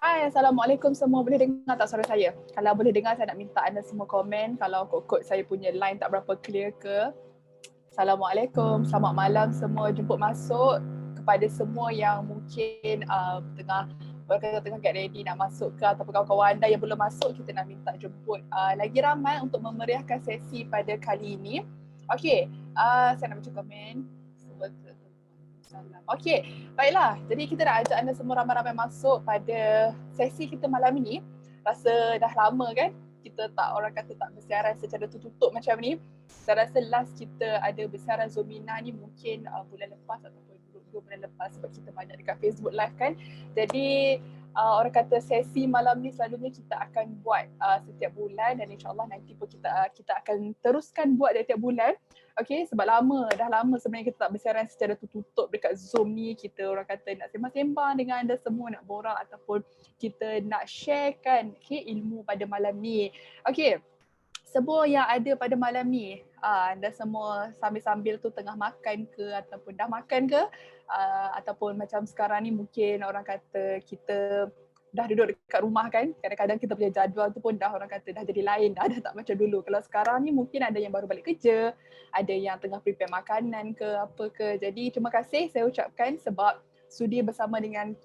Hai, Assalamualaikum semua. Boleh dengar tak suara saya? Kalau boleh dengar, saya nak minta anda semua komen. Kalau kod-kod saya punya line tak berapa clear ke. Assalamualaikum, selamat malam semua. Jemput masuk kepada semua yang mungkin tengah get ready nak masuk ke, ataupun kawan-kawan anda yang belum masuk, kita nak minta jemput lagi ramai untuk memeriahkan sesi pada kali ini. Okey, saya nak baca komen. Okey, baiklah. Jadi kita nak ajak anda semua ramai-ramai masuk pada sesi kita malam ini. Rasa dah lama kan kita orang kata tak bersiaran secara tertutup macam ni. Saya rasa last kita ada bersiaran Zomina ni mungkin bulan lepas ataupun 2 bulan lepas, sebab kita banyak dekat Facebook live kan. Jadi orang kata sesi malam ni selalunya kita akan buat setiap bulan, dan insyaAllah nanti pun kita akan teruskan buat setiap bulan. Okay, sebab dah lama sebenarnya kita tak bersiaran secara tertutup dekat Zoom ni. Kita orang kata nak sembang-sembang dengan anda semua, nak borak ataupun kita nak sharekan ilmu pada malam ni. Okay, semua yang ada pada malam ni, anda semua sambil-sambil tu tengah makan ke ataupun dah makan ke, ataupun macam sekarang ni mungkin orang kata kita dah duduk dekat rumah kan, kadang-kadang kita punya jadual tu pun dah orang kata dah jadi lain, dah tak macam dulu. Kalau sekarang ni mungkin ada yang baru balik kerja, ada yang tengah prepare makanan ke apa ke. Jadi terima kasih saya ucapkan sebab sudi bersama dengan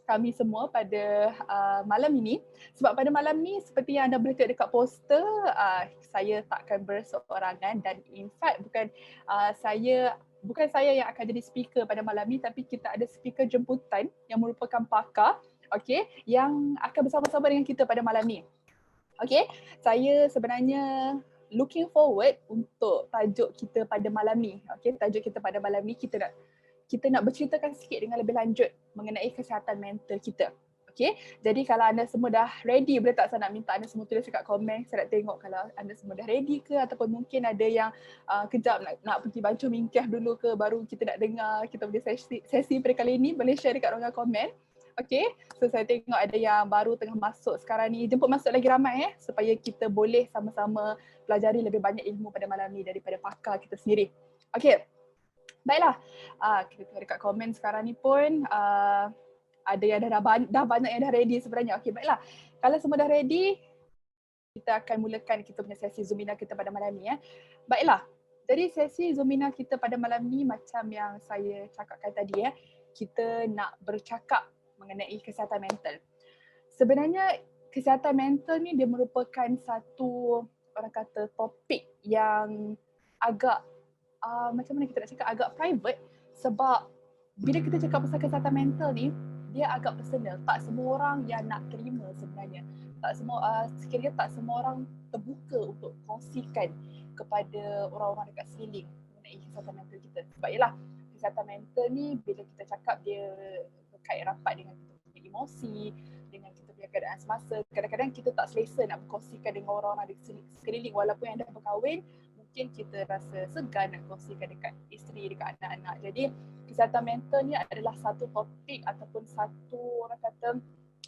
kami semua pada malam ini. Sebab pada malam ni seperti yang anda boleh tengok dekat poster, saya takkan berseorangan, dan in fact bukan saya yang akan jadi speaker pada malam ni, tapi kita ada speaker jemputan yang merupakan pakar, okey, yang akan bersama-sama dengan kita pada malam ni. Okey, saya sebenarnya looking forward untuk tajuk kita pada malam ni. Okey, tajuk kita pada malam ni kita nak berceritakan sikit dengan lebih lanjut mengenai kesihatan mental kita. Okay, jadi kalau anda semua dah ready, boleh tak saya nak minta anda semua tulis dekat komen. Saya nak tengok kalau anda semua dah ready ke, ataupun mungkin ada yang kejap nak pergi baca mingkah dulu ke, baru kita nak dengar kita punya sesi pada kali ini. Boleh share dekat ruangan komen. Okay, so saya tengok ada yang baru tengah masuk sekarang ni. Jemput masuk lagi ramai supaya kita boleh sama-sama pelajari lebih banyak ilmu pada malam ni daripada pakar kita sendiri. Okay. Baiklah, kita tengok dekat komen sekarang ni pun ada yang dah banyak yang dah ready sebenarnya. Okey, baiklah. Kalau semua dah ready, kita akan mulakan kita punya sesi Zoomina kita pada malam ni. Baiklah, jadi sesi Zoomina kita pada malam ni macam yang saya cakapkan tadi, kita nak bercakap mengenai kesihatan mental. Sebenarnya kesihatan mental ni dia merupakan satu orang kata topik yang agak macam mana kita nak cakap, agak private, sebab bila kita cakap pasal kesihatan mental ni, dia agak personal. Tak semua orang yang nak terima sebenarnya. Sekiranya tak semua orang terbuka untuk kongsikan kepada orang-orang dekat sekeliling mengenai kesihatan mental kita. Sebab ialah kesihatan mental ni bila kita cakap dia berkait rapat dengan kita punya emosi, dengan kita punya keadaan semasa. Kadang-kadang kita tak selesa nak berkongsikan dengan orang-orang di sekeliling, walaupun yang dah berkahwin, mungkin kita rasa segan nak kongsikan dekat isteri, dekat anak-anak. Jadi kesihatan mental ni adalah satu topik ataupun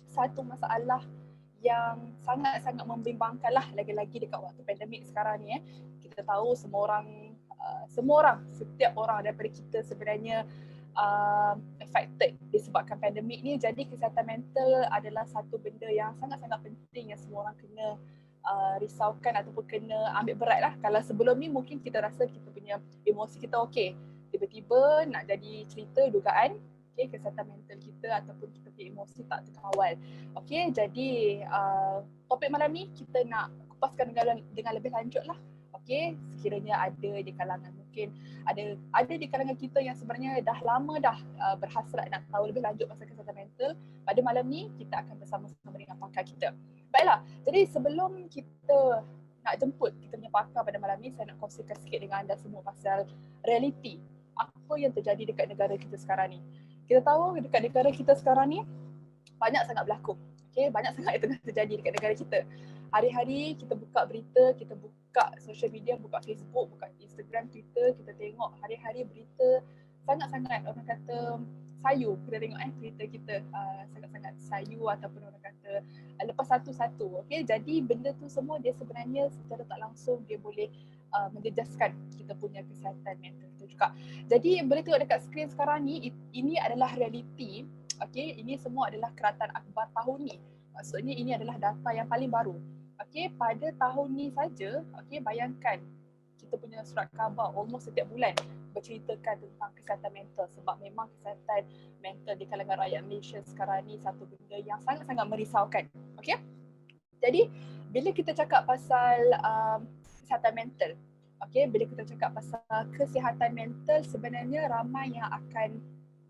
satu masalah yang sangat-sangat membimbangkan lah, lagi-lagi dekat waktu pandemik sekarang ni. Kita tahu semua orang, setiap orang daripada kita sebenarnya affected disebabkan pandemik ni. Jadi kesihatan mental adalah satu benda yang sangat-sangat penting yang semua orang kena risaukan ataupun kena ambil berat lah. Kalau sebelum ni mungkin kita rasa kita punya emosi kita okey, tiba-tiba nak jadi cerita dugaan kesihatan mental kita ataupun kita punya emosi tak terkawal. Okey, jadi topik malam ni kita nak kupaskan dengan lebih lanjut lah. Okey, sekiranya ada di kalangan, mungkin ada di kalangan kita yang sebenarnya dah lama berhasrat nak tahu lebih lanjut pasal kesihatan mental, pada malam ni kita akan bersama-sama dengan pakar kita. Baiklah, jadi sebelum kita nak jemput kita punya pakar pada malam ni, saya nak kongsikan sikit dengan anda semua pasal realiti apa yang terjadi dekat negara kita sekarang ni. Kita tahu dekat negara kita sekarang ni banyak sangat berlaku. Okay, banyak sangat yang tengah terjadi dekat negara kita. Hari-hari kita buka berita, kita buka social media, buka Facebook, buka Instagram, Twitter, kita tengok hari-hari berita sangat-sangat orang kata sayu. Kita tengok berita kita sangat-sangat sayu ataupun orang kata lepas satu-satu. Okay, jadi benda tu semua dia sebenarnya secara tak langsung dia boleh menjejaskan kita punya kesihatan mental kita juga. Jadi boleh tengok dekat skrin sekarang ni, ini adalah realiti Okey, ini semua adalah keratan akhbar tahun ni. Maksudnya ini adalah data yang paling baru. Okey, pada tahun ni saja, okey, bayangkan kita punya surat khabar almost setiap bulan berceritakan tentang kesihatan mental, sebab memang kesihatan mental di kalangan rakyat Malaysia sekarang ni satu benda yang sangat-sangat merisaukan. Okey? Jadi bila kita cakap pasal kesihatan mental, okey, bila kita cakap pasal kesihatan mental, sebenarnya ramai yang akan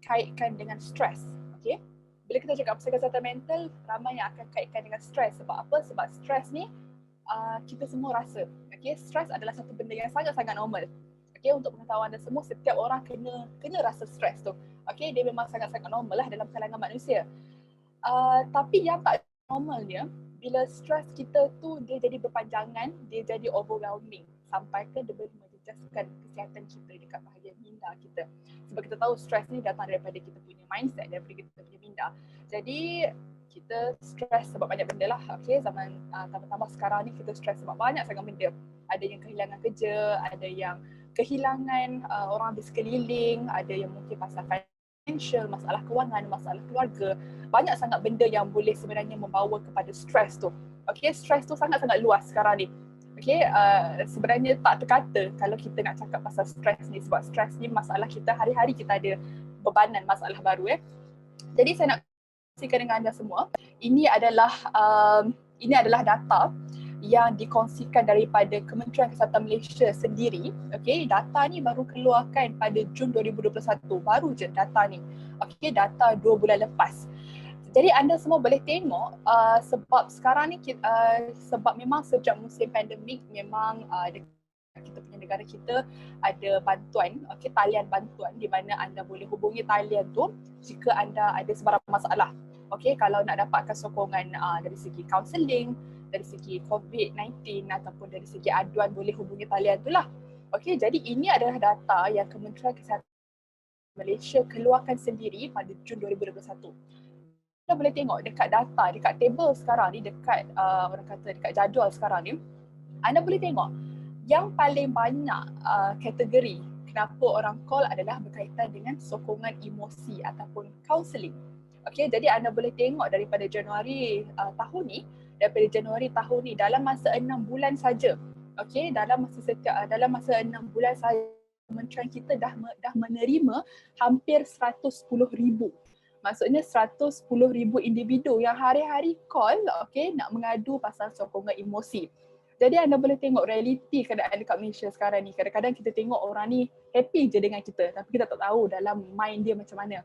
kaitkan dengan stres. Okey? Bila kita cakap pasal kesihatan mental, ramai yang akan kaitkan dengan stres. Sebab apa? Sebab stres ni kita semua rasa. Okey, stres adalah satu benda yang sangat-sangat normal. Okey, untuk pengetahuan anda semua, setiap orang kena rasa stres tu. Okey, dia memang sangat-sangat normal lah dalam kalangan manusia. Tapi yang tak normalnya, bila stres kita tu dia jadi berpanjangan, dia jadi overwhelming sampai ke dia boleh menjejaskan kesihatan kita dekat bahagian minda kita. Sebab kita tahu stres ni datang daripada kita punya mindset, daripada kita punya minda. Jadi kita stres sebab banyak benda lah. Okay, zaman tambah-tambah sekarang ni kita stres sebab banyak sangat benda. Ada yang kehilangan kerja, ada yang kehilangan orang di sekeliling, ada yang mungkin pasal financial, masalah kewangan, masalah keluarga. Banyak sangat benda yang boleh sebenarnya membawa kepada stres tu. Okay, stres tu sangat-sangat luas sekarang ni. Okay, sebenarnya tak terkata kalau kita nak cakap pasal stres ni, sebab stres ni masalah kita hari-hari, kita ada bebanan masalah baru. Jadi saya nak kongsikan dengan anda semua, ini adalah data yang dikongsikan daripada Kementerian Kesihatan Malaysia sendiri. Okay, data ni baru keluarkan pada Jun 2021, baru je data ni. Okay, data 2 bulan lepas. Jadi anda semua boleh tengok sebab sekarang ni sebab memang sejak musim pandemik memang kita punya negara kita ada bantuan, okay, talian bantuan di mana anda boleh hubungi talian tu jika anda ada sebarang masalah. Okay, kalau nak dapatkan sokongan dari segi kaunseling, dari segi COVID-19 ataupun dari segi aduan, boleh hubungi talian tu lah. Okay, jadi ini adalah data yang Kementerian Kesihatan Malaysia keluarkan sendiri pada Jun 2021. Kita boleh tengok dekat data, dekat table sekarang ni, dekat orang kata dekat jadual sekarang ni, anda boleh tengok yang paling banyak kategori kenapa orang call adalah berkaitan dengan sokongan emosi ataupun counselling. Okey, jadi anda boleh tengok daripada Januari tahun ni, dalam masa 6 bulan saja. Okey, dalam masa 6 bulan saja, kementerian kita dah menerima hampir 110,000. Maksudnya 110,000 individu yang hari-hari call, okay, nak mengadu pasal sokongan emosi. Jadi anda boleh tengok realiti keadaan dekat Malaysia sekarang ni. Kadang-kadang kita tengok orang ni happy je dengan kita, tapi kita tak tahu dalam mind dia macam mana.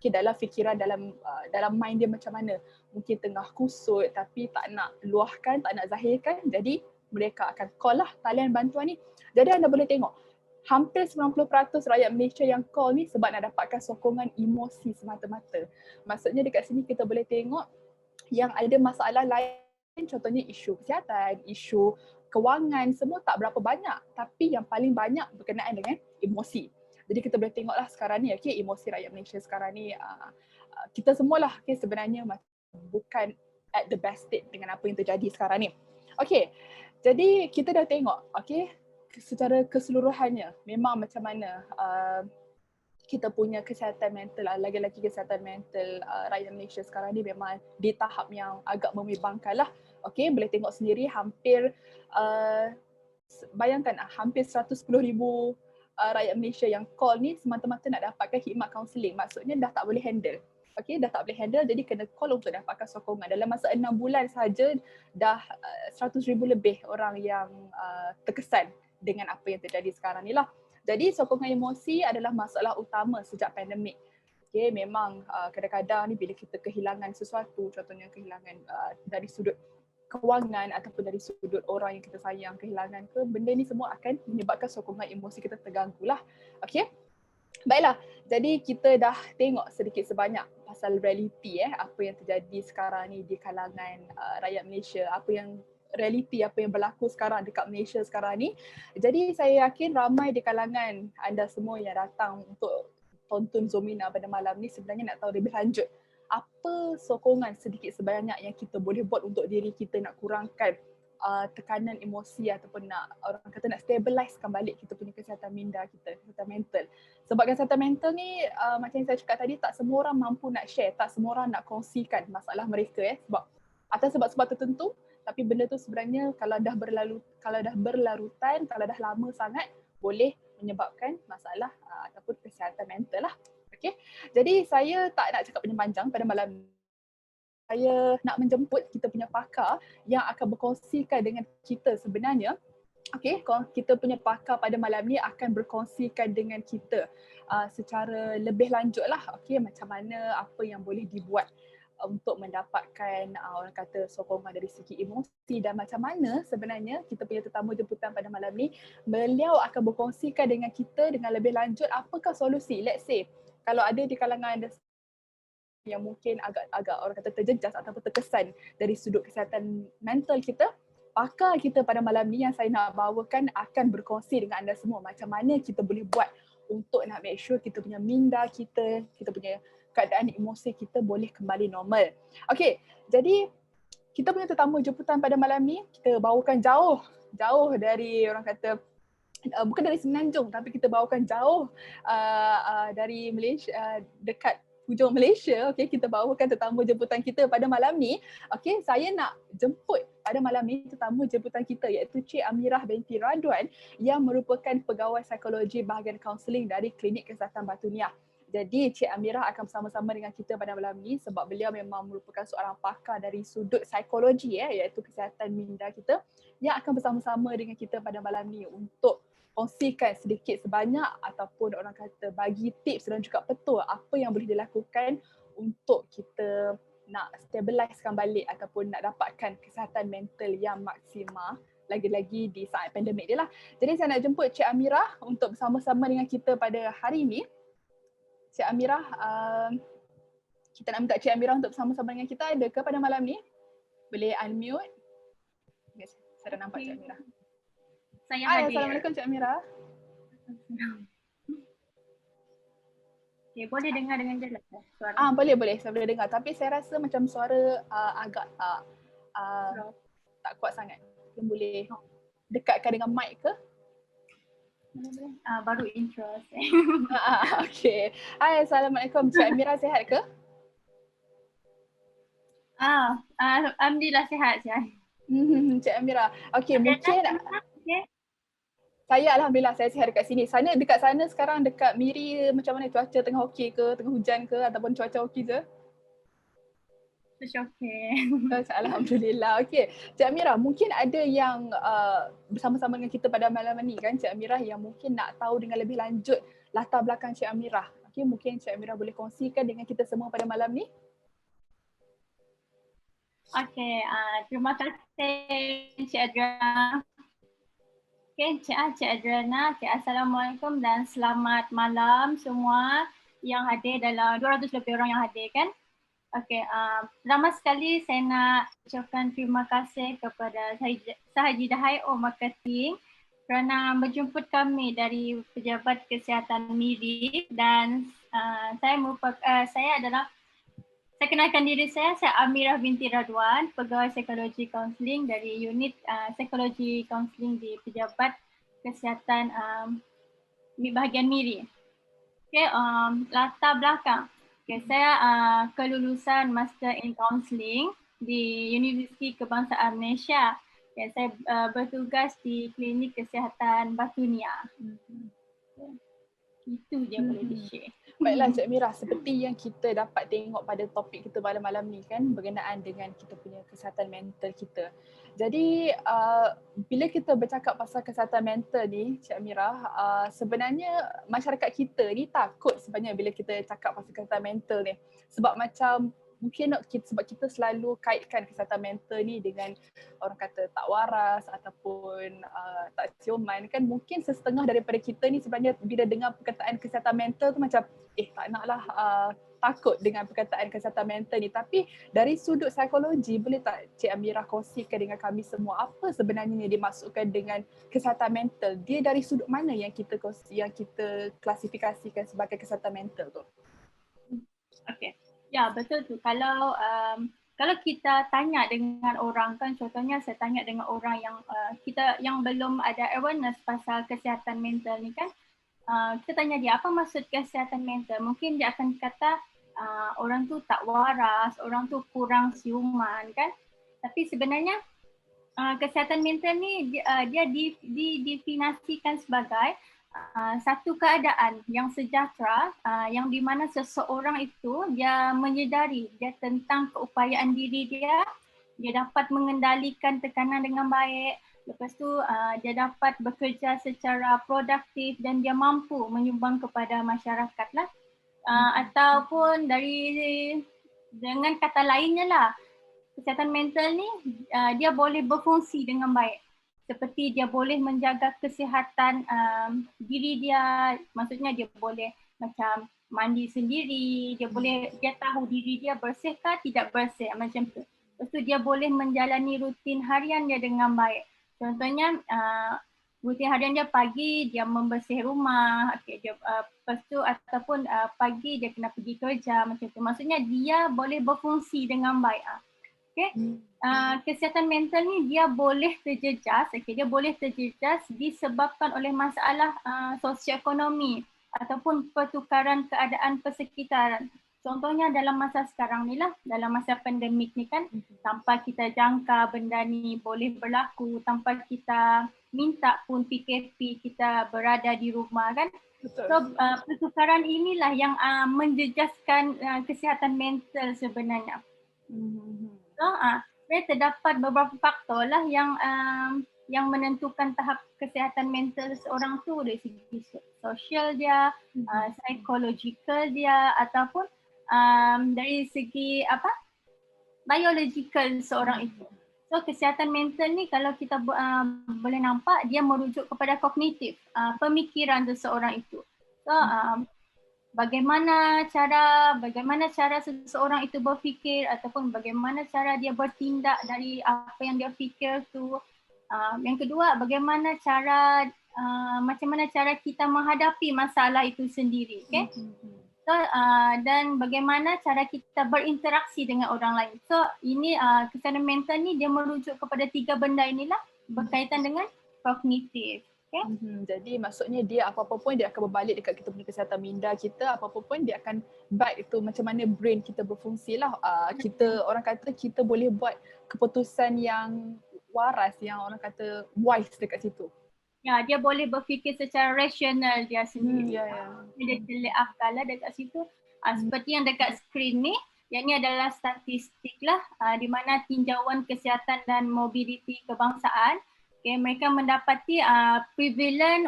Okay, dalam fikiran, dalam mind dia macam mana. Mungkin tengah kusut tapi tak nak luahkan, tak nak zahirkan. Jadi mereka akan call lah talian bantuan ni. Jadi anda boleh tengok hampir 90% rakyat Malaysia yang call ni sebab nak dapatkan sokongan emosi semata-mata. Maksudnya dekat sini kita boleh tengok yang ada masalah lain, contohnya isu kesihatan, isu kewangan, semua tak berapa banyak. Tapi yang paling banyak berkenaan dengan emosi. Jadi kita boleh tengoklah sekarang ni, okay, emosi rakyat Malaysia sekarang ni, kita semualah, okay, sebenarnya bukan at the best state dengan apa yang terjadi sekarang ni. Okay, jadi kita dah tengok, okay, secara keseluruhannya memang macam mana kita punya kesihatan mental, lagi-lagi kesihatan mental rakyat Malaysia sekarang ni memang di tahap yang agak membimbangkan lah. Okay, boleh tengok sendiri hampir bayangkan hampir 110,000 rakyat Malaysia yang call ni semata-mata nak dapatkan khidmat kaunseling. Maksudnya dah tak boleh handle. Okay, dah tak boleh handle, jadi kena call untuk dapatkan sokongan. Dalam masa 6 bulan saja dah 100,000 lebih orang yang terkesan dengan apa yang terjadi sekarang ni lah. Jadi sokongan emosi adalah masalah utama sejak pandemik. Okay, memang kadang-kadang ni bila kita kehilangan sesuatu, contohnya kehilangan dari sudut kewangan ataupun dari sudut orang yang kita sayang kehilangan ke, benda ni semua akan menyebabkan sokongan emosi kita terganggu lah. Okay, baiklah, jadi kita dah tengok sedikit sebanyak pasal realiti apa yang terjadi sekarang ni di kalangan rakyat Malaysia, realiti apa yang berlaku sekarang dekat Malaysia sekarang ni. Jadi saya yakin ramai di kalangan anda semua yang datang untuk tonton Zomina pada malam ni sebenarnya nak tahu lebih lanjut apa sokongan sedikit sebanyak yang kita boleh buat untuk diri kita nak kurangkan tekanan emosi ataupun nak orang kata nak stabilizekan balik kita punya kesihatan minda kita, kesihatan mental. Sebab kesihatan mental ni macam yang saya cakap tadi, tak semua orang mampu nak share, tak semua orang nak kongsikan masalah mereka sebab atas sebab-sebab tertentu. Tapi benda tu sebenarnya kalau dah berlarutan, kalau dah lama sangat, boleh menyebabkan masalah ataupun kesihatan mental lah. Okay. Jadi saya tak nak cakap panjang-panjang pada malam ni. Saya nak menjemput kita punya pakar yang akan berkongsikan dengan kita sebenarnya. Okay, kita punya pakar pada malam ni akan berkongsikan dengan kita secara lebih lanjut lah. Okay, macam mana, apa yang boleh dibuat untuk mendapatkan orang kata sokongan dari segi emosi, dan macam mana sebenarnya kita punya tetamu jemputan pada malam ni, beliau akan berkongsikan dengan kita dengan lebih lanjut apakah solusi. Let's say kalau ada di kalangan anda yang mungkin agak orang kata terjejas ataupun terkesan dari sudut kesihatan mental kita, pakar kita pada malam ni yang saya nak bawakan akan berkongsi dengan anda semua macam mana kita boleh buat untuk nak make sure kita punya minda kita, kita punya keadaan emosi kita boleh kembali normal. Okay, jadi kita punya tetamu jemputan pada malam ni kita bawakan jauh dari orang kata bukan dari Semenanjung, tapi kita bawakan jauh dari Malaysia, dekat hujung Malaysia. Okay, kita bawakan tetamu jemputan kita pada malam ni. Okay, saya nak jemput pada malam ni tetamu jemputan kita iaitu Cik Amirah binti Radwan yang merupakan pegawai psikologi bahagian kaunseling dari Klinik Kesihatan Batu Niah. Jadi Cik Amirah akan bersama-sama dengan kita pada malam ni sebab beliau memang merupakan seorang pakar dari sudut psikologi iaitu kesihatan minda kita, yang akan bersama-sama dengan kita pada malam ni untuk kongsikan sedikit sebanyak ataupun orang kata bagi tips dan juga petua apa yang boleh dilakukan untuk kita nak stabilizekan balik ataupun nak dapatkan kesihatan mental yang maksimal lagi-lagi di saat pandemik ni lah. Jadi saya nak jemput Cik Amirah untuk bersama-sama dengan kita pada hari ini. Cik Amirah, kita nak minta Cik Amirah untuk bersama-sama dengan kita. Ada ke pada malam ni? Boleh unmute? Yes, saya dah nampak Cik Amirah. Saya Hai, hadir. Assalamualaikum Cik Amirah. Okay, boleh dengar dengan jelas suara? Boleh. Saya boleh dengar. Tapi saya rasa macam suara agak tak kuat sangat. Mungkin boleh dekatkan dengan mic ke? Baru intro. Okay. Hai, Assalamualaikum. Cik Amirah sihat ke? Alhamdulillah sihat saya. Cik Amirah. Okay, mungkin Okay. saya alhamdulillah saya sihat dekat sini. Sana dekat sana sekarang dekat Miri macam mana, cuaca tengah okey ke, tengah hujan ke ataupun cuaca okey je? Okay. Alhamdulillah. Okey. Cik Amirah, mungkin ada yang bersama-sama dengan kita pada malam ni kan Cik Amirah yang mungkin nak tahu dengan lebih lanjut latar belakang Cik Amirah. Okey, mungkin Cik Amirah boleh kongsikan dengan kita semua pada malam ni. Okay, terima kasih Cik Adriana. Okay, Cik Adriana, Assalamualaikum dan selamat malam semua yang hadir, dalam 200 lebih orang yang hadir kan. Okay, pertama sekali saya nak ucapkan terima kasih kepada Sahajidah HIO Marketing kerana menjemput kami dari Pejabat Kesihatan Miri, dan saya kenalkan diri saya Amirah binti Radwan, pegawai psikologi kaunseling dari unit psikologi kaunseling di Pejabat Kesihatan bahagian Miri. Okay, latar belakang. Okay, saya kelulusan Master in Counselling di Universiti Kebangsaan Malaysia. Okay, saya bertugas di Klinik Kesihatan Batu Niah. Itu je boleh di-share. Baiklah Cik Amirah, seperti yang kita dapat tengok pada topik kita malam ni kan berkenaan dengan kita punya kesihatan mental kita. Jadi bila kita bercakap pasal kesihatan mental ni Cik Amirah, sebenarnya masyarakat kita ni takut sebenarnya bila kita cakap pasal kesihatan mental ni. Sebab macam mungkin sebab kita selalu kaitkan kesihatan mental ni dengan orang kata tak waras ataupun tak ciuman kan, mungkin setengah daripada kita ni sebenarnya bila dengar perkataan kesihatan mental tu macam tak naklah takut dengan perkataan kesihatan mental ni. Tapi dari sudut psikologi, boleh tak Cik Amirah kongsikan dengan kami semua apa sebenarnya yang dimaksudkan dengan kesihatan mental? Dia dari sudut mana yang kita klasifikasikan sebagai kesihatan mental tu? Okay. Ya, betul tu. Kalau kalau kita tanya dengan orang kan, contohnya saya tanya dengan orang yang kita yang belum ada awareness pasal kesihatan mental ni kan, kita tanya dia apa maksud kesihatan mental, mungkin dia akan kata orang tu tak waras, orang tu kurang siuman kan. Tapi sebenarnya kesihatan mental ni dia didefinisikan sebagai satu keadaan yang sejahtera yang di mana seseorang itu dia menyedari dia tentang keupayaan diri dia dapat mengendalikan tekanan dengan baik, lepas tu dia dapat bekerja secara produktif dan dia mampu menyumbang kepada masyarakat lah. Ataupun dari dengan kata lainnya lah, kesihatan mental ni dia boleh berfungsi dengan baik. Seperti dia boleh menjaga kesihatan diri dia, maksudnya dia boleh macam mandi sendiri, dia tahu diri dia bersih ke tidak bersih macam tu. Lepas tu dia boleh menjalani rutin harian dia dengan baik. Contohnya rutin harian dia pagi dia membersih rumah, lepas tu ataupun pagi dia kena pergi kerja macam tu. Maksudnya dia boleh berfungsi dengan baik. Okay. Kesihatan mental ni dia boleh terjejas, dia boleh terjejas disebabkan oleh masalah sosioekonomi ataupun pertukaran keadaan persekitaran. Contohnya dalam masa sekarang ni lah, dalam masa pandemik ni kan, tanpa kita jangka benda ni boleh berlaku, tanpa kita minta pun PKP kita berada di rumah kan. Betul. So pertukaran inilah yang menjejaskan kesihatan mental sebenarnya. So, sebenarnya terdapat beberapa faktor lah yang menentukan tahap kesihatan mental seseorang tu dari segi sosial dia, psychological dia ataupun dari segi biological seorang itu. So kesihatan mental ni kalau kita boleh nampak dia merujuk kepada kognitif, pemikiran seseorang itu. So bagaimana cara seseorang itu berfikir ataupun bagaimana cara dia bertindak dari apa yang dia fikir tu. Yang kedua, macam mana cara kita menghadapi masalah itu sendiri, okay? So dan bagaimana cara kita berinteraksi dengan orang lain. So ini kesihatan mental ni dia merujuk kepada 3 benda inilah berkaitan dengan kognitif. Okay. Jadi maksudnya dia apa-apa pun dia akan berbalik dekat kita punya kesihatan minda kita, apa-apa pun dia akan baik itu macam mana brain kita berfungsi lah. Orang kata kita boleh buat keputusan yang waras, yang orang kata wise dekat situ. Ya, dia boleh berfikir secara rasional dia sendiri. Dia telek akal lah dekat situ. Seperti yang dekat skrin ni, yang ni adalah statistik lah di mana tinjauan kesihatan dan mobiliti kebangsaan. Okay, mereka mendapati prevalent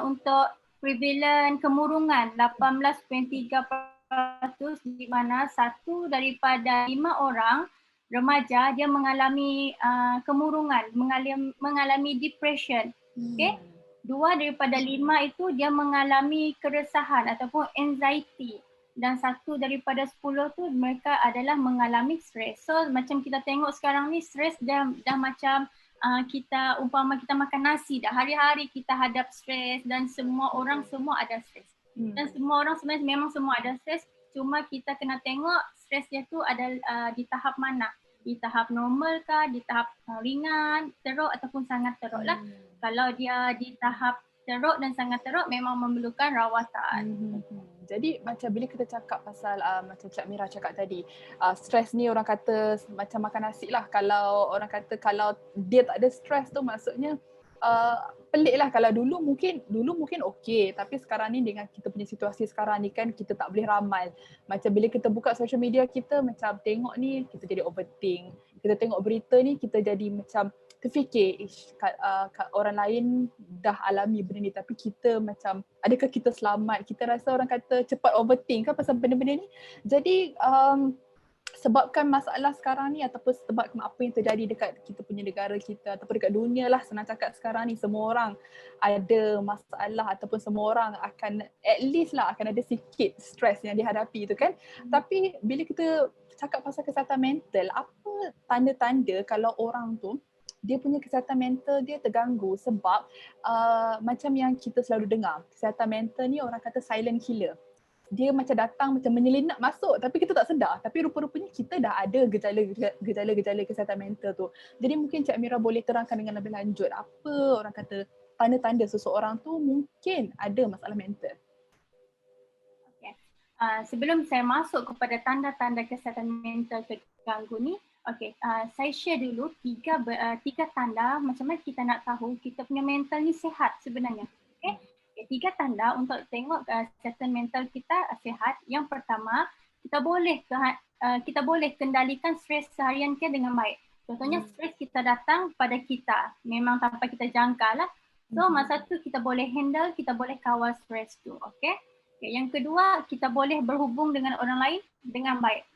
kemurungan 18.3% di mana 1 daripada 5 orang remaja dia mengalami kemurungan, mengalami depression. Okay? 2 daripada 5 itu dia mengalami keresahan ataupun anxiety. Dan 1 daripada 10 tu mereka adalah mengalami stres. So macam kita tengok sekarang ni stres dah macam kita makan nasi dah, hari-hari kita hadap stres dan semua orang semua ada stres. Dan semua orang sebenarnya memang semua ada stres, cuma kita kena tengok stres dia tu ada di tahap mana. Di tahap normal kah, di tahap ringan, teruk ataupun sangat teruk lah. Kalau dia di tahap teruk dan sangat teruk memang memerlukan rawatan. Jadi macam bila kita cakap pasal macam Cik Mira cakap tadi, stres ni orang kata macam makan nasi lah. Kalau orang kata kalau dia tak ada stres tu maksudnya pelik lah. Kalau dulu mungkin okey, tapi sekarang ni dengan kita punya situasi sekarang ni kan kita tak boleh ramal. Macam bila kita buka social media kita macam tengok ni kita jadi overthink. Kita tengok berita ni kita jadi macam terfikir orang lain dah alami benda ni tapi kita macam adakah kita selamat, kita rasa orang kata cepat overthink kan pasal benda-benda ni. Jadi sebabkan masalah sekarang ni ataupun sebabkan apa yang terjadi dekat kita punya negara kita ataupun dekat dunia lah, senang cakap sekarang ni semua orang ada masalah ataupun semua orang akan at least lah akan ada sikit stres yang dihadapi tu kan. Tapi bila kita cakap pasal kesihatan mental, apa tanda-tanda kalau orang tu dia punya kesihatan mental dia terganggu? Sebab macam yang kita selalu dengar, kesihatan mental ni orang kata silent killer. dia macam datang macam menyelinap masuk tapi kita tak sedar, tapi rupa-rupanya kita dah ada gejala-gejala kesihatan mental tu. Jadi mungkin Cik Amira boleh terangkan dengan lebih lanjut apa orang kata tanda-tanda seseorang tu mungkin ada masalah mental. Okay. Sebelum saya masuk kepada tanda-tanda kesihatan mental terganggu ni, saya share dulu tiga tanda macam mana kita nak tahu kita punya mental ni sihat sebenarnya. Okay, tiga tanda untuk tengok kesihatan mental kita sihat. Yang pertama, kita boleh kendalikan stres seharian kita dengan baik. Contohnya stres kita datang pada kita, memang tanpa kita jangka lah. So masa tu kita boleh handle, kita boleh kawal stres tu. Okay. Yang kedua, kita boleh berhubung dengan orang lain dengan baik.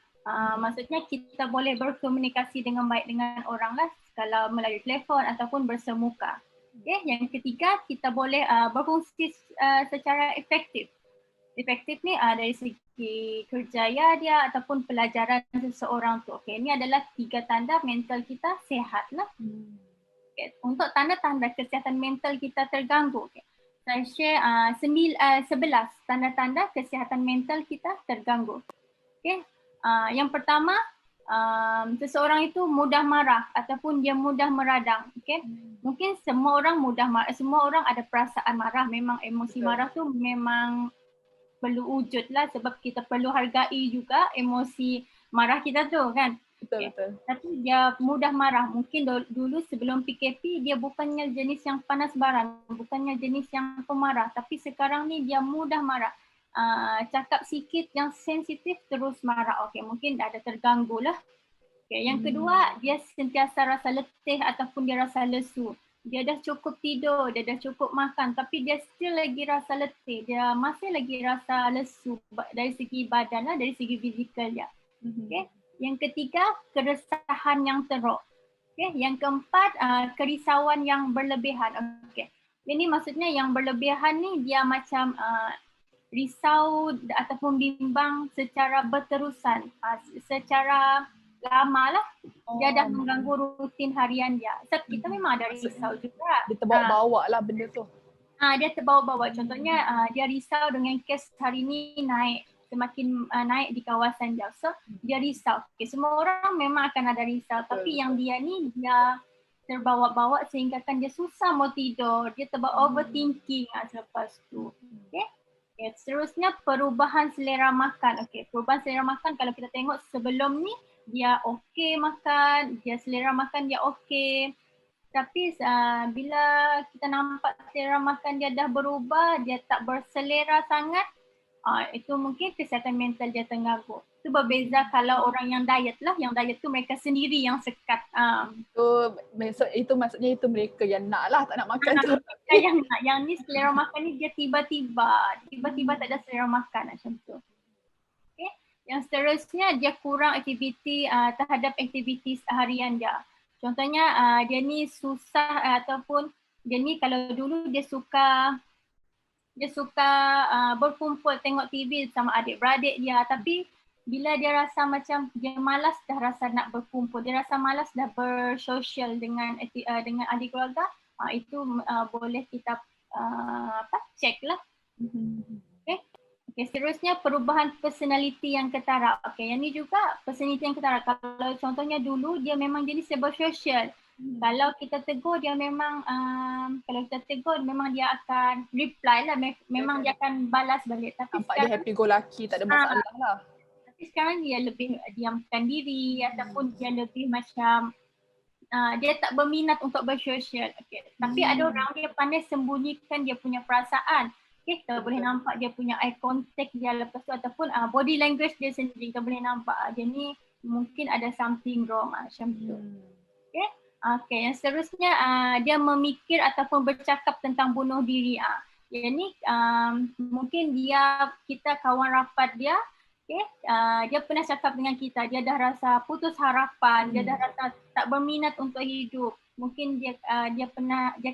Maksudnya kita boleh berkomunikasi dengan baik dengan orang lah, kalau melalui telefon ataupun bersemuka. Okay. Yang ketiga, kita boleh berfungsi secara efektif. Efektif ni dari segi kerjaya dia ataupun pelajaran seseorang tu. Okay. Ini adalah tiga tanda mental kita sihat lah. Okay. Untuk tanda-tanda kesihatan mental kita terganggu, okay, saya share 11 tanda-tanda kesihatan mental kita terganggu. Okay. Yang pertama, seseorang itu mudah marah ataupun dia mudah meradang. Okay. Mungkin semua orang mudah marah, semua orang ada perasaan marah. Memang emosi marah tu memang perlu wujud lah sebab kita perlu hargai juga emosi marah kita tu kan. Betul. Tapi dia mudah marah. Mungkin dulu sebelum PKP dia bukannya jenis yang panas barang, bukannya jenis yang pemarah. Tapi sekarang ni dia mudah marah. Cakap sikit yang sensitif terus marah. Okay, mungkin ada terganggu lah. Okay, yang kedua, dia sentiasa rasa letih ataupun dia rasa lesu. Dia dah cukup tidur, dia dah cukup makan tapi dia still lagi rasa letih. Dia masih lagi rasa lesu dari segi badan lah, dari segi fizikal dia. Okay. Yang ketiga, keresahan yang teruk. Okay. Yang keempat, kerisauan yang berlebihan. Okay. Ini maksudnya yang berlebihan ni dia macam risau ataupun bimbang secara berterusan, secara lama lah. Dia dah mengganggu rutin harian dia. Sebab kita memang ada risau juga. Dia terbawa-bawa lah benda tu. Dia terbawa-bawa. Contohnya dia risau dengan kes hari ni semakin naik di kawasan dia. So dia risau. Okay, semua orang memang akan ada risau. Tapi yang dia ni dia terbawa-bawa sehingga kan dia susah mau tidur. Dia terbawa overthinking selepas tu. Okay. Okay, seterusnya perubahan selera makan. Okay, perubahan selera makan kalau kita tengok sebelum ni dia okey makan, dia selera makan dia okey. Tapi bila kita nampak selera makan dia dah berubah, dia tak berselera sangat, itu mungkin kesihatan mental dia terganggu. Itu berbeza kalau orang yang diet lah, yang diet tu mereka sendiri yang sekat. Itu maksudnya itu mereka yang nak lah, tak nak makan tu. Yang nak, yang ni selera makan ni dia tiba-tiba tak ada selera makan macam tu. Okay. Yang seterusnya dia kurang aktiviti terhadap aktiviti harian dia. Contohnya dia ni susah ataupun dia ni kalau dulu dia suka berkumpul tengok TV sama adik-beradik dia, tapi bila dia rasa macam dia malas dah rasa nak berkumpul, dia rasa malas dah bersosial dengan adik keluarga, itu boleh kita check lah. Okay, seterusnya perubahan personality yang ketara. Okay, yang ni juga personality yang ketara. Kalau contohnya dulu dia memang jenis yang bersosial. Kalau kita tegur dia memang memang dia akan reply lah, memang dia akan balas balik. Tapi nampak dia happy go lucky, tak ada masalah lah. Tapi sekarang dia lebih diamkan diri ataupun dia lebih macam dia tak berminat untuk bersosial. Okay. Tapi ada orang dia pandai sembunyikan dia punya perasaan. Okay, kita boleh nampak dia punya eye contact dia lepas tu ataupun body language dia sendiri kita boleh nampak dia ni mungkin ada something wrong macam tu. Okay. Okay, yang seterusnya dia memikir ataupun bercakap tentang bunuh diri. Yang ni mungkin kita kawan rapat dia, okay, dia pernah cakap dengan kita, dia dah rasa putus harapan, dia dah rasa tak berminat untuk hidup. Mungkin dia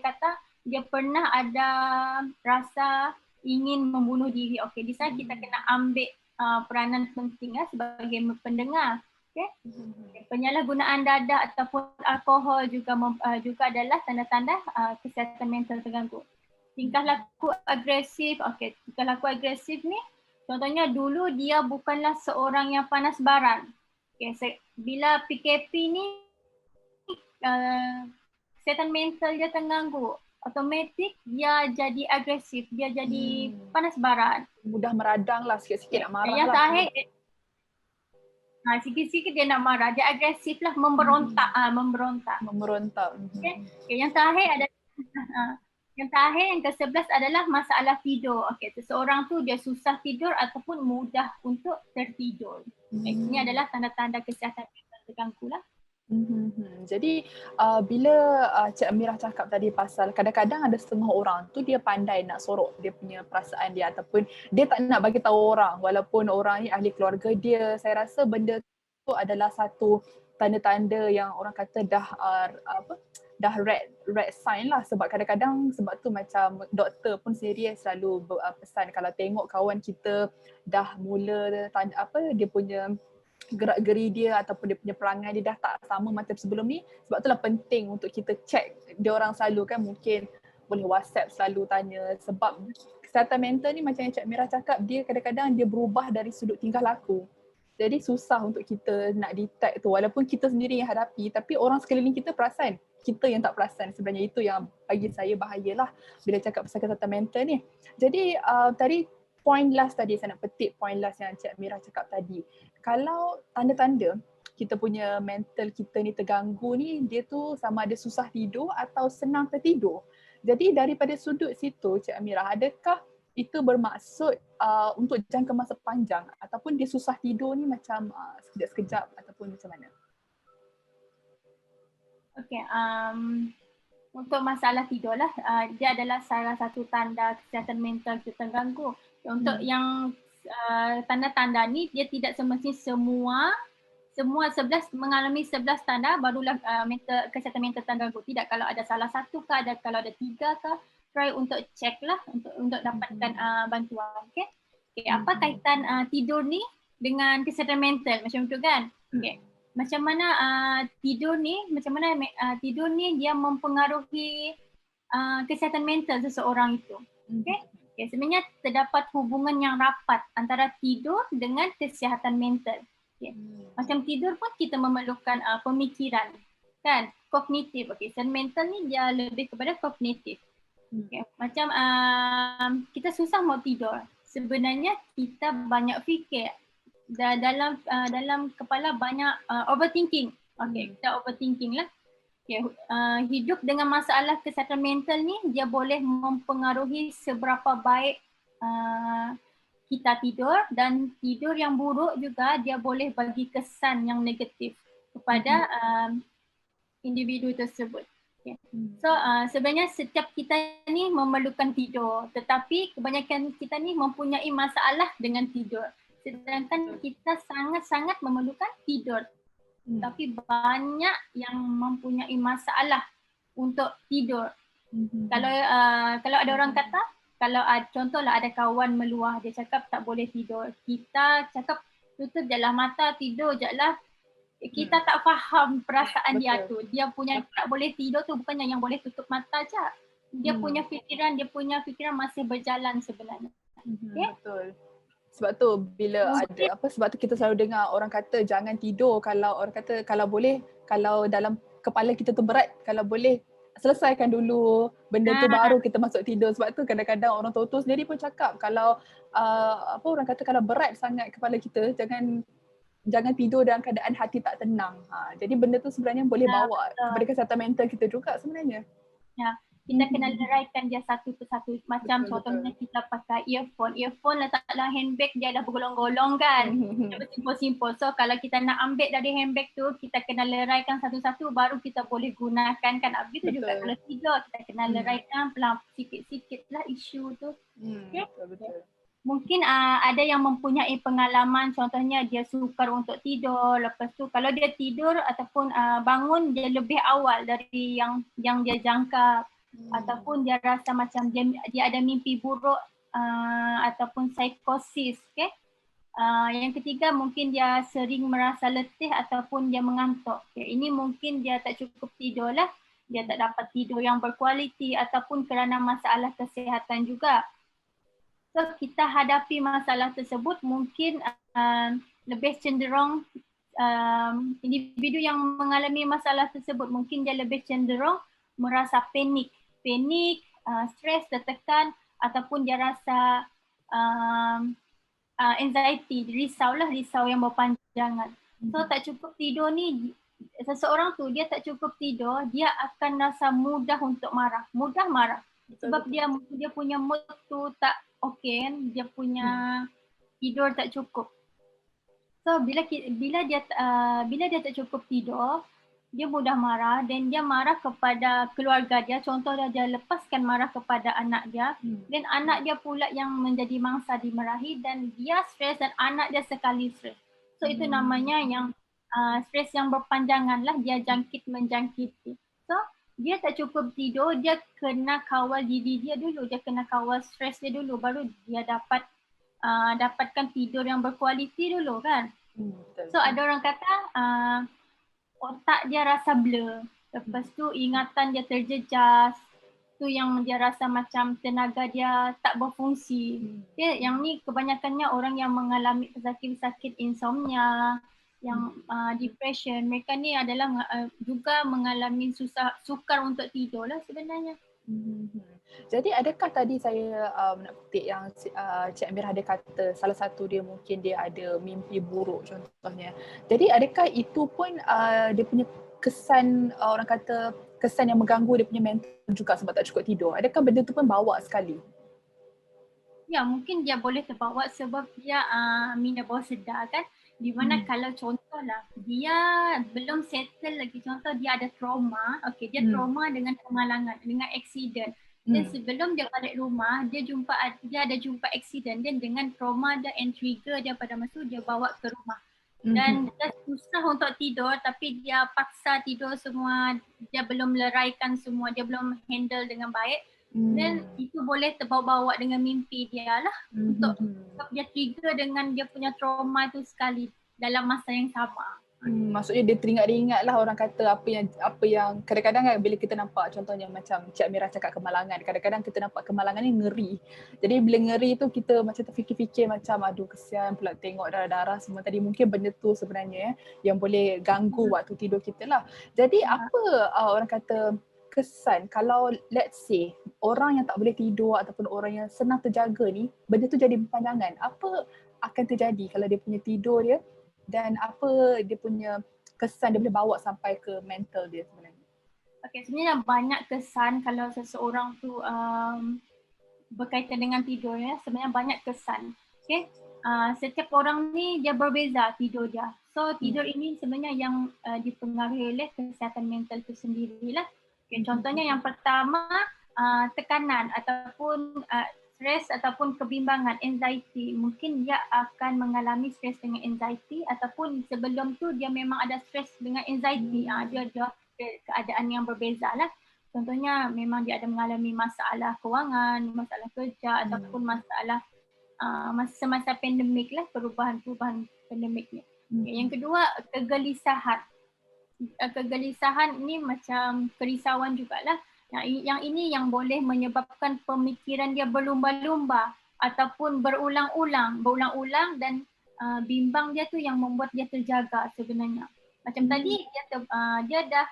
kata dia pernah ada rasa ingin membunuh diri. Okay, di sana kita kena ambil peranan penting sebagai pendengar. Okay. Penyalahgunaan dadah ataupun alkohol juga adalah tanda-tanda kesihatan mental terganggu. Tingkah laku agresif. Okay, tingkah laku agresif ni contohnya dulu dia bukanlah seorang yang panas baran. Bila PKP ni kesihatan mental dia terganggu, automatik dia jadi agresif, dia jadi panas baran. Mudah meradang lah, sikit-sikit nak marah Yang lah. terakhir, sikit-sikit dia nak marah, dia agresif lah, memberontak. Memberontak. Yang terakhir adalah yang ke-11 adalah masalah tidur. Seseorang tu dia susah tidur ataupun mudah untuk tertidur. Ini adalah tanda-tanda kesihatan mental terganggu lah. Jadi bila Cik Amirah cakap tadi pasal kadang-kadang ada setengah orang tu dia pandai nak sorok dia punya perasaan dia ataupun dia tak nak bagi tahu orang walaupun orang ni ahli keluarga dia, saya rasa benda tu adalah satu tanda-tanda yang orang kata dah red sign lah, sebab kadang-kadang sebab tu macam doktor pun sendiri selalu pesan kalau tengok kawan kita dah mula dia punya gerak-geri dia ataupun dia punya perangai dia dah tak sama macam sebelum ni, sebab itulah penting untuk kita check dia orang selalu kan, mungkin boleh WhatsApp selalu tanya, sebab kesihatan mental ni macam yang Cik Mira cakap, dia kadang-kadang dia berubah dari sudut tingkah laku. Jadi susah untuk kita nak detect tu, walaupun kita sendiri yang hadapi tapi orang sekeliling kita perasan, kita yang tak perasan. Sebenarnya itu yang bagi saya bahayalah bila cakap pasal kesihatan mental ni. Jadi tadi point last tadi, saya nak petik point last yang Cik Mira cakap tadi. Kalau tanda-tanda kita punya mental kita ni terganggu ni, dia tu sama ada susah tidur atau senang tertidur. Jadi daripada sudut situ Cik Amirah, adakah itu bermaksud untuk jangka masa panjang ataupun dia susah tidur ni macam sekejap-sekejap ataupun macam mana? Untuk masalah tidur lah, dia adalah salah satu tanda kesihatan mental kita terganggu. Untuk yang tanda-tanda ni, dia tidak semestinya semua 11 mengalami 11 tanda barulah kesihatan mental terganggu. Tidak, kalau ada salah satu ke, kalau ada 3 ke, try untuk check lah untuk dapatkan bantuan. Apa kaitan tidur ni dengan kesihatan mental macam tu kan? Macam mana tidur ni dia mempengaruhi kesihatan mental seseorang itu. Sebenarnya terdapat hubungan yang rapat antara tidur dengan kesihatan mental. Macam tidur pun kita memerlukan pemikiran kan, kognitif. Kesihatan mental ni dia lebih kepada kognitif. Macam kita susah mau tidur, sebenarnya kita banyak fikir, dalam kepala banyak overthinking. Kita overthinking lah. Hidup dengan masalah kesihatan mental ni dia boleh mempengaruhi seberapa baik kita tidur, dan tidur yang buruk juga dia boleh bagi kesan yang negatif kepada individu tersebut. So sebenarnya setiap kita ni memerlukan tidur, tetapi kebanyakan kita ni mempunyai masalah dengan tidur. Sedangkan kita sangat-sangat memerlukan tidur. Tapi banyak yang mempunyai masalah untuk tidur. Kalau ada orang kata, kalau contohlah ada kawan meluah, dia cakap tak boleh tidur. Kita cakap tutup je lah mata, tidur je lah. Kita tak faham perasaan dia tu. Dia punya tak boleh tidur tu bukannya yang boleh tutup mata je. Dia punya fikiran masih berjalan sebenarnya. Betul. Sebab tu bila sebab tu kita selalu dengar orang kata jangan tidur, kalau orang kata kalau boleh, kalau dalam kepala kita tu berat, kalau boleh selesaikan dulu benda tu baru kita masuk tidur. Sebab tu kadang-kadang orang tua sendiri pun cakap kalau orang kata kalau berat sangat kepala kita, jangan tidur dalam keadaan hati tak tenang. Jadi benda tu sebenarnya boleh bawa kepada kesihatan mental kita juga sebenarnya. Kita kena leraikan dia satu persatu. Macam contohnya kita pakai earphone letak dalam handbag, dia dah bergolong-golong kan. Simple-simple. So kalau kita nak ambil dari handbag tu, kita kena leraikan satu-satu baru kita boleh gunakan kan. Begitu juga kalau tidur, kita kena leraikan pelan sikit-sikit lah isu tu. Betul. Mungkin ada yang mempunyai pengalaman, contohnya dia sukar untuk tidur, lepas tu kalau dia tidur ataupun bangun dia lebih awal dari yang dia jangka, ataupun dia rasa macam dia ada mimpi buruk ataupun psikosis. Yang ketiga mungkin dia sering merasa letih ataupun dia mengantuk. Ini mungkin dia tak cukup tidur lah, dia tak dapat tidur yang berkualiti ataupun kerana masalah kesihatan juga. So kita hadapi masalah tersebut mungkin lebih cenderung individu yang mengalami masalah tersebut mungkin dia lebih cenderung merasa panik, stres, tertekan ataupun dia rasa anxiety, risau yang berpanjangan. So tak cukup tidur ni, seseorang tu dia tak cukup tidur, dia akan rasa mudah untuk marah, mudah marah. Sebab dia punya mood tu tak okey kan, dia punya tidur tak cukup. So bila dia tak cukup tidur, dia mudah marah dan dia marah kepada keluarga dia. Contohnya dia lepaskan marah kepada anak dia dan anak dia pula yang menjadi mangsa dimarahi dan dia stres dan anak dia sekali stres. So itu namanya yang stres yang berpanjangan lah, dia menjangkiti. So dia tak cukup tidur, dia kena kawal diri dia dulu, dia kena kawal stres dia dulu, baru dia dapatkan tidur yang berkualiti dulu kan. So ada orang kata otak dia rasa blur, lepas tu ingatan dia terjejas, tu yang dia rasa macam tenaga dia tak berfungsi. Okay, yang ni kebanyakannya orang yang mengalami sakit insomnia, yang depression, mereka ni adalah juga mengalami sukar untuk tidur lah sebenarnya. Jadi adakah tadi saya nak petik yang Cik Amirah ada kata salah satu dia mungkin dia ada mimpi buruk contohnya. Jadi adakah itu pun dia punya kesan orang kata kesan yang mengganggu dia punya mental juga sebab tak cukup tidur. Adakah benda tu pun bawa sekali? Ya, mungkin dia boleh terbawa sebab dia minda bawah sedar kan. Di mana kalau contohlah dia belum settle lagi, contoh dia ada trauma, okey dia trauma dengan kemalangan, dengan accident. Dan sebelum dia balik rumah, dia ada jumpa accident dan dengan trauma dia and trigger dia pada masa dia bawa ke rumah. Dan dia susah untuk tidur tapi dia paksa tidur semua, dia belum leraikan semua, dia belum handle dengan baik. Dan itu boleh terbawa-bawa dengan mimpi dia lah untuk dia trigger dengan dia punya trauma tu sekali dalam masa yang sama. Maksudnya dia teringat-ingat lah orang kata apa yang kadang-kadang kan bila kita nampak contohnya macam Cik Amirah cakap kemalangan, kadang-kadang kita nampak kemalangan ni ngeri. Jadi bila ngeri tu kita macam terfikir-fikir macam aduh kesian pula tengok darah-darah semua tadi, mungkin benda tu sebenarnya yang boleh ganggu waktu tidur kita lah. Jadi apa orang kata kesan kalau let's say orang yang tak boleh tidur ataupun orang yang senang terjaga ni benda tu jadi berpanjangan, apa akan terjadi kalau dia punya tidur dia dan apa dia punya kesan dia boleh bawa sampai ke mental dia sebenarnya? Okay, sebenarnya banyak kesan kalau seseorang tu berkaitan dengan tidur ya, sebenarnya banyak kesan. Okay, setiap orang ni dia berbeza tidur dia. So tidur ini sebenarnya yang dipengaruhi oleh kesihatan mental tu sendirilah. Okay, contohnya yang pertama tekanan ataupun stres ataupun kebimbangan, anxiety. Mungkin dia akan mengalami stres dengan anxiety ataupun sebelum tu dia memang ada stres dengan anxiety. Dia ada keadaan yang berbeza lah. Contohnya memang dia ada mengalami masalah kewangan, masalah kerja ataupun masalah semasa pandemik lah, perubahan-perubahan pandemik ni. Okay, yang kedua kegelisahan. Kegelisahan ni macam kerisauan jugalah. Yang ini yang boleh menyebabkan pemikiran dia berlumba-lumba ataupun berulang-ulang dan bimbang dia tu yang membuat dia terjaga sebenarnya. Macam tadi dia dah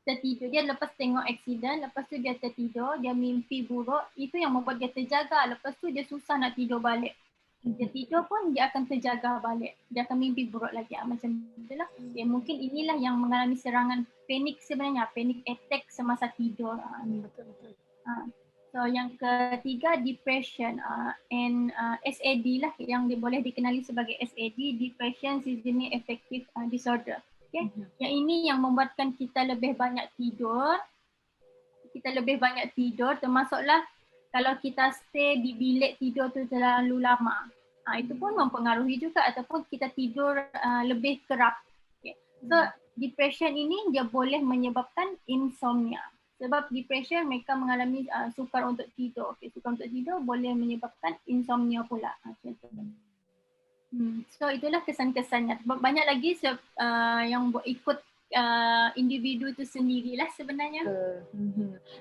tertidur, dia lepas tengok accident, lepas tu dia tertidur, dia mimpi buruk, itu yang membuat dia terjaga, lepas tu dia susah nak tidur balik. Dia tidur pun dia akan terjaga balik, dia akan mimpi buruk lagi macam itulah. Mungkin inilah yang mengalami serangan panik sebenarnya, panic attack semasa tidur. Betul-betul. So yang ketiga depression and SAD lah yang boleh dikenali sebagai SAD, depression seasonal affective disorder. Okay. Yang ini yang membuatkan kita lebih banyak tidur. Termasuklah kalau kita stay di bilik tidur tu terlalu lama. Itu pun mempengaruhi juga ataupun kita tidur lebih kerap. Okay. So depression ini dia boleh menyebabkan insomnia. Sebab depression mereka mengalami sukar untuk tidur. Okay. Sukar untuk tidur boleh menyebabkan insomnia pula. So itulah kesan-kesannya. Banyak lagi yang ikut individu tu sendirilah sebenarnya.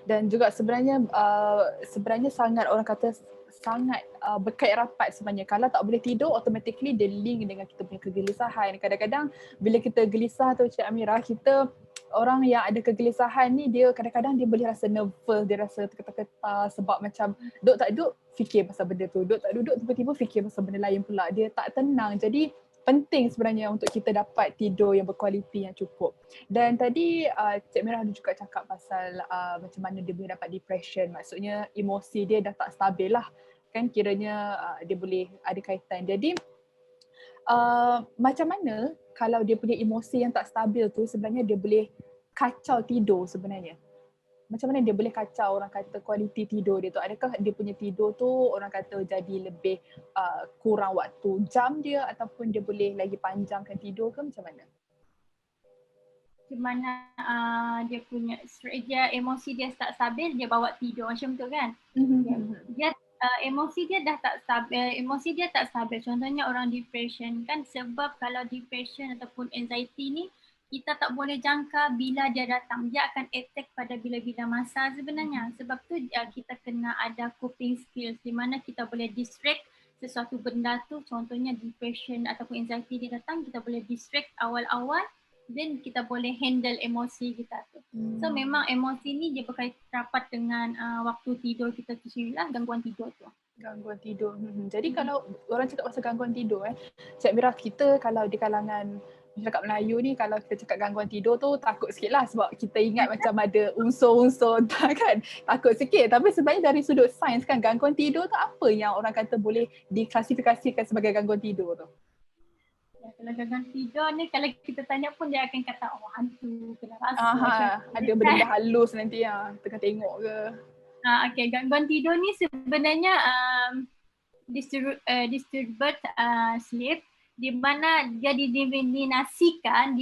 Dan juga sebenarnya sangat orang kata sangat berkait rapat sebenarnya. Kalau tak boleh tidur, automatically dia link dengan kita punya kegelisahan. Kadang-kadang bila kita gelisah tu Cik Amira, kita orang yang ada kegelisahan ni dia kadang-kadang dia boleh rasa nervous, dia rasa terketar-ketar sebab macam duduk tak duduk fikir pasal benda tu, duduk tak duduk tiba-tiba fikir pasal benda lain pula. Dia tak tenang. Jadi penting sebenarnya untuk kita dapat tidur yang berkualiti yang cukup. Dan tadi Cik Mira ada juga cakap pasal macam mana dia boleh dapat depression. Maksudnya emosi dia dah tak stabil lah. Kan kiranya dia boleh ada kaitan. Jadi macam mana kalau dia punya emosi yang tak stabil tu sebenarnya dia boleh kacau tidur sebenarnya? Macam mana dia boleh kacau orang kata kualiti tidur dia tu? Adakah dia punya tidur tu orang kata jadi lebih kurang waktu jam dia ataupun dia boleh lagi panjangkan tidur ke macam mana? Di mana dia punya emosi dia tak stabil, dia bawa tidur macam tu kan. Dia emosi dia dah tak stabil, emosi dia tak stabil. Contohnya orang depression kan, sebab kalau depression ataupun anxiety ni kita tak boleh jangka bila dia datang. Dia akan attack pada bila-bila masa sebenarnya. Sebab tu kita kena ada coping skills di mana kita boleh distract sesuatu benda tu. Contohnya depression ataupun anxiety dia datang, kita boleh distract awal-awal, then kita boleh handle emosi kita tu. So memang emosi ni dia berkait rapat dengan waktu tidur kita tu sendirilah, gangguan tidur tu. Gangguan tidur. Jadi kalau orang cakap pasal gangguan tidur Cik Mira, kita kalau di kalangan masyarakat Melayu ni kalau kita cakap gangguan tidur tu takut sikit lah sebab kita ingat macam ada unsur-unsur kan, takut sikit. Tapi sebenarnya dari sudut sains kan, gangguan tidur tu apa yang orang kata boleh diklasifikasikan sebagai gangguan tidur tu? Ya, kalau gangguan tidur ni kalau kita tanya pun dia akan kata hantu, kena rasa. Ada benda-benda halus nanti tengah tengok ke. Okay, gangguan tidur ni sebenarnya disturbed sleep, di mana dia didefinisikan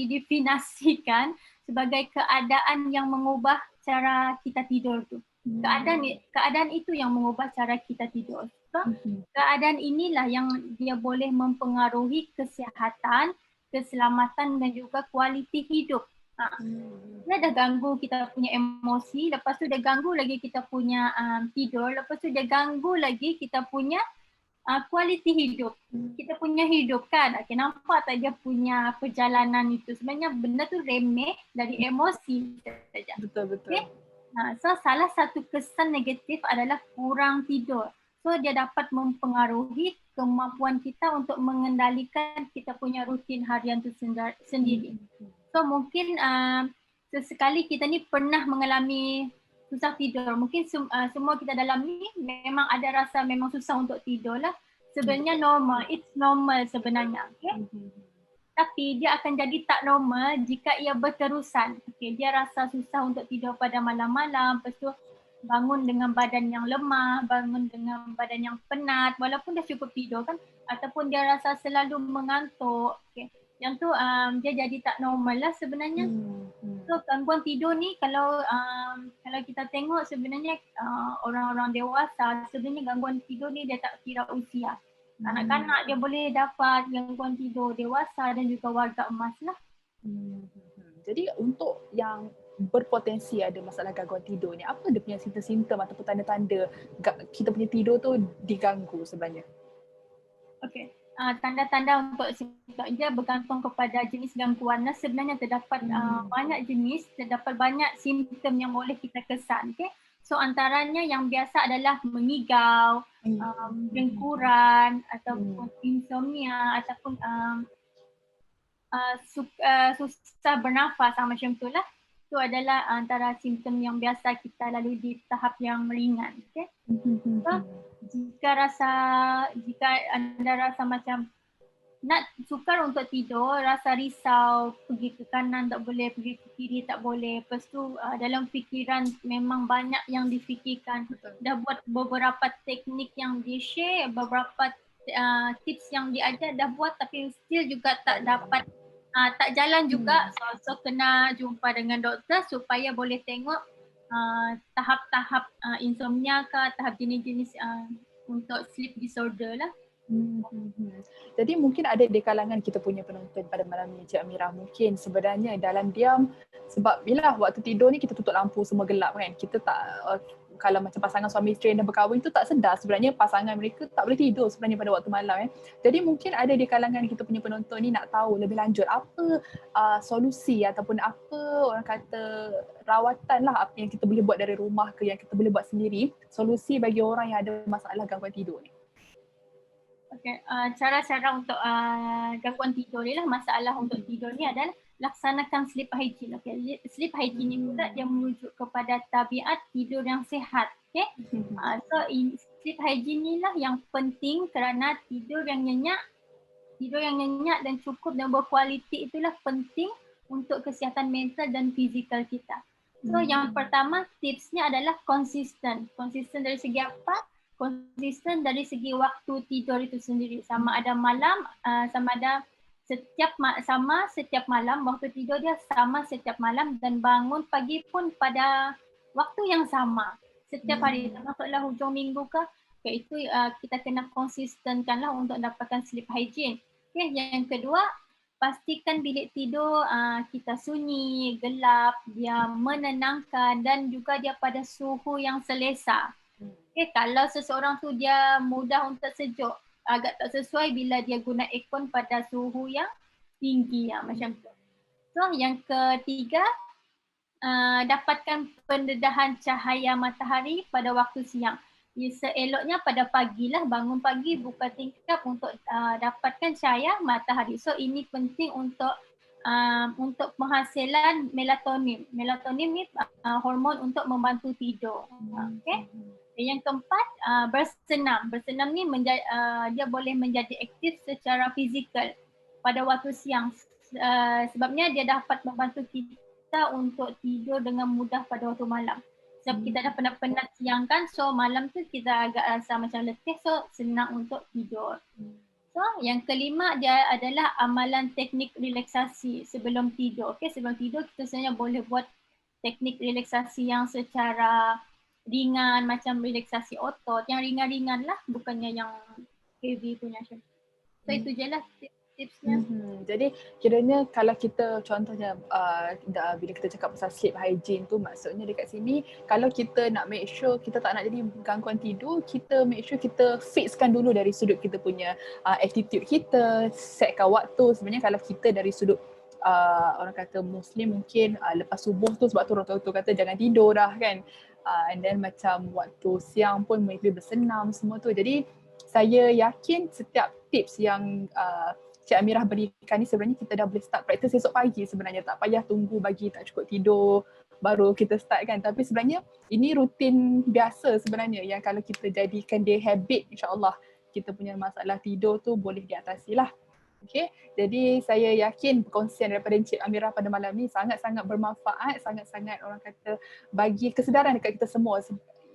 sebagai keadaan yang mengubah cara kita tidur tu. Keadaan itu yang mengubah cara kita tidur. So, keadaan inilah yang dia boleh mempengaruhi kesihatan, keselamatan dan juga kualiti hidup. Dia dah ganggu kita punya emosi, lepas tu dia ganggu lagi kita punya tidur, lepas tu dia ganggu lagi kita punya kualiti hidup. Kita punya hidup kan, nampak tak dia punya perjalanan itu. Sebenarnya benda tu remeh dari emosi saja. Betul-betul. Okay? So salah satu kesan negatif adalah kurang tidur. So dia dapat mempengaruhi kemampuan kita untuk mengendalikan kita punya rutin harian tu sendiri. So mungkin sesekali kita ni pernah mengalami susah tidur. Mungkin semua kita dalam ni memang ada rasa memang susah untuk tidur lah. Sebenarnya normal, it's normal sebenarnya. Okay? Tapi dia akan jadi tak normal jika ia berterusan. Okay, dia rasa susah untuk tidur pada malam-malam, lepas tu bangun dengan badan yang lemah, bangun dengan badan yang penat walaupun dah cukup tidur kan, ataupun dia rasa selalu mengantuk. Okay. Yang tu dia jadi tak normal lah sebenarnya. So gangguan tidur ni kalau kita tengok sebenarnya orang-orang dewasa, sebenarnya gangguan tidur ni dia tak kira usia. Kanak-kanak dia boleh dapat gangguan tidur, dewasa dan juga warga emas lah. Jadi untuk yang berpotensi ada masalah gangguan tidur ni, apa dia punya simptom-simptom ataupun tanda-tanda kita punya tidur tu diganggu sebenarnya? Okay. Tanda-tanda untuk simptom dia bergantung kepada jenis gangguan. Sebenarnya terdapat banyak jenis, terdapat banyak simptom yang boleh kita kesan. Okay? So antaranya yang biasa adalah mengigau, dengkuran ataupun insomnia ataupun susah bernafas macam tu lah. Itu adalah antara simptom yang biasa kita lalui di tahap yang ringan. Okay? So, jika anda rasa macam nak sukar untuk tidur, rasa risau, pergi ke kanan tak boleh, pergi ke kiri tak boleh. Lepas tu dalam fikiran memang banyak yang difikirkan. Dah buat beberapa teknik yang di-share, beberapa tips yang diajar dah buat tapi still juga tak dapat, tak jalan juga. So kena jumpa dengan doktor supaya boleh tengok tahap-tahap insomnia ke, tahap jenis-jenis untuk sleep disorder lah. Jadi mungkin ada di kalangan kita punya penonton pada malam ni, Cik Amirah, mungkin sebenarnya dalam diam sebab bila waktu tidur ni kita tutup lampu semua gelap kan. Kita tak kalau macam pasangan suami isteri yang dah berkahwin tu tak sedar sebenarnya pasangan mereka tak boleh tidur sebenarnya pada waktu malam Jadi mungkin ada di kalangan kita punya penonton ni nak tahu lebih lanjut apa solusi ataupun apa orang kata rawatan lah apa yang kita boleh buat dari rumah ke yang kita boleh buat sendiri, solusi bagi orang yang ada masalah gangguan tidur ni. Okay, cara-cara untuk gangguan tidur ni lah, masalah untuk tidur ni adalah laksanakan sleep hygiene. Okay, sleep hygiene ni pula dia merujuk kepada tabiat tidur yang sihat. Okay, so sleep hygiene ni lah yang penting kerana tidur yang nyenyak dan cukup dan berkualiti itulah penting untuk kesihatan mental dan fizikal kita. So yang pertama tipsnya adalah konsisten. Konsisten dari segi apa? Konsisten dari segi waktu tidur itu sendiri, sama ada malam, sama ada setiap malam, waktu tidur dia sama setiap malam dan bangun pagi pun pada waktu yang sama setiap hari, termasuklah hujung minggu ke, itu kita kena konsistenkanlah untuk dapatkan sleep hygiene. Okay, yang kedua, pastikan bilik tidur kita sunyi, gelap, dia menenangkan dan juga dia pada suhu yang selesa. Okay, kalau seseorang tu dia mudah untuk sejuk, agak tak sesuai bila dia guna aircon pada suhu yang tinggi macam tu. So yang ketiga, dapatkan pendedahan cahaya matahari pada waktu siang. Seeloknya pada pagi lah, bangun pagi buka tingkap untuk dapatkan cahaya matahari. So ini penting untuk penghasilan melatonin. Melatonin ni hormon untuk membantu tidur. Okay. Yang keempat, bersenam. Bersenam ni dia boleh menjadi aktif secara fizikal pada waktu siang. Sebabnya dia dapat membantu kita untuk tidur dengan mudah pada waktu malam. Sebab kita dah penat-penat siang kan, so malam tu kita agak rasa macam letih, so senang untuk tidur. So yang kelima dia adalah amalan teknik relaksasi sebelum tidur. Okay, sebelum tidur kita sebenarnya boleh buat teknik relaksasi yang secara ringan, macam relaksasi otot, yang ringan-ringan lah, bukannya yang heavy punya. So itu je lah tipsnya. Jadi kiranya kalau kita contohnya bila kita cakap pasal sleep hygiene tu, maksudnya dekat sini kalau kita nak make sure kita tak nak jadi gangguan tidur, kita make sure kita fixkan dulu dari sudut kita punya attitude kita, setkan waktu. Sebenarnya kalau kita dari sudut orang kata Muslim mungkin lepas subuh tu, sebab tu orang tua kata jangan tidur dah kan, and then macam waktu siang pun maybe bersenam semua tu. Jadi saya yakin setiap tips yang Cik Amirah berikan ni sebenarnya kita dah boleh start practice esok pagi sebenarnya. Tak payah tunggu bagi tak cukup tidur baru kita start kan. Tapi sebenarnya ini rutin biasa sebenarnya yang kalau kita jadikan dia habit, insyaAllah kita punya masalah tidur tu boleh diatasi lah. Okay, jadi saya yakin perkongsian daripada Encik Amirah pada malam ni sangat-sangat bermanfaat, sangat-sangat orang kata bagi kesedaran dekat kita semua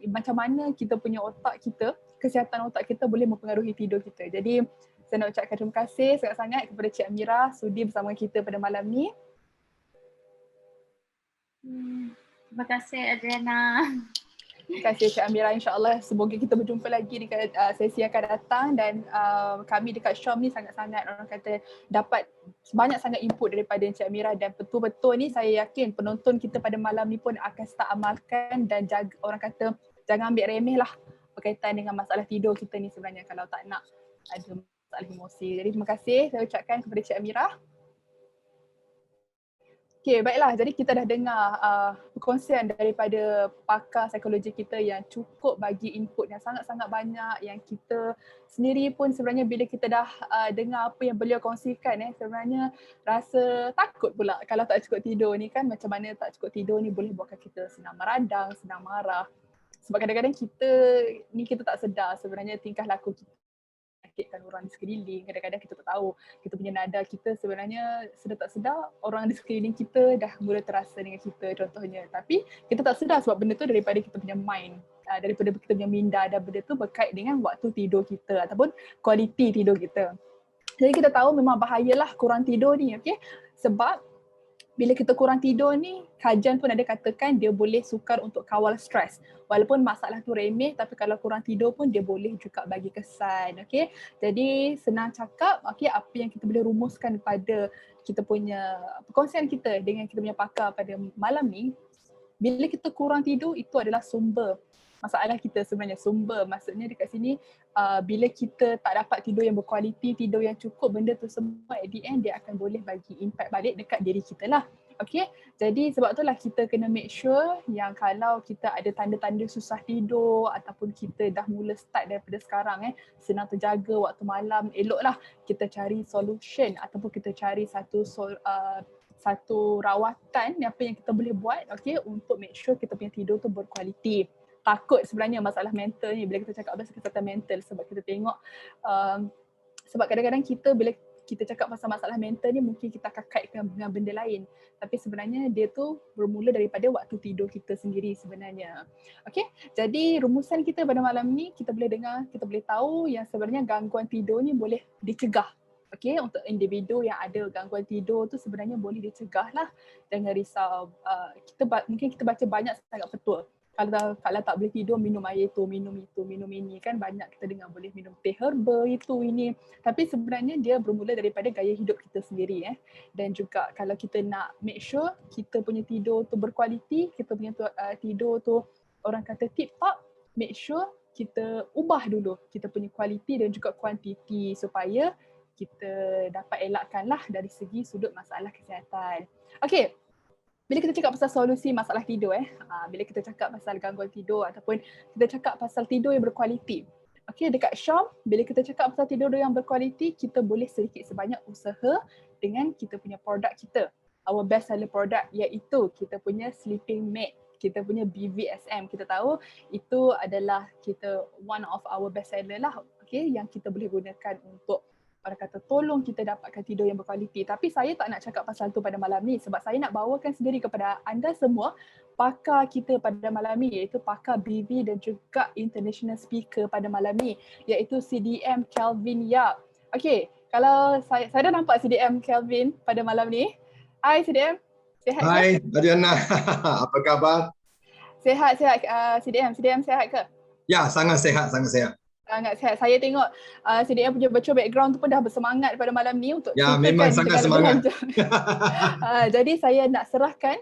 macam mana kita punya otak kita, kesihatan otak kita boleh mempengaruhi tidur kita. Jadi saya nak ucapkan terima kasih sangat-sangat kepada Cik Amirah sudi bersama kita pada malam ni. Terima kasih Adriana. Terima kasih Cik Amirah. InsyaAllah semoga kita berjumpa lagi di sesi yang akan datang, dan kami dekat Syom ni sangat-sangat orang kata dapat banyak sangat input daripada Cik Amirah, dan betul-betul ni saya yakin penonton kita pada malam ni pun akan start amalkan dan jaga, orang kata jangan ambil remeh lah berkaitan dengan masalah tidur kita ni sebenarnya kalau tak nak ada masalah emosi. Jadi terima kasih saya ucapkan kepada Cik Amirah. Okay, baiklah. Jadi kita dah dengar perkongsian daripada pakar psikologi kita yang cukup bagi input yang sangat-sangat banyak, yang kita sendiri pun sebenarnya bila kita dah dengar apa yang beliau kongsikan sebenarnya rasa takut pula kalau tak cukup tidur ni kan, macam mana tak cukup tidur ni boleh buatkan kita senang meradang, senang marah. Sebab kadang-kadang kita tak sedar sebenarnya tingkah laku kita menyakitkan orang di sekeliling. Kadang-kadang kita tak tahu kita punya nada kita sebenarnya sedar tak sedar orang di sekeliling kita dah mula terasa dengan kita contohnya, tapi kita tak sedar sebab benda tu daripada kita punya mind, daripada kita punya minda, dan benda tu berkait dengan waktu tidur kita ataupun kualiti tidur kita. Jadi kita tahu memang bahayalah kurang tidur ni, okay? Sebab bila kita kurang tidur ni, kajian pun ada katakan dia boleh sukar untuk kawal stres. Walaupun masalah tu remeh, tapi kalau kurang tidur pun dia boleh juga bagi kesan. Okay? Jadi senang cakap, okay, apa yang kita boleh rumuskan pada kita punya perkongsian kita dengan kita punya pakar pada malam ni, bila kita kurang tidur itu adalah sumber masalah kita sebenarnya. Sumber maksudnya dekat sini bila kita tak dapat tidur yang berkualiti, tidur yang cukup, benda tu semua at the end dia akan boleh bagi impact balik dekat diri kita lah. Okay, jadi sebab itulah kita kena make sure yang kalau kita ada tanda-tanda susah tidur ataupun kita dah mula start daripada sekarang senang terjaga waktu malam, eloklah kita cari solution ataupun kita cari satu rawatan apa yang kita boleh buat, okay, untuk make sure kita punya tidur tu berkualiti. Takut sebenarnya masalah mental ni bila kita cakap pasal kesihatan mental, sebab kita tengok sebab kadang-kadang kita bila kita cakap pasal masalah mental ni mungkin kita akan kaitkan dengan benda lain, tapi sebenarnya dia tu bermula daripada waktu tidur kita sendiri sebenarnya. Okay, jadi rumusan kita pada malam ni kita boleh dengar, kita boleh tahu yang sebenarnya gangguan tidur ni boleh dicegah. Okay, untuk individu yang ada gangguan tidur tu sebenarnya boleh dicegah lah. Jangan risau. Mungkin kita baca banyak sangat petua. Kalau tak boleh tidur, minum air tu, minum itu, minum ini, kan banyak kita dengar boleh minum teh herba itu ini. Tapi sebenarnya dia bermula daripada gaya hidup kita sendiri Dan juga kalau kita nak make sure kita punya tidur tu berkualiti, kita punya tidur tu orang kata tip top, make sure kita ubah dulu kita punya kualiti dan juga kuantiti supaya kita dapat elakkanlah dari segi sudut masalah kesihatan. Okay, bila kita cakap pasal solusi masalah tidur bila kita cakap pasal gangguan tidur ataupun kita cakap pasal tidur yang berkualiti. Okay, dekat Syam, bila kita cakap pasal tidur yang berkualiti, kita boleh sedikit sebanyak usaha dengan kita punya produk kita. Our best seller product iaitu kita punya Sleeping Mate, kita punya BVSM. Kita tahu itu adalah one of our best seller lah, okay, yang kita boleh gunakan untuk orang kata tolong kita dapatkan tidur yang berkualiti. Tapi saya tak nak cakap pasal tu pada malam ni sebab saya nak bawakan sendiri kepada anda semua pakar kita pada malam ni, iaitu pakar BV dan juga international speaker pada malam ni, iaitu CDM Kelvin Yap. Okay, kalau saya dah nampak CDM Kelvin pada malam ni. Hai CDM, sihat ke? Hai Adriana, apa khabar? Sihat. CDM sihat ke? Ya, sangat sehat. Sangat sihat. Saya tengok CDM punya virtual background tu pun dah bersemangat pada malam ni untuk ya, memang sangat semangat. Jadi saya nak serahkan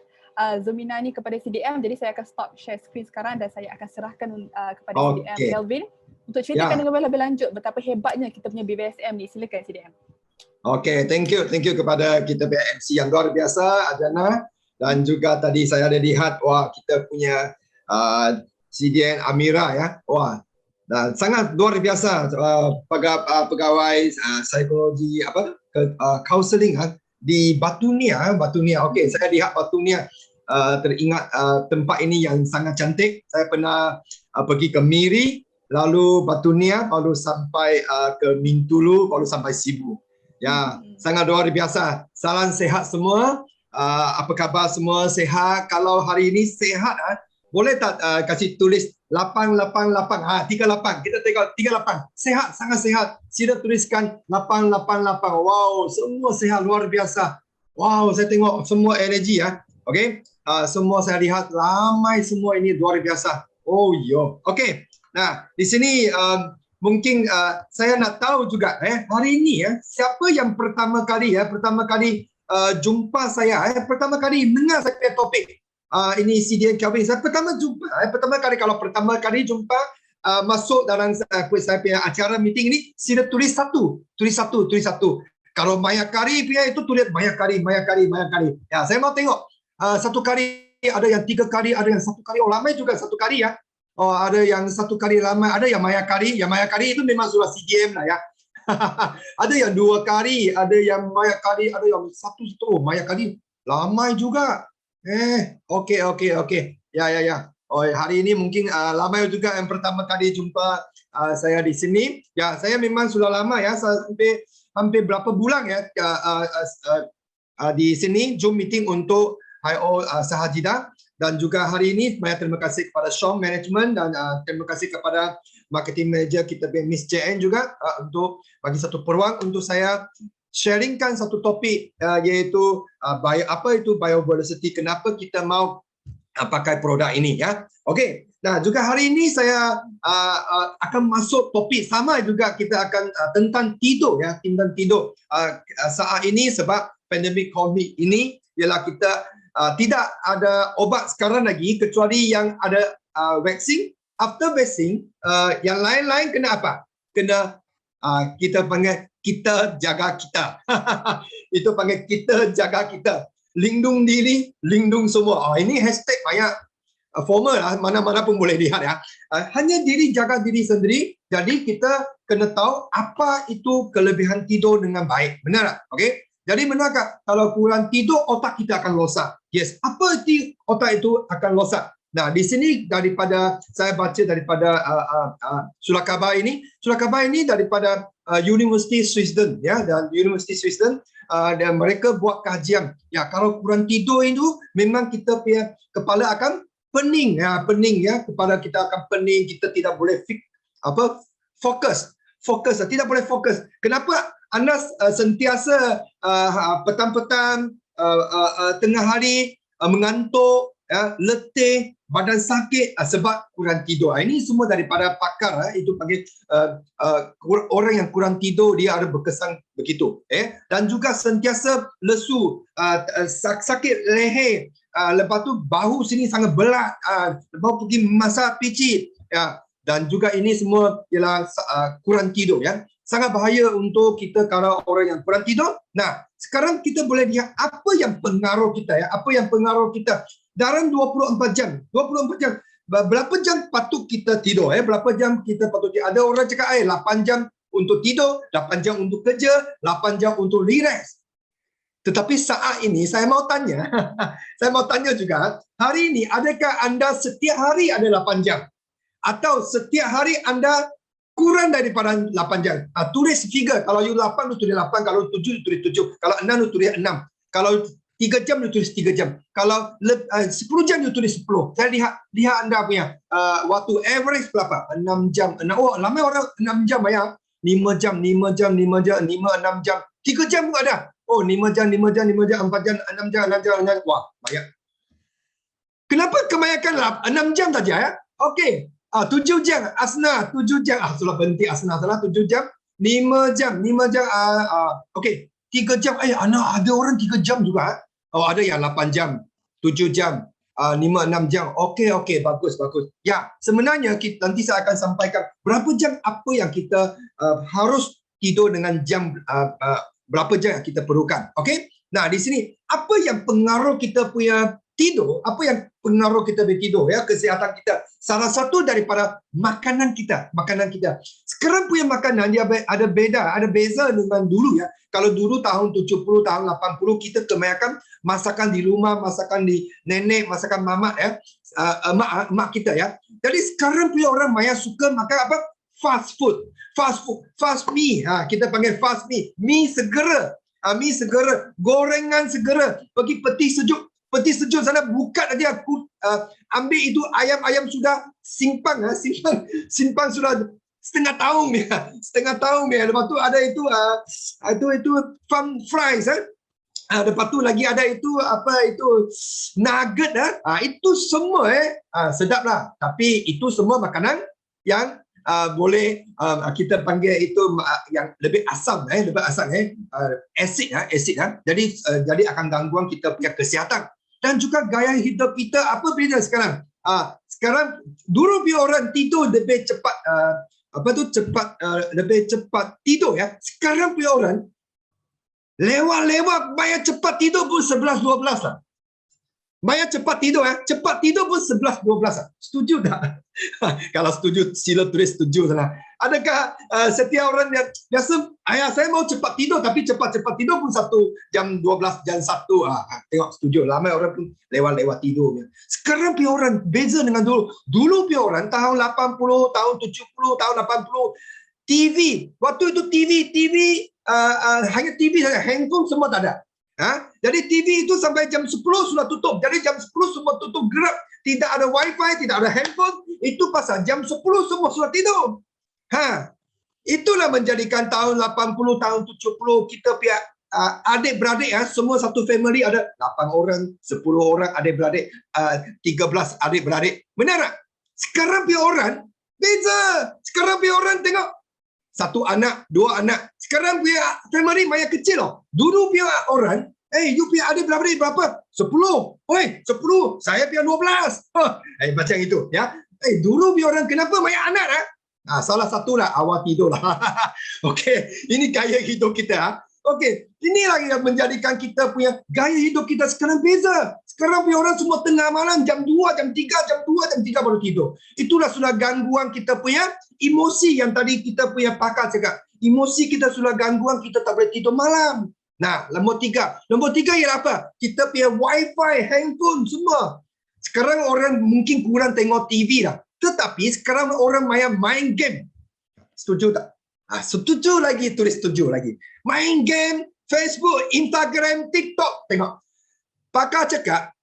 Zoomina ni kepada CDM. Jadi saya akan stop share screen sekarang dan saya akan serahkan kepada CDM Kelvin untuk ceritakan dengan lebih lanjut betapa hebatnya kita punya BVSM ni. Silakan CDM. Okay, thank you kepada kita punya MC yang luar biasa Adriana, dan juga tadi saya ada lihat kita punya CDM Amira ya. Dan sangat luar biasa pegawai psikologi counseling di Batunia. Okey, saya lihat Batunia, teringat tempat ini yang sangat cantik. Saya pernah pergi ke Miri, lalu Batunia, lalu sampai ke Mintulu, lalu sampai Sibu. Ya, sangat luar biasa. Salam sehat semua. Apa khabar semua? Sehat? Kalau hari ini sehat, boleh tak kasih tulis 888, 38. Kita tengok 38. Sehat, sangat sehat. Sila tuliskan 888. Wow, semua sehat, luar biasa. Wow, saya tengok semua energi Okey. Semua saya lihat ramai semua ini luar biasa. Oh yo. Okey. Nah, di sini mungkin saya nak tahu juga hari ini siapa yang pertama kali jumpa saya, pertama kali dengar saya punya topik. Ini CDM Kelvin. Saya pertama kali jumpa masuk dalam saya punya acara meeting ini, sila tulis satu. Kalau Maya Kari punya itu tulis Maya Kari. Ya, saya mau tengok satu kali, ada yang 3 kali, ada yang 1 kali. Oh, ramai juga 1 kali ya. Oh, ada yang 1 kali ramai, ada yang Maya Kari. Yang Maya Kari itu memang sudah CDM lah ya. Ada yang 2 kali, ada yang Maya Kari, ada yang 1. Oh, Maya Kari ramai juga. Okey. Ya. Oh, hari ini mungkin ramai juga yang pertama kali jumpa saya di sini. Ya, saya memang sudah lama ya, hampir berapa bulan ya di sini Zoom meeting untuk IO Sahajidah. Dan juga hari ini banyak terima kasih kepada Syam Management dan terima kasih kepada marketing manager kita Miss JN juga untuk bagi satu peluang untuk saya sharingkan satu topik iaitu apa itu BioVelocity, kenapa kita mau pakai produk ini ya. Okey. Nah, juga hari ini saya akan masuk topik sama juga, kita akan tentang tidur ya, tentang tidur. Saat ini sebab pandemik COVID ini ialah kita tidak ada obat sekarang lagi kecuali yang ada vaksin. After vaksin, yang lain-lain kena apa? Kena kita panggil kita jaga kita. Itu panggil kita jaga kita. Lindung diri, lindung semua. Ini hashtag banyak formal lah, mana-mana pun boleh lihat ya. Hanya diri jaga diri sendiri. Jadi kita kena tahu apa itu kelebihan tidur dengan baik. Benar tak? Okey. Jadi benar tak kalau kurang tidur otak kita akan rosak? Yes. Apa itu otak itu akan rosak? Nah, di sini daripada saya baca daripada surat khabar ini daripada University Sweden ya, dan University Sweden dan mereka buat kajian. Ya, kalau kurang tidur itu memang kita punya kepala akan pening ya, kepala kita akan pening, kita tidak boleh fokus, tidak boleh fokus. Kenapa anda sentiasa petang-petang, tengah hari mengantuk, ya, letih, badan sakit sebab kurang tidur. Ini semua daripada pakar, itu panggil orang yang kurang tidur dia ada berkesan begitu. Dan juga sentiasa lesu, sakit leher, lepas tu bahu sini sangat berat, lepas pergi masak picit, ya. Dan juga ini semua ialah kurang tidur ya. Sangat bahaya untuk kita kalau orang yang kurang tidur. Nah, sekarang kita boleh lihat apa yang pengaruh kita ya, apa yang pengaruh kita dalam 24 jam. 24 jam. Berapa jam patut kita tidur berapa jam kita patut tidur? Ada orang cakap 8 jam untuk tidur, 8 jam untuk kerja, 8 jam untuk relax. Tetapi saat ini saya mau tanya, saya mau tanya juga, hari ini adakah anda setiap hari ada 8 jam? Atau setiap hari anda kurang daripada 8 jam? Tulis figure, kalau you 8, you tulis 8, kalau 7, you tulis 7, kalau 6, you tulis 6. Kalau 3 jam, you tulis 3 jam. Kalau 10 jam, you tulis 10. Saya lihat anda punya waktu average berapa? 6 jam. Oh, lama orang 6 jam ya. 5 jam, 5 jam, 5 jam, 5, 6 jam. 3 jam pun ada. Oh, 5 jam, 5 jam, 5 jam, 4 jam, 6 jam, 6 jam, 6 jam. Wah, banyak. Kenapa kebanyakan 6 jam saja ya? Okey. 7 jam, asna, 7 jam. Sudah berhenti asna, salah 7 jam. 5 jam, 5 jam. Okey. 3 jam. Ada orang 3 jam juga. Oh, ada yang 8 jam, 7 jam, 5, 6 jam. Okey, bagus. Ya, sebenarnya nanti saya akan sampaikan berapa jam apa yang kita harus tidur dengan jam berapa jam yang kita perlukan. Okey? Nah, di sini apa yang pengaruh kita punya tidur, apa yang pengaruh kita bertidur ya, kesihatan kita. Salah satu daripada makanan kita. Sekarang punya makanan dia ada beza dengan dulu ya. Kalau dulu tahun 70, tahun 80 kita kebanyakan masakan di rumah, masakan di nenek, masakan mamak ya. Mak kita ya. Jadi sekarang punya orang banyak suka makan apa? Fast food, fast mie. Kita panggil fast mie. Mie segera, gorengan segera. Pergi peti sejuk sana, buka aja, ambil itu ayam sudah simpan sudah setengah tahun ya. Lepas tu ada itu farm fries lepas tu lagi ada itu nugget itu semua sedap lah. Tapi itu semua makanan yang boleh kita panggil itu yang lebih asam asid. Jadi akan gangguan kita punya kesihatan. Dan juga gaya hidup kita apa beza sekarang? Sekarang dulu biar orang tidur lebih cepat lebih cepat tidur ya. Sekarang biar orang lewat banyak cepat tidur pun 11-12 lah. Banyak cepat tidur pun 11-12 lah. Setuju tak? Kalau setuju sila tulis setuju salah. Adakah setiap orang yang biasa, saya mau cepat tidur, tapi cepat tidur pun 1 jam 12 jam 1. Tengok setuju. Lama orang pun lewat tidur. Sekarang pi orang beza dengan dulu. Dulu pi orang tahun 80, tahun 70, tahun 80 TV. Waktu itu TV hanya TV saja, handphone semua tak ada. Jadi TV itu sampai jam 10 sudah tutup. Jadi jam 10 semua tutup gerak. Tidak ada wifi, tidak ada handphone. Itu pasal jam 10 semua sudah tidur. Itulah menjadikan tahun 80, tahun 70 kita punya adik-beradik semua satu family ada 8 orang, 10 orang adik-beradik, 13 adik-beradik. Benar tak? Sekarang punya orang beza. Sekarang punya orang tengok satu anak, dua anak. Sekarang punya family banyak kecil loh. Dulu punya orang, you punya adik-beradik berapa? 10. Oi, 10. Saya punya 12. Macam itu ya. Dulu punya orang kenapa banyak anak salah satulah awal tidur lah. Okey, ini gaya hidup kita. Okey, inilah yang menjadikan kita punya gaya hidup kita sekarang beza. Sekarang punya orang semua tengah malam jam 2, jam 3, jam 2, jam 3 baru tidur. Itulah sudah gangguan kita punya emosi yang tadi kita punya pakar cakap. Emosi kita sudah gangguan, kita tak boleh tidur malam. Nah, nombor 3. Nombor 3 ialah apa? Kita punya wifi, handphone semua. Sekarang orang mungkin kurang tengok TV dah. Tetapi sekarang orang main game. Setuju tak? Setuju lagi, tulis setuju lagi. Main game, Facebook, Instagram, TikTok. Tengok. Pakar cakap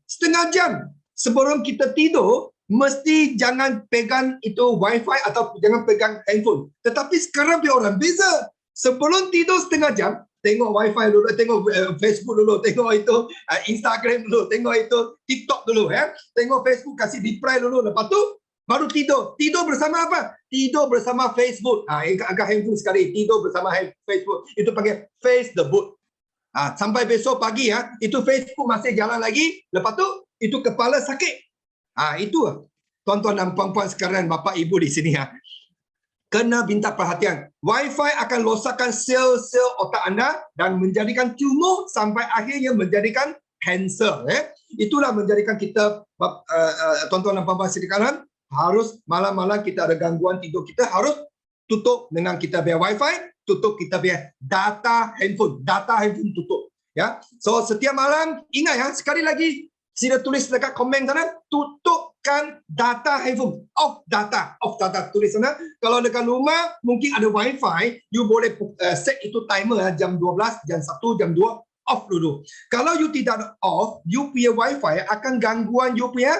setengah jam sebelum kita tidur, mesti jangan pegang itu wifi atau jangan pegang handphone. Tetapi sekarang dia orang beza. Sebelum tidur setengah jam, tengok wifi dulu, tengok Facebook dulu, tengok itu Instagram dulu, tengok itu TikTok dulu Tengok Facebook, kasih reply dulu. Lepas tu baru tidur. Tidur bersama apa? Tidur bersama Facebook. Agak handphone sekali. Tidur bersama Facebook. Itu panggil face the book. Sampai besok pagi itu Facebook masih jalan lagi. Lepas tu itu kepala sakit. Itu tuan-tuan dan puan-puan sekalian, bapa ibu di sini kena minta perhatian. Wifi akan rosakkan sel-sel otak anda dan menjadikan tumor sampai akhirnya menjadikan kanser. Itulah menjadikan kita, tuan-tuan dan puan-puan sekalian, harus malam-malam kita ada gangguan tidur, kita harus tutup dengan kita punya wifi, tutup kita punya data handphone. Data handphone tutup. So setiap malam, ingat sekali lagi, sila tulis dekat komen sana, tutupkan data handphone. Off data, tulis sana. Kalau dekat rumah mungkin ada wifi, you boleh set itu timer jam 12, jam 1, jam 2, off dulu. Kalau you tidak off, you punya wifi akan gangguan you punya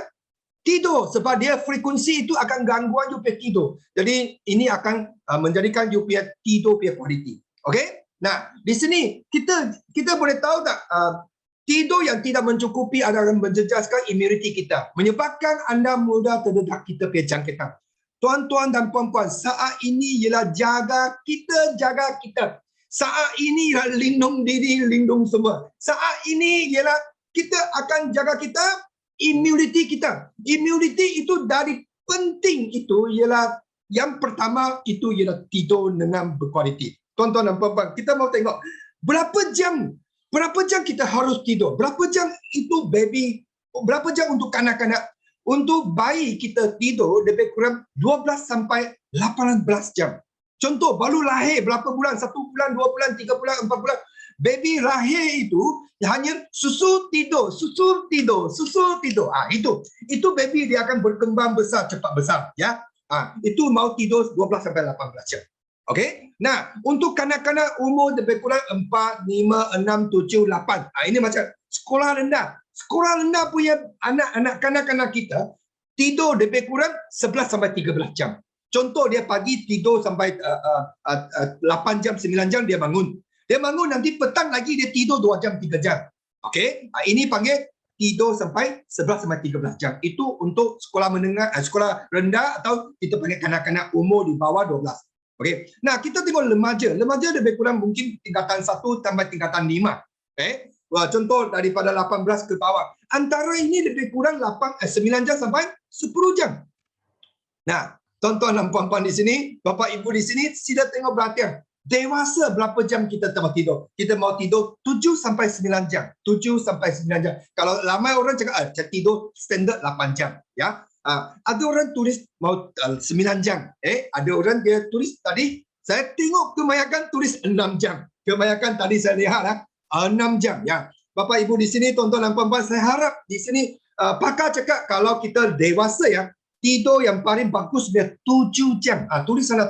tidur, sebab dia frekuensi itu akan gangguan you punya tidur. Jadi ini akan menjadikan you punya tidur punya kualiti. Okey? Nah, di sini kita boleh tahu tak tidur yang tidak mencukupi akan menjejaskan imuniti kita, menyebabkan anda mudah terdedah kita punya jangkitan. Tuan-tuan dan puan-puan, saat ini ialah jaga kita. Saat ini ialah lindung diri, lindung semua. Saat ini ialah kita akan jaga kita, imuniti kita. Imuniti itu dari penting itu ialah yang pertama itu ialah tidur dengan berkualiti. Tuan-tuan dan puan-puan, kita mau tengok berapa jam kita harus tidur? Berapa jam itu baby? Berapa jam untuk kanak-kanak? Untuk bayi kita tidur lebih kurang 12 sampai 18 jam. Contoh, baru lahir berapa bulan? 1 bulan, 2 bulan, 3 bulan, 4 bulan. Baby lahir itu hanya susu tidur. Itu baby dia akan berkembang besar, cepat besar. Itu mau tidur 12 sampai 18 jam. Okey. Nah, untuk kanak-kanak umur lebih kurang 4, 5, 6, 7, 8. Ini macam sekolah rendah. Sekolah rendah punya anak-anak kanak-kanak kita tidur lebih kurang 11 sampai 13 jam. Contoh, dia pagi tidur sampai 8 jam, 9 jam dia bangun. Dia bangun nanti petang lagi dia tidur 2 jam, 3 jam. Okey. Ini panggil tidur sampai 11 sampai 13 jam. Itu untuk sekolah menengah, sekolah rendah atau kita panggil kanak-kanak umur di bawah 12. Okey. Nah, kita tengok remaja. Remaja lebih kurang mungkin tingkatan 1 sampai tingkatan 5. Contoh daripada 18 ke bawah. Antara ini lebih kurang 9 jam sampai 10 jam. Nah, tuan-tuan dan puan-puan di sini, bapa ibu di sini, sila tengok perhatian. Dewasa berapa jam kita mau tidur? Kita mau tidur 7 sampai 9 jam. 7 sampai 9 jam. Kalau ramai orang cakap tidur standard 8 jam. Ada orang tulis mau 9 jam. Ada orang dia tulis tadi, saya tengok kebanyakan tulis 6 jam. Kebanyakan tadi saya lihat 6 jam. Bapa ibu di sini, tuan-tuan dan puan-puan, saya harap di sini pakar cakap kalau kita dewasa tidur yang paling bagus dia 7 jam. Tulis sana.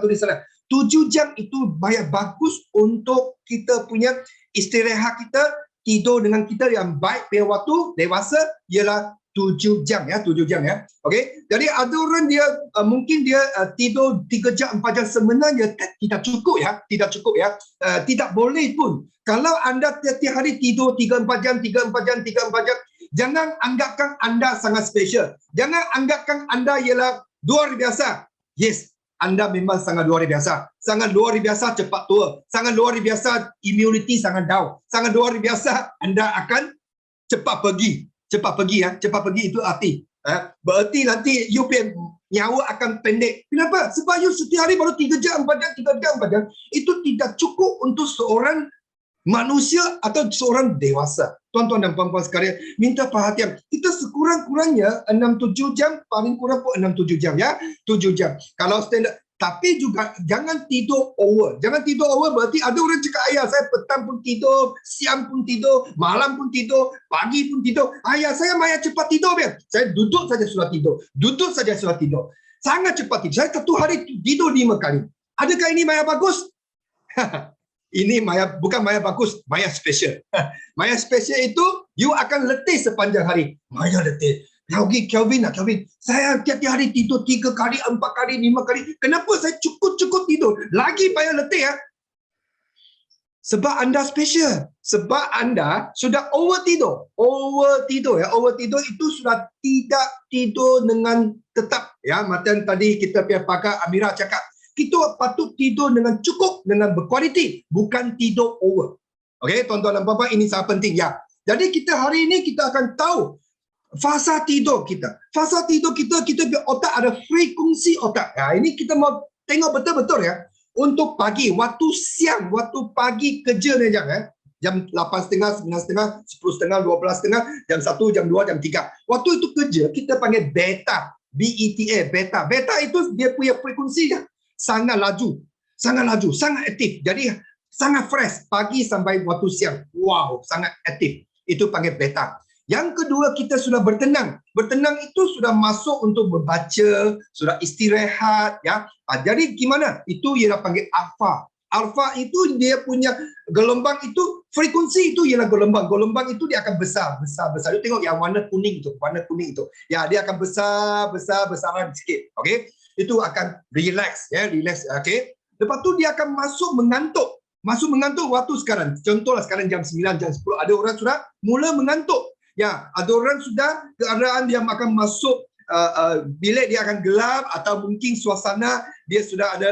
7 jam itu banyak bagus untuk kita punya istirahat kita, tidur dengan kita yang baik pada waktu dewasa ialah 7 jam ya, 7 jam ya. Okey. Jadi ada orang dia mungkin dia tidur 3 jam 4 jam, sebenarnya tidak cukup ya, tidak cukup ya. Tidak boleh pun. Kalau anda tiap hari tidur 3-4 jam, 3-4 jam, 3-4 jam, jangan anggapkan anda sangat special. Jangan anggapkan anda ialah luar biasa. Yes, anda memang sangat luar biasa. Sangat luar biasa cepat tua. Sangat luar biasa immunity sangat down. Sangat luar biasa anda akan cepat pergi. Cepat pergi ya. Cepat pergi itu arti. Berarti nanti you punya nyawa akan pendek. Kenapa? Sebab you setiap hari baru 3 jam, 4 jam, 3 jam, 4 jam. Itu tidak cukup untuk seorang manusia atau seorang dewasa. Tuan-tuan dan puan-puan sekalian, minta perhatian. Kita sekurang-kurangnya 6-7 jam, paling kurang pun 6-7 jam ya. 7 jam. Kalau standard. Tapi juga jangan tidur over. Jangan tidur over berarti ada orang cakap, ayah saya petang pun tidur, siang pun tidur, malam pun tidur, pagi pun tidur. Ayah saya maya cepat tidur. Saya duduk saja sudah tidur. Duduk saja sudah tidur. Sangat cepat tidur. Saya satu hari tidur 5 kali. Adakah ini maya bagus? Ini maya, bukan maya bagus, maya special. Maya special itu, you akan letih sepanjang hari. Maya letih. Kelvin, saya tiap hari tidur 3 kali, 4 kali, 5 kali. Kenapa saya cukup tidur? Lagi maya letih ya. Sebab anda special. Sebab anda sudah overtidur. Overtidur itu sudah tidak tidur dengan tetap. Ya, macam tadi kita punya pakar Amira cakap. Kita patut tidur dengan cukup, dengan berkualiti, bukan tidur over. Okey, tuan-tuan dan puan-puan, ini sangat penting ya. Jadi kita hari ini kita akan tahu fasa tidur kita. Fasa tidur kita punya otak ada frekuensi otak. Ya, ini kita mau tengok betul-betul ya. Untuk pagi, waktu siang, waktu pagi kerja ni jangan. Jam 8.30, 9.30, 10.30, 12.30, jam 1, jam 2, jam 3. Waktu itu kerja, kita panggil beta. BETA, beta. Beta itu dia punya frekuensi ya. Sangat laju, sangat aktif. Jadi sangat fresh pagi sampai waktu siang. Wow, sangat aktif. Itu panggil beta. Yang kedua, kita sudah bertenang. Bertenang itu sudah masuk untuk membaca, sudah istirahat ya. Jadi gimana? Itu ialah panggil alfa. Alfa itu dia punya gelombang itu, frekuensi itu ialah gelombang. Gelombang itu dia akan besar. You tengok yang warna kuning itu, Ya, dia akan besaran sikit. Okey? Itu akan relax ya, relax. Okey. Lepas tu dia akan masuk mengantuk. Masuk mengantuk waktu sekarang. Contohlah sekarang jam 9, jam 10 ada orang sudah mula mengantuk. Ya, ada orang sudah keadaan dia akan masuk bilik dia akan gelap atau mungkin suasana dia sudah ada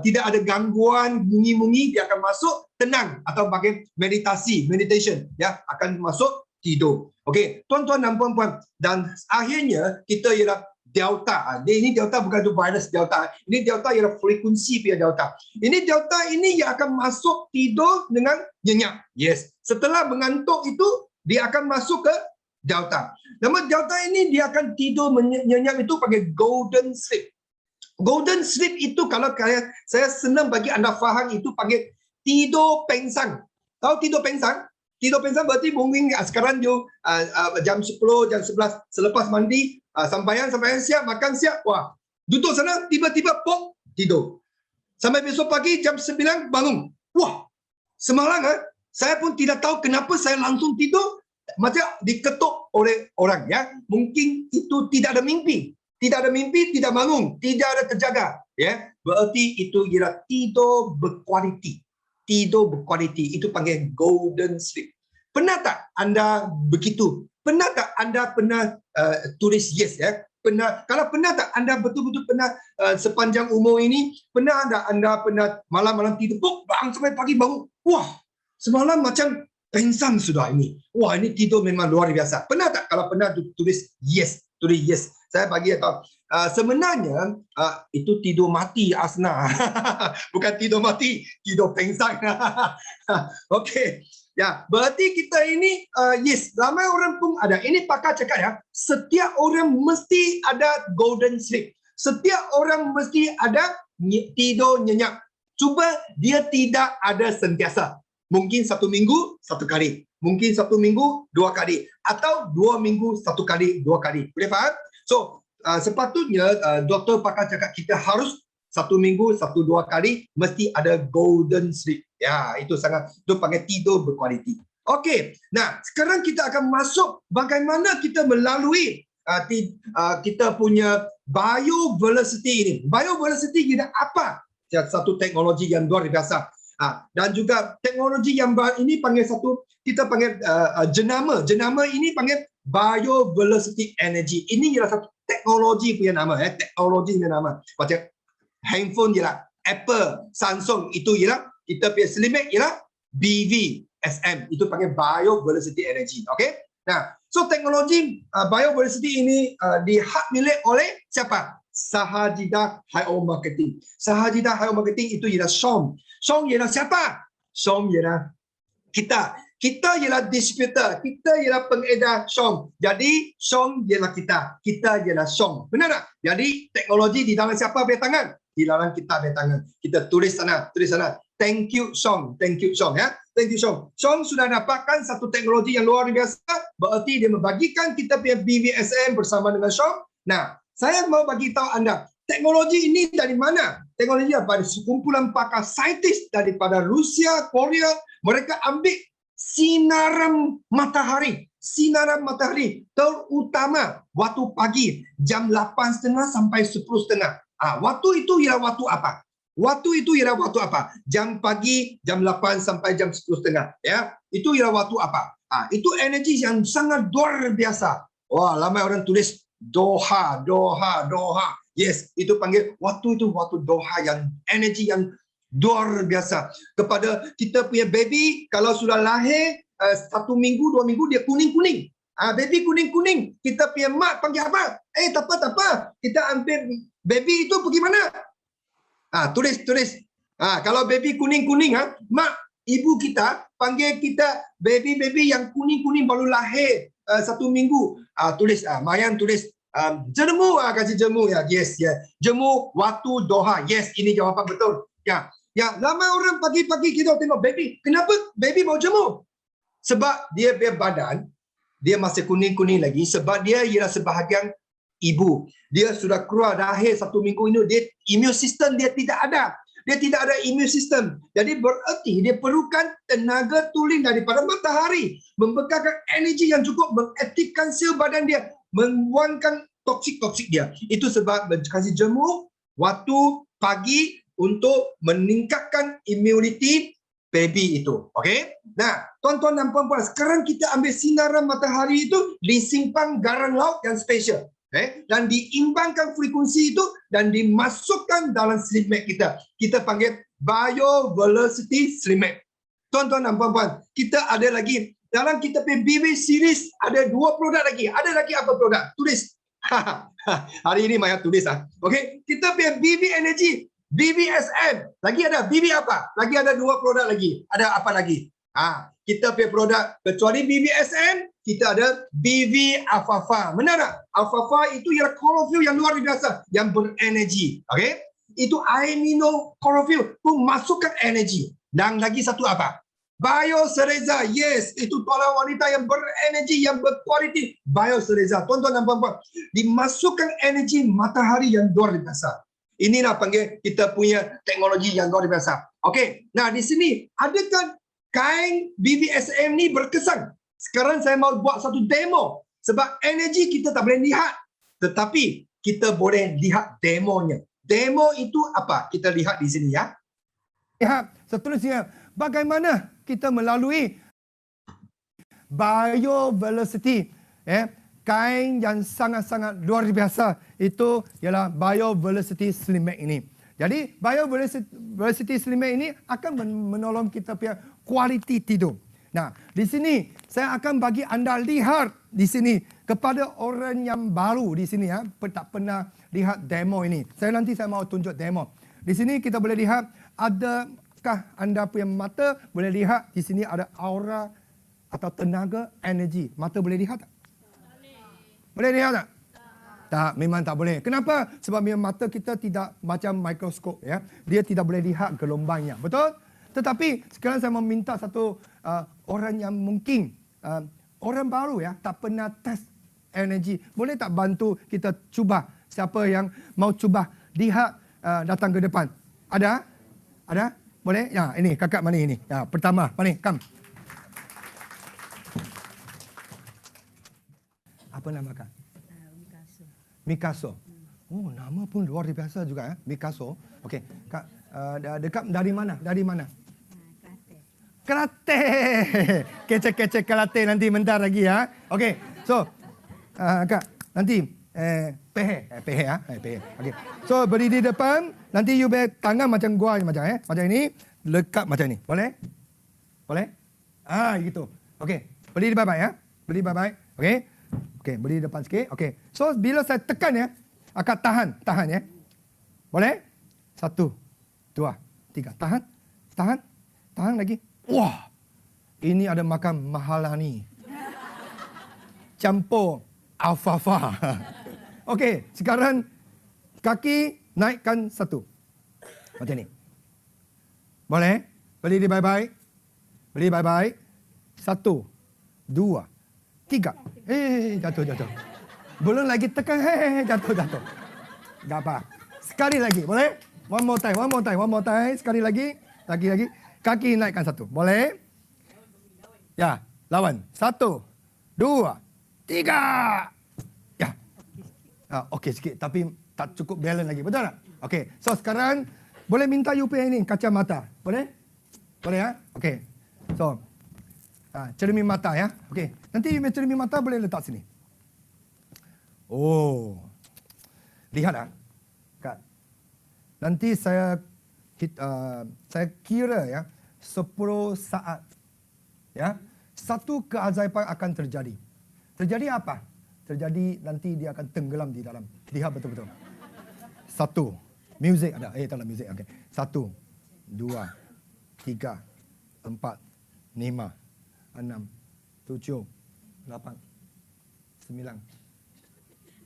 tidak ada gangguan bunyi-bunyi, dia akan masuk tenang atau pakai meditation ya, akan masuk tidur. Okey, tuan-tuan dan puan-puan, dan akhirnya kita ialah delta. Ini delta bukan itu virus delta. Ini delta ialah frekuensi punya delta. Ini delta ini yang akan masuk tidur dengan nyenyak. Yes. Setelah mengantuk itu dia akan masuk ke delta. Nama delta ini dia akan tidur nyenyak itu panggil golden sleep. Golden sleep itu kalau saya senang bagi anda faham itu panggil tidur pengsang. Tahu tidur pengsang? Tidur pengsang berarti mungkin sekarang you jam 10, jam 11 selepas mandi, sampaian siap, makan siap, wah, duduk sana tiba-tiba pop tidur. Sampai besok pagi jam 9 bangun. Wah, semalam saya pun tidak tahu kenapa saya langsung tidur macam diketuk oleh orang ya. Mungkin itu tidak ada mimpi. Tidak ada mimpi, tidak bangun, tidak ada terjaga ya. Berarti itu ialah tidur berkualiti. Tidur berkualiti itu panggil golden sleep. Pernah tak anda begitu? Pernah tak anda pernah tulis yes ya? Pernah? Kalau pernah tak anda betul-betul pernah sepanjang umur ini pernah anda pernah malam-malam tidur bang sampai pagi bangun? Wah, semalam macam pengsan sudah ini. Wah, ini tidur memang luar biasa. Pernah tak? Kalau pernah tulis yes, tulis yes. Saya bagi tahu. Sebenarnya itu tidur mati Asna. Bukan tidur mati, tidur pengsan. Okey. Ya, berarti kita ini yes, ramai orang pun ada. Ini pakar cakap ya, setiap orang mesti ada golden sleep. Setiap orang mesti ada tidur nyenyak. Cuba dia tidak ada sentiasa. Mungkin 1 minggu 1 kali, mungkin 1 minggu 2 kali, atau 2 minggu 1 kali, 2 kali. Boleh faham? So, sepatutnya doktor pakar cakap kita harus 1 minggu 1-2 kali mesti ada golden sleep. Ya, itu sangat, itu panggil tidur berkualiti. Okey. Nah, sekarang kita akan masuk bagaimana kita melalui kita punya biovelocity ini. Biovelocity kita apa? Satu teknologi yang luar biasa. Dan juga teknologi yang ini panggil kita panggil jenama. Jenama ini panggil biovelocity energy. Ini ialah satu teknologi punya nama. Teknologi punya nama. Macam handphone ialah Apple, Samsung, itu ialah kita punya selimek ialah BVSM. Itu panggil biovelocity energy. Okey? Nah, so teknologi biovelocity ini dihak milik oleh siapa? Sahajidah High-O Marketing. Sahajidah High-O Marketing itu ialah Som. Som ialah siapa? Som ialah kita. Kita ialah distributor. Kita ialah pengedar Som. Jadi Som ialah kita. Kita ialah Som. Benar tak? Jadi teknologi di dalam siapa punya tangan? Di dalam kita punya tangan. Kita tulis sana. Tulis sana. Thank you Som. Thank you Som. Ya. Thank you Som. Som sudah dapatkan satu teknologi yang luar biasa. Berarti dia membagikan kita punya BVSM bersama dengan Som. Nah, saya mau bagi tahu anda, teknologi ini dari mana? Teknologi apa? Sekumpulan pakar saintis daripada Rusia, Korea. Mereka ambil sinaran matahari. Sinaran matahari terutama waktu pagi jam 8.30 sampai 10.30. Waktu itu ialah waktu apa? Waktu itu ialah waktu apa? Jam pagi, jam 8 sampai jam 10.30. Ya, itu ialah waktu apa? Itu energi yang sangat luar biasa. Wah, ramai orang tulis Doha, Doha, Doha. Yes, itu panggil waktu itu waktu Doha yang energi yang luar biasa. Kepada kita punya baby, kalau sudah lahir 1 minggu, 2 minggu, dia kuning-kuning. Baby kuning-kuning. Kita punya mak panggil apa? Tak apa. Kita ambil baby itu pergi mana? Tulis. Kalau baby kuning-kuning, mak, ibu kita panggil kita baby-baby yang kuning-kuning baru lahir 1 minggu. Tulis, Mayan tulis jemu, kasih jemu. Yes. Jemu waktu Doha. Yes, ini jawapan betul. Ya, ramai orang pagi-pagi kita tengok baby. Kenapa baby mau jemu? Sebab dia punya badan, dia masih kuning-kuning lagi. Sebab dia ialah sebahagian ibu. Dia sudah keluar lahir 1 minggu ini, dia immune system dia tidak ada. Dia tidak ada immune system. Jadi bererti dia perlukan tenaga tuling daripada matahari. Membekalkan energi yang cukup, mengaktifkan sel badan dia, membuangkan toksik-toksik dia. Itu sebab kasih jemu waktu pagi untuk meningkatkan immunity baby itu. Okey? Nah, tuan-tuan dan puan-puan, sekarang kita ambil sinaran matahari itu disimpan garam laut yang special. Dan diimbangkan frekuensi itu dan dimasukkan dalam sleep mat kita. Kita panggil biovelocity sleep mat. Tuan-tuan dan puan-puan, kita ada lagi dalam kita BV series ada 2 produk lagi. Ada lagi apa produk? Tulis. Hari ini Maya tulis Okey, kita punya BV Energy, BVSM. Lagi ada BV apa? Lagi ada 2 produk lagi. Ada apa lagi? Kita punya produk kecuali BVSM, kita ada BV Alfalfa. Benar tak? Alfalfa itu ialah klorofil yang luar biasa, yang berenergi. Okey? Itu air minum klorofil pun masukkan energi. Dan lagi satu apa? Biocereza. Yes, itu para wanita yang berenergi, yang berkualiti. Biocereza. Tuan-tuan dan puan-puan, dimasukkan energi matahari yang luar biasa. Inilah panggil kita punya teknologi yang luar biasa. Okey. Nah, di sini adakah kain BVSM ni berkesan? Sekarang saya mau buat satu demo. Sebab energi kita tak boleh lihat. Tetapi kita boleh lihat demonya. Demo itu apa? Kita lihat di sini ya. Lihat seterusnya. Bagaimana kita melalui biovelocity. Kain yang sangat-sangat luar biasa. Itu ialah biovelocity slim mat ini. Jadi biovelocity slim mat ini akan menolong kita punya kualiti tidur. Nah, di sini saya akan bagi anda lihat di sini kepada orang yang baru di sini tak pernah lihat demo ini. Nanti saya mau tunjuk demo. Di sini kita boleh lihat adakah anda punya mata boleh lihat di sini ada aura atau tenaga energi. Mata boleh lihat tak? Boleh lihat tak? Tak, memang tak boleh. Kenapa? Sebab mata kita tidak macam mikroskop ya. Dia tidak boleh lihat gelombangnya. Betul? Tetapi sekarang saya meminta satu orang yang mungkin orang baru ya, tak pernah test energi. Boleh tak bantu kita cuba? Siapa yang mau cuba lihat datang ke depan? Ada? Ada? Boleh? Ya, ini kakak mana ini? Ya, pertama, mana? Come. Apa nama Kak? Mikaso. Oh, nama pun luar biasa juga ya. Mikaso. Okey. Kak, dekat dari mana? Dari mana? Kelantan. Kecek-kecek Kelantan nanti bentar lagi ya. Okey. So, Kak, nanti pehe ya. Pehe. Okey. So, berdiri di depan, nanti you tangan macam gua macam macam ini, lekat macam ni. Boleh? Boleh? Gitu. Okey. Berdiri baik-baik ya. Berdiri baik-baik. Okey. Okey, berdiri depan sikit. Okey. So, bila saya tekan ya, akan tahan ya. Boleh? 1, 2, 3. Tahan lagi. Wah, ini ada makan mahalani. Campur alfalfa. Okey, sekarang kaki naikkan 1. Macam ni. Boleh? Berdiri baik-baik. Berdiri baik-baik. 1, 2, 3. Jatuh. Belum lagi tekan. Jatuh. Tak apa. Sekali lagi, boleh? One more time. Sekali lagi. Lagi. Kaki naikkan 1. Boleh? Ya, lawan. 1, 2, 3. Ya. Okey sikit. Tapi tak cukup balance lagi. Betul tak? Okey. So sekarang, boleh minta you punya ini, kacamata. Boleh? Boleh ya? Okey. So, cermin mata ya. Okey. Nanti you punya cermin mata boleh letak sini. Oh. Lihat tak? Kak. Nanti saya kira ya 10 saat. Ya. Satu keajaiban akan terjadi. Terjadi apa? Terjadi nanti dia akan tenggelam di dalam. Lihat betul-betul. 1. Muzik ada. Tak ada muzik. Okey. 1, 2, 3, 4, 5, 6, 7, 8, 9,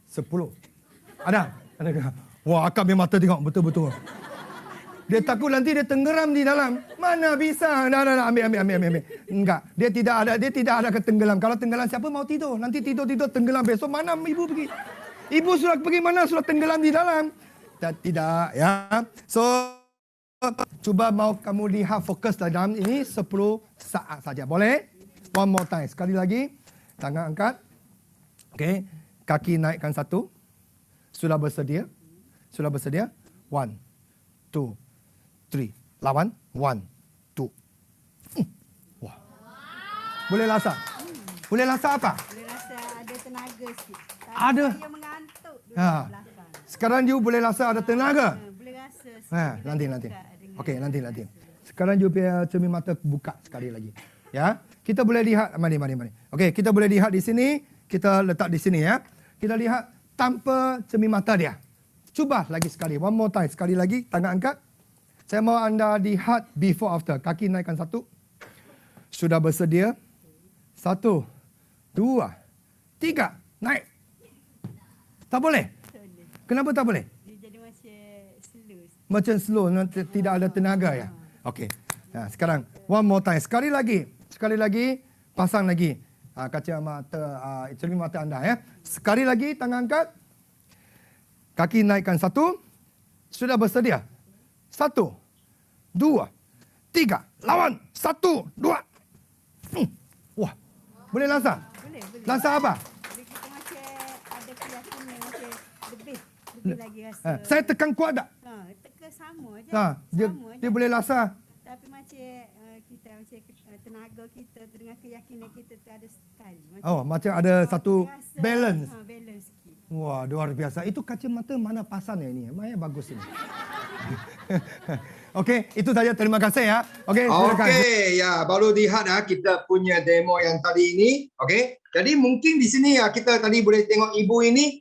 10. Ada. Wah, akak memang mata tengok betul-betul. Dia takut nanti dia tenggelam di dalam. Mana bisa? Dah, ambil. Enggak. Dia tidak ada ketenggelam. Kalau tenggelam siapa mau tidur? Nanti tidur tenggelam. Besok mana ibu pergi? Ibu sudah pergi mana? Sudah tenggelam di dalam. Tidak ya. So cuba mau kamu lihat fokus dalam ini 10 saat saja. Boleh? One more time. Sekali lagi. Tangan angkat. Okey. Kaki naikkan 1. Sudah bersedia? 1, 2, 3. Lawan. 1, 2. Wah. Boleh rasa? Boleh rasa apa? Boleh rasa ada tenaga sikit. Ada. Dia mengantuk dulu Ha. belakang. Sekarang you boleh rasa ada tenaga? Boleh rasa sikit. Nanti. Okey, nanti. Sekarang you punya cermin mata buka sekali lagi. Ya. Kita boleh lihat. Mari. Okey, kita boleh lihat di sini. Kita letak di sini ya. Kita lihat tanpa cermin mata dia. Cuba lagi sekali. One more time. Sekali lagi. Tangan angkat. Saya mau anda lihat before after. Kaki naikkan 1. Sudah bersedia? 1, 2, 3. Naik. Tak boleh? Kenapa tak boleh? Dia jadi macam slow. Macam slow. Tidak ada tenaga ya? Okey. Sekarang. One more time. Sekali lagi. Pasang lagi. Kacamata, cermin mata anda ya. Sekali lagi. Tangan angkat. Kaki naikkan 1. Sudah bersedia? 1, 2, 3. Lawan. 1, 2. Wah. Boleh rasa? Boleh. Rasa apa? Dia kita macam ada keyakinan macam lebih lagi rasa. Saya tekan kuat tak? Tekan sama je. Dia boleh rasa. Tapi macam kita macam tenaga kita dengan keyakinan kita tu ada sekali. Macam ada satu rasa, balance. Balance sikit. Wah, luar biasa. Itu kacamata mana pasang ini? Mana bagus ini. Okey, itu saja. Terima kasih ya. Okey, silakan. Okey, ya baru lihat kita punya demo yang tadi ini. Okey, jadi mungkin di sini kita tadi boleh tengok ibu ini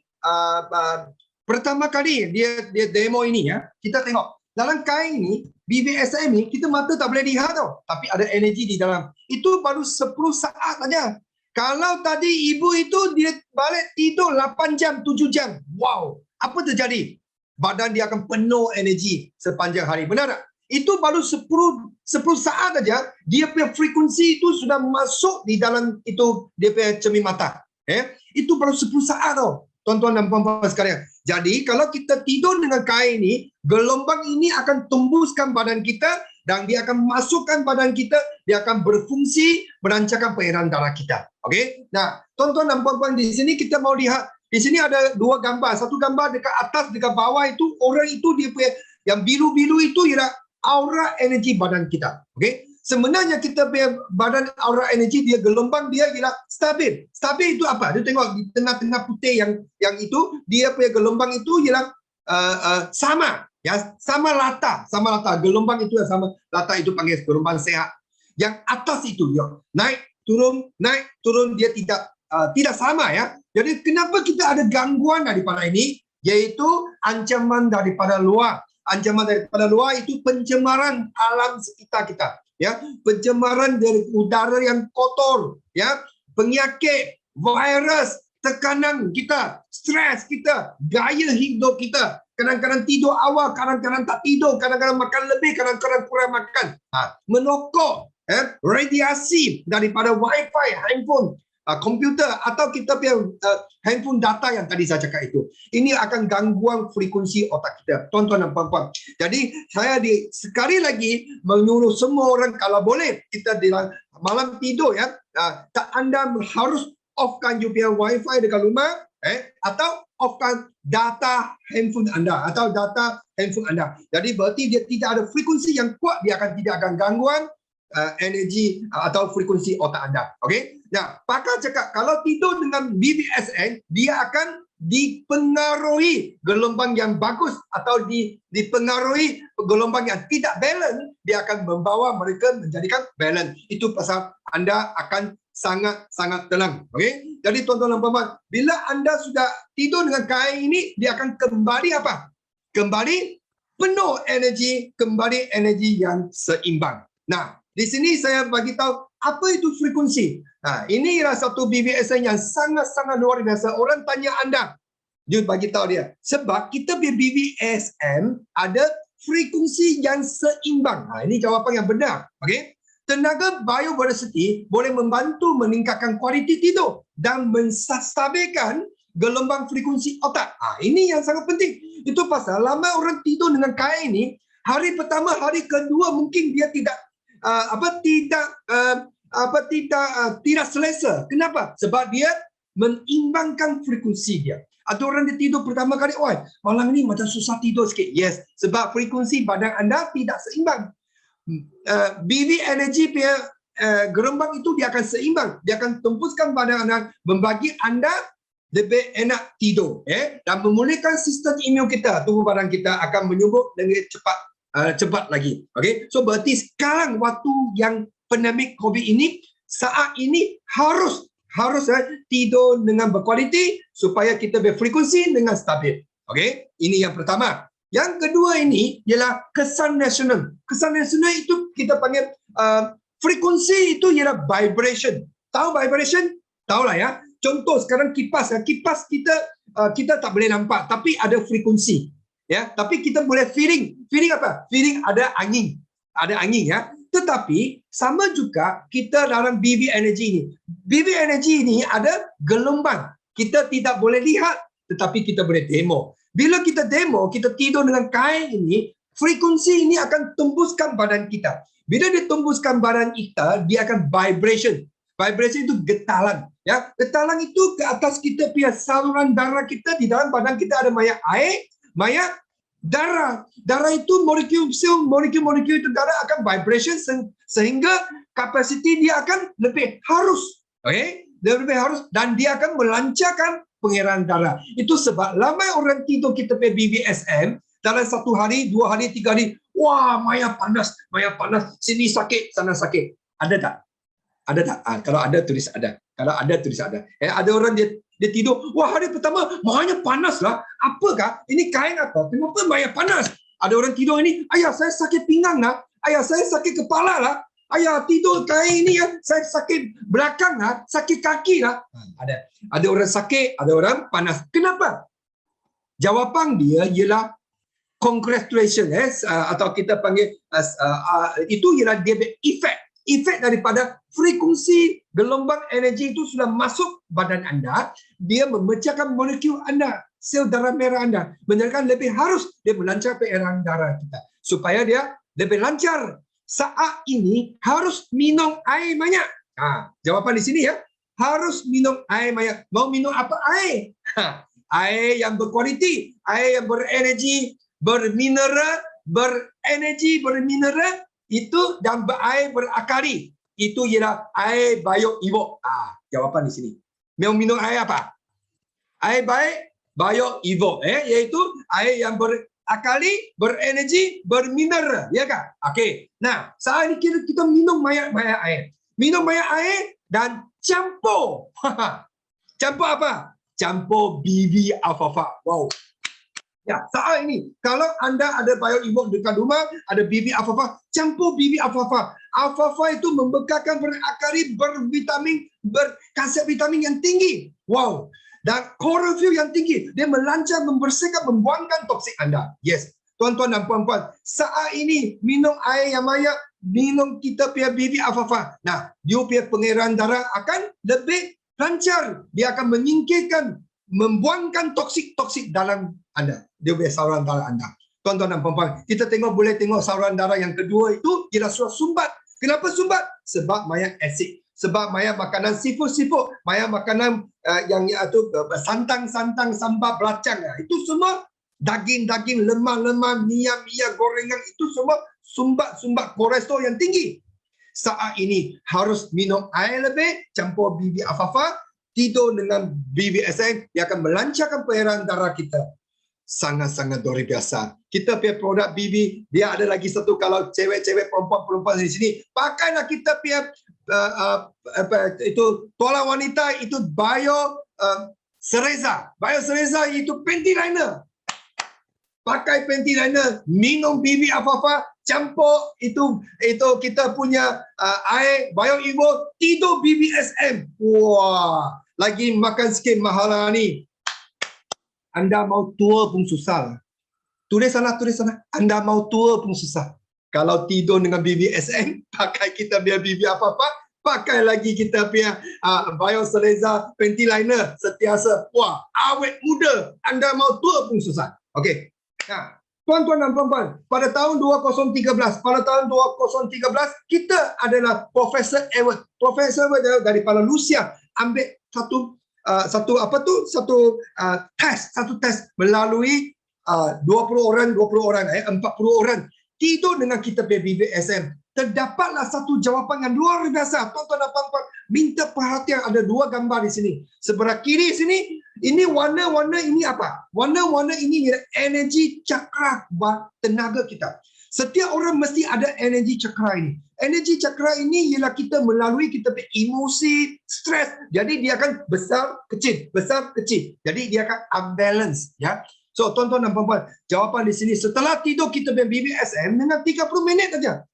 pertama kali dia demo ini ya. Kita tengok dalam kain ini BVSM ni kita mata tak boleh lihat tau, tapi ada energi di dalam. Itu baru 10 saat saja. Kalau tadi ibu itu dia balik tidur 8 jam, 7 jam. Wow, apa terjadi? Badan dia akan penuh energi sepanjang hari. Benar tak? Itu baru 10 saat saja dia punya frekuensi itu sudah masuk di dalam itu dia punya cermin mata. Itu baru 10 saat tau. Tuan-tuan dan puan-puan sekalian. Jadi kalau kita tidur dengan kain ini, gelombang ini akan tembuskan badan kita dan dia akan masukkan badan kita, dia akan berfungsi melancarkan peredaran darah kita. Okey. Nah, tuan-tuan dan puan-puan, di sini kita mau lihat, di sini ada dua gambar. Satu gambar dekat atas, dekat bawah itu orang itu dia punya yang biru-biru itu ialah aura energi badan kita. Okey. Sebenarnya kita punya badan aura energi dia gelombang dia ialah stabil. Stabil itu apa? Dia tengok di tengah-tengah putih yang itu dia punya gelombang itu ialah sama, ya, sama rata. Gelombang itu yang sama rata, itu panggil gelombang sehat. Yang atas itu dia naik turun dia tidak sama, ya. Jadi kenapa kita ada gangguan daripada ini? Yaitu ancaman daripada luar. Ancaman daripada luar itu pencemaran alam sekitar kita. Ya, pencemaran dari udara yang kotor, ya, penyakit, virus, tekanan kita, stres kita, gaya hidup kita, kadang-kadang tidur awal, kadang-kadang tak tidur, kadang-kadang makan lebih, kadang-kadang kurang makan, merokok, radiasi daripada wifi, handphone, komputer atau kita punya handphone data yang tadi saya cakap itu. Ini akan gangguan frekuensi otak kita, tuan-tuan dan puan-puan. Jadi saya sekali lagi menyuruh semua orang kalau boleh kita di malam tidur, ya, tak anda harus offkan you punya wifi dekat rumah, atau offkan data handphone anda atau data handphone anda. Jadi berarti dia tidak ada frekuensi yang kuat, dia tidak akan gangguan energi atau frekuensi otak anda. Okey. Nah, pakar cakap kalau tidur dengan BBSN, dia akan dipengaruhi gelombang yang bagus atau dipengaruhi gelombang yang tidak balance, dia akan membawa mereka menjadikan balance. Itu pasal anda akan sangat-sangat tenang. Okey. Jadi tuan-tuan dan puan-puan, bila anda sudah tidur dengan kain ini, dia akan kembali apa? Kembali penuh energi, kembali energi yang seimbang. Nah, di sini saya bagi tahu apa itu frekuensi. Nah, ini adalah satu BBSN yang sangat-sangat luar biasa. Orang tanya anda, dia bagi tahu dia. Sebab kita BBSN ada frekuensi yang seimbang. Nah, ini jawapan yang benar. Okey. Tenaga biodiversity boleh membantu meningkatkan kualiti tidur dan menstabilkan gelombang frekuensi otak. Ini yang sangat penting. Itu pasal lama orang tidur dengan kain ini, hari pertama, hari kedua mungkin dia tidak selesa. Kenapa? Sebab dia mengimbangkan frekuensi dia. Ada orang dia tidur pertama kali, malam ni macam susah tidur sikit. Yes, sebab frekuensi badan anda tidak seimbang. BB energy punya gelombang itu dia akan seimbang. Dia akan tembuskan badan anda, membagi anda lebih enak tidur, dan memulihkan sistem imun kita. Tubuh badan kita akan menyumbut dengan cepat lagi. Okey. So berarti sekarang waktu yang pandemik COVID ini, saat ini harus tidur dengan berkualiti supaya kita berfrekuensi dengan stabil. Okey. Ini yang pertama. Yang kedua ini ialah kesan nasional. Kesan nasional itu kita panggil frekuensi itu ialah vibration. Tahu vibration? Tahulah, ya. Contoh sekarang kipas kita tak boleh nampak tapi ada frekuensi. Ya, tapi kita boleh feeling apa? Feeling ada angin, ya. Tetapi sama juga kita dalam BB energy ini. BB energy ini ada gelombang. Kita tidak boleh lihat, tetapi kita boleh demo. Bila kita demo, kita tidur dengan kain ini, frekuensi ini akan tembuskan badan kita. Bila dia tembuskan badan kita, dia akan vibration. Vibration itu getaran, ya. Getaran itu ke atas kita punya saluran darah kita, di dalam badan kita ada maya air, maya darah. Darah itu molekul itu darah akan vibration sehingga kapasiti dia akan lebih harus. Okey? Lebih harus dan dia akan melancarkan pengiraan darah. Itu sebab lama orang tidur kita punya BBSM dalam 1 hari, 2 hari, 3 hari, wah, maya panas, sini sakit, sana sakit. Ada tak? Ada tak? Kalau ada tulis ada. Kalau ada tulis ada. Ada orang dia tidur, wah, hari pertama mahanya panas lah. Apakah? Ini kain apa? Kenapa mahanya panas? Ada orang tidur ini, ayah saya sakit pinggang lah. Ayah saya sakit kepala lah. Ayah tidur kain ini ya, saya sakit belakang lah, sakit kaki lah. Ada orang sakit, ada orang panas. Kenapa? Jawapan dia ialah congratulations, atau kita panggil itu ialah dia efek daripada frekuensi gelombang energi itu sudah masuk badan anda, dia memecahkan molekul anda, sel darah merah anda, menjadikan lebih harus dia melancar peredaran darah kita supaya dia lebih lancar saat ini harus minum air banyak. Jawapan di sini ya. Harus minum air banyak. Mau minum apa air? Air yang berkualiti, air yang berenergi, bermineral, bermineral itu dan berair berakari. Itu ialah air bio-evo. Jawapan di sini. Mau minum air apa? Air baik bio-evo, iaitu air yang berakali, berenergi, bermineral, ya kan? Okey. Nah, saat ini kita minum banyak air. Minum banyak air dan campur. Campur apa? Campur BB alfalfa. Wow. Ya, saat ini kalau anda ada bio-evo dekat rumah, ada BB alfalfa, campur BB alfalfa. Alfalfa itu membekalkan berakari, bervitamin, berkhasiat vitamin yang tinggi. Wow. Dan chlorophyll yang tinggi. Dia melancar, membersihkan, membuangkan toksik anda. Yes. Tuan-tuan dan puan-puan, saat ini minum air yang banyak, minum kita punya BB alfalfa. Nah, dia punya pengairan darah akan lebih lancar. Dia akan menyingkirkan, membuangkan toksik-toksik dalam anda. Dia punya saluran darah anda. Tuan-tuan dan puan-puan, kita boleh tengok saluran darah yang kedua itu ialah sumbat. Kenapa sumbat? Sebab banyak asid. Sebab banyak makanan seafood, banyak makanan yang itu santang-santang, sambal belacang. Itu semua daging-daging, lemak-lemak, minyak gorengan, itu semua sumbat-sumbat kolesterol yang tinggi. Saat ini harus minum air lebih, campur BB alfalfa, tidur dengan BBSM, dia akan melancarkan pengairan darah kita. Sangat-sangat luar biasa. Kita punya produk BB, dia ada lagi satu, kalau cewek-cewek, perempuan-perempuan di sini, pakailah kita punya itu tuala wanita, itu Bio Cereza. Bio Cereza itu panty liner. Pakai panty liner, minum BB alfalfa, campur itu kita punya air bio-evo, tidur BBSM. Wah, lagi makan sikit mahala ni. Anda mau tua pun susah. Tulis sana. Anda mau tua pun susah. Kalau tidur dengan BBSM, pakai kita biar BB apa-apa, pakai lagi kita punya Bio Cereza panty liner, setiasa. Wah, awet muda. Anda mau tua pun susah. Okey. Nah, tuan-tuan dan puan-puan, pada tahun 2013, kita adalah Profesor Edward. Profesor Edward daripada Rusia ambil satu tes melalui 20 orang, 40 orang tidur dengan kita BBSM. Terdapatlah satu jawapan yang luar biasa. Tuan-tuan dan puan-puan, minta perhatian, ada dua gambar di sini. Sebelah kiri sini, ini warna-warna ini apa? Warna-warna ini ialah energi cakra tenaga kita. Setiap orang mesti ada energi cakra ini. Energi cakra ini ialah kita melalui kita punya emosi, stres. Jadi dia akan besar, kecil. Jadi dia akan unbalance. Ya. So, tuan-tuan dan puan-puan, jawapan di sini, setelah tidur kita punya BBSM dengan 30 minit saja.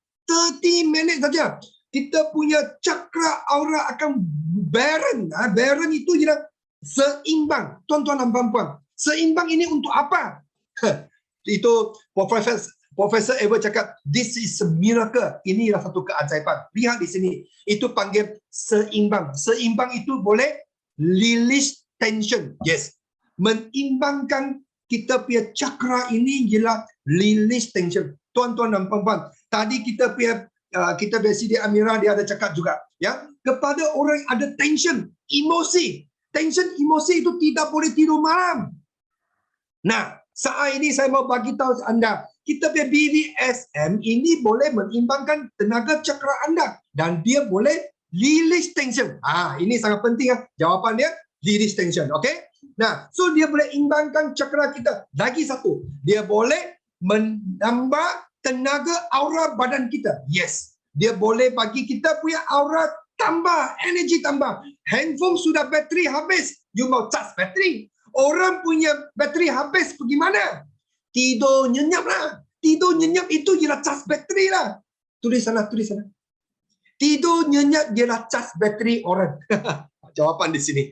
30 minit saja. Kita punya cakra aura akan barren. Barren itu ialah seimbang. Tuan-tuan dan puan-puan, seimbang ini untuk apa? Itu Profesor Edward cakap, this is a miracle. Ini adalah satu keajaiban. Lihat di sini. Itu panggil seimbang. Seimbang itu boleh release tension. Yes. Menimbangkan kita punya cakra ini ialah release tension. Tuan-tuan dan puan-puan, tadi kita punya Siti Amira, dia ada cakap juga, ya, kepada orang yang ada tension, emosi. Tension, emosi itu tidak boleh tidur malam. Nah, saat ini saya mau bagi tahu anda, kita punya BBSM ini boleh menimbangkan tenaga cakra anda dan dia boleh release tension. Ini sangat penting. Jawapan dia release tension. Okey? Nah, so dia boleh imbangkan cakra kita. Lagi satu, dia boleh menambah tenaga aura badan kita. Yes. Dia boleh bagi kita punya aura tambah, energi tambah. Handphone sudah bateri habis, you mau charge bateri. Orang punya bateri habis, pergi mana? Tidur nyenyap lah. Tidur nyenyap itu ialah cas bateri lah. Tulis sana. Tidur nyenyap ialah cas bateri orang. Jawapan di sini.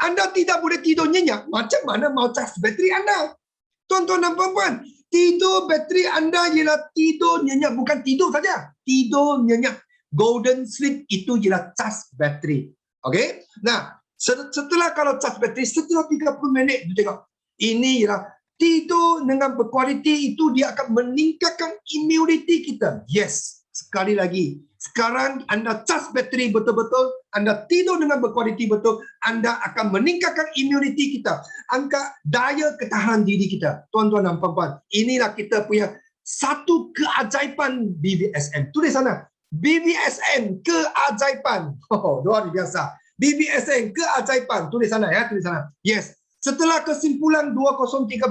Anda tidak boleh tidur nyenyap. Macam mana mau cas bateri anda? Tuan-tuan dan puan-puan, tidur bateri anda ialah tidur nyenyap. Bukan tidur saja. Tidur nyenyap. Golden sleep itu ialah cas bateri. Okey? Nah, setelah kalau cas bateri, setelah 30 minit, dia tengok. Ini ialah tidur dengan berkualiti itu dia akan meningkatkan immunity kita. Yes. Sekali lagi, sekarang anda cas bateri betul-betul, anda tidur dengan berkualiti betul, anda akan meningkatkan immunity kita, angka daya ketahanan diri kita. Tuan-tuan dan puan-puan, inilah kita punya satu keajaiban BBSM. Tulis sana, BBSM keajaiban. Oh, luar biasa. BBSM keajaiban. Tulis sana ya, tulis sana. Yes. Setelah kesimpulan 2013,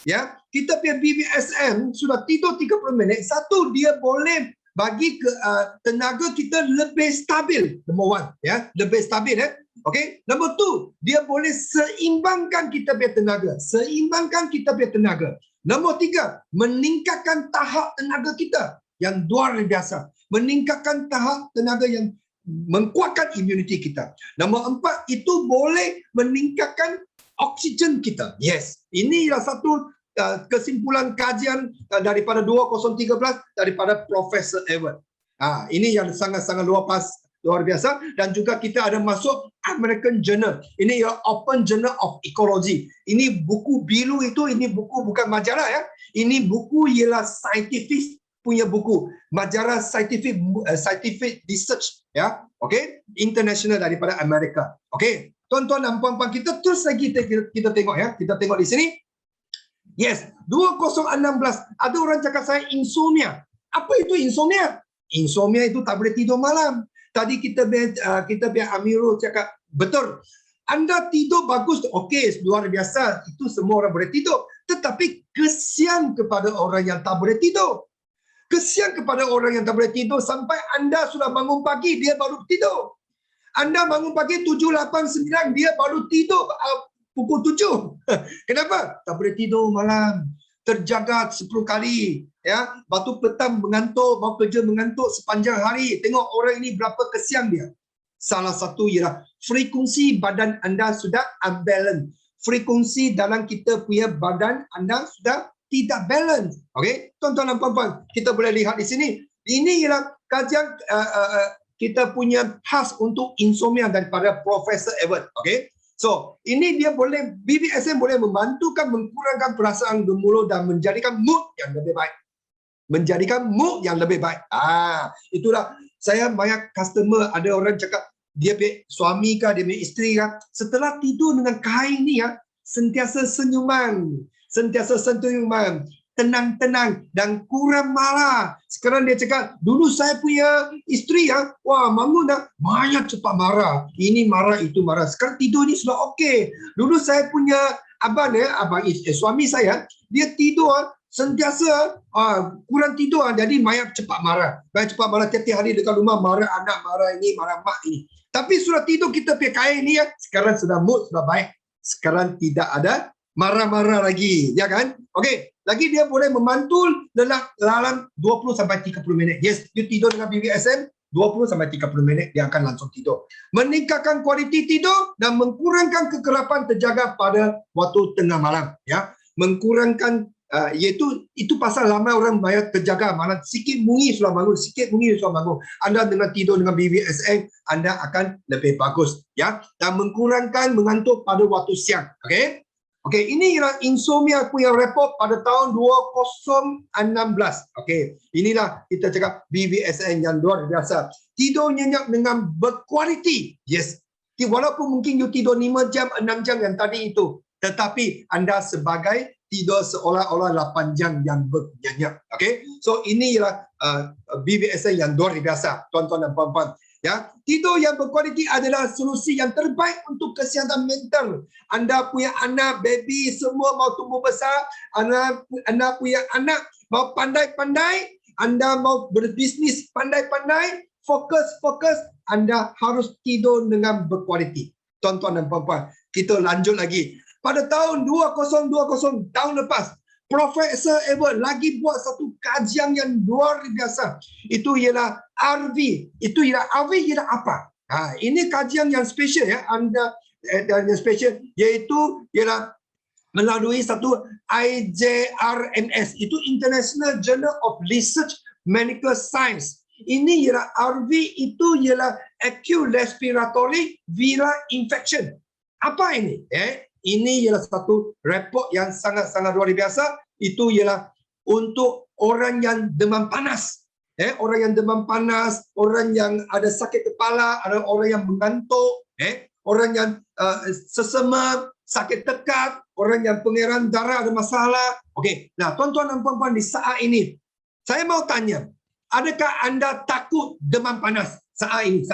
ya, kita punya BBSM sudah tidur 30 minit. Satu, dia boleh bagi tenaga kita lebih stabil. Number one, ya, lebih stabil, ya. Okay. Number two, dia boleh seimbangkan kita punya tenaga. Seimbangkan kita punya tenaga. Nombor tiga, meningkatkan tahap tenaga kita yang luar biasa. Meningkatkan tahap tenaga yang menguatkan immunity kita. Nombor empat, itu boleh meningkatkan oksigen kita. Yes, ini adalah satu kesimpulan kajian daripada 2013 daripada Profesor Edward. Ini yang sangat-sangat luar biasa, dan juga kita ada masuk American Journal. Ini ya Open Journal of Ecology. Ini buku biru itu, ini buku bukan majalah ya. Ini buku ialah scientific punya buku, majalah scientific research ya. Okey, international daripada Amerika. Okey, tuan-tuan dan puan-puan, kita terus lagi kita tengok ya. Kita tengok di sini. Yes, 2016 ada orang cakap saya insomnia. Apa itu insomnia? Insomnia itu tak boleh tidur malam. Tadi kita biar Amirul cakap betul. Anda tidur bagus, okey, luar biasa. Itu semua orang boleh tidur. Tetapi kesian kepada orang yang tak boleh tidur. Kesian kepada orang yang tak boleh tidur sampai anda sudah bangun pagi, dia baru tidur. Anda bangun pagi 7, 8, 9, dia baru tidur pukul 7. Kenapa? Tak boleh tidur malam. Terjaga 10 kali. Ya, batu petang mengantuk, mau kerja mengantuk sepanjang hari. Tengok orang ini berapa kesian dia. Salah satu ialah frekuensi badan anda sudah unbalance. Frekuensi dalam kita punya badan anda sudah tidak balance. Okey, tuan-tuan dan puan-puan, kita boleh lihat di sini. Ini ialah kajian kita punya khas untuk insomnia daripada Profesor Edward. Okey. So, ini dia boleh, BBSM boleh membantukan mengurangkan perasaan gemuruh dan menjadikan mood yang lebih baik. Menjadikan mood yang lebih baik. Itulah, saya banyak customer, ada orang cakap, dia punya suami kah, dia punya isteri kah, setelah tidur dengan kain ni ya, sentiasa senyuman, tenang-tenang dan kurang marah. Sekarang dia cakap, dulu saya punya isteri ya, wah bangun dah, banyak cepat marah. Ini marah, itu marah. Sekarang tidur ni sudah okey. Dulu saya punya suami saya, dia tidur sentiasa kurang tidur, jadi banyak cepat marah. Banyak cepat marah, tiap-tiap hari dekat rumah marah anak, marah ini, marah mak ini. Tapi sudah tidur kita pakai kain ni ya, sekarang sudah mood, sudah baik. Sekarang tidak ada marah-marah lagi, ya kan? Okey, lagi dia boleh memantul dalam 20-30 minit. Yes, you tidur dengan BBSM 20-30 minit, dia akan langsung tidur. Meningkatkan kualiti tidur dan mengkurangkan kegelapan terjaga pada waktu tengah malam, ya. Mengkurangkan iaitu itu pasal lama orang banyak terjaga malam, sikit mungi sudah bangun, sikit mungi sudah bangun. Anda dengan tidur dengan BBSM, anda akan lebih bagus, ya. Dan mengkurangkan mengantuk pada waktu siang. Okey. Okey, ini ialah insomnia punya report pada tahun 2016. Okey, inilah kita cakap BBSM yang luar biasa. Tidur nyenyak dengan berkualiti. Yes. Walaupun mungkin you tidur 5 jam, 6 jam yang tadi itu, tetapi anda sebagai tidur seolah-olah 8 jam yang bernyenyak. Okey. So ini ialah BBSM yang luar biasa, tuan-tuan dan puan-puan. Ya, tidur yang berkualiti adalah solusi yang terbaik untuk kesihatan mental. Anda punya anak, baby semua mau tumbuh besar, anda punya anak mau pandai-pandai, anda mau berbisnis pandai-pandai, fokus, anda harus tidur dengan berkualiti. Tuan-tuan dan puan-puan, kita lanjut lagi. Pada tahun 2020, tahun lepas, Profesor Edward lagi buat satu kajian yang luar biasa. Itu ialah RV. RV ialah apa? Ini kajian yang special ya. Dan yang special iaitu ialah melalui satu IJRMS. Itu International Journal of Research Medical Science. Ini ialah RV, itu ialah acute respiratory viral infection. Apa ini? Ini ialah satu report yang sangat-sangat luar biasa. Itu ialah untuk orang yang demam panas. orang yang demam panas, orang yang ada sakit kepala, ada orang yang mengantuk, orang yang sesama, sakit tekak, orang yang pengeran darah ada masalah. Okey. Nah, tuan-tuan dan puan-puan, di saat ini saya mau tanya, adakah anda takut demam panas saat ini?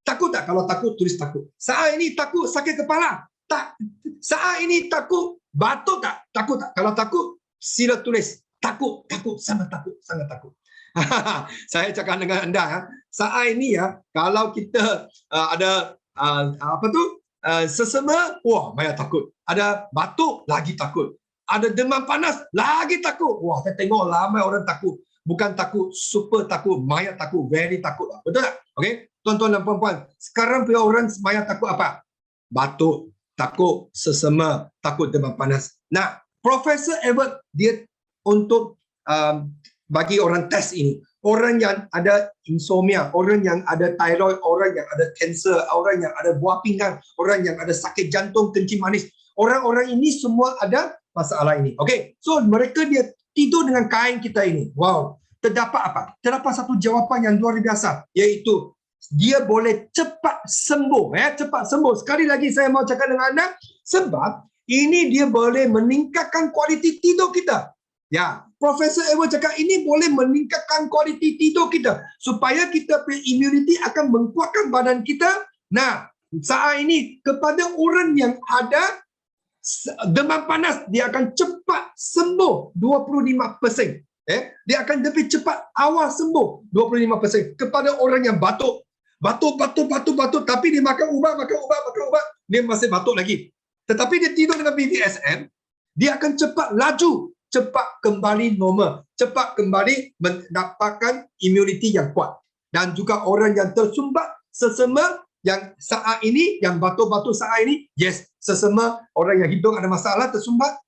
Takut tak? Kalau takut, tulis takut. Saat ini takut sakit kepala? Tak. Saat ini takut batuk tak? Takut tak? Kalau takut, sila tulis takut, sangat takut. Saya cakap dengan anda ya, saat ini ya, kalau kita ada sesama, wah, banyak takut. Ada batuk, lagi takut. Ada demam panas, lagi takut. Wah, saya tengok ramai orang takut. Bukan takut, super takut, banyak takut, very takut. Betul tak? Okey, tuan-tuan dan puan-puan, sekarang punya orang banyak takut apa? Batuk, takut sesama, takut demam panas. Nah, Profesor Edward, dia untuk bagi orang tes ini, orang yang ada insomnia, orang yang ada thyroid, orang yang ada kanser, orang yang ada buah pinggang, orang yang ada sakit jantung, kencing manis, orang-orang ini semua ada masalah ini. Okey, so mereka dia tidur dengan kain kita ini. Wow, terdapat apa? Terdapat satu jawapan yang luar biasa, iaitu dia boleh cepat sembuh. Cepat sembuh. Sekali lagi saya mau cakap dengan anda, sebab ini dia boleh meningkatkan kualiti tidur kita. Ya, Profesor Edward cakap ini boleh meningkatkan kualiti tidur kita supaya kita punya immunity akan menguatkan badan kita. Nah, saat ini kepada orang yang ada demam panas, dia akan cepat sembuh 25%. Dia akan lebih cepat awal sembuh 25%. Kepada orang yang batuk, tapi dia makan ubat, dia masih batuk lagi. Tetapi dia tidur dengan BVSM, dia akan cepat laju, cepat kembali normal, cepat kembali mendapatkan immunity yang kuat. Dan juga orang yang tersumbat sesama, yang saat ini, yang batuk-batuk saat ini, yes, sesama orang yang hidung ada masalah tersumbat,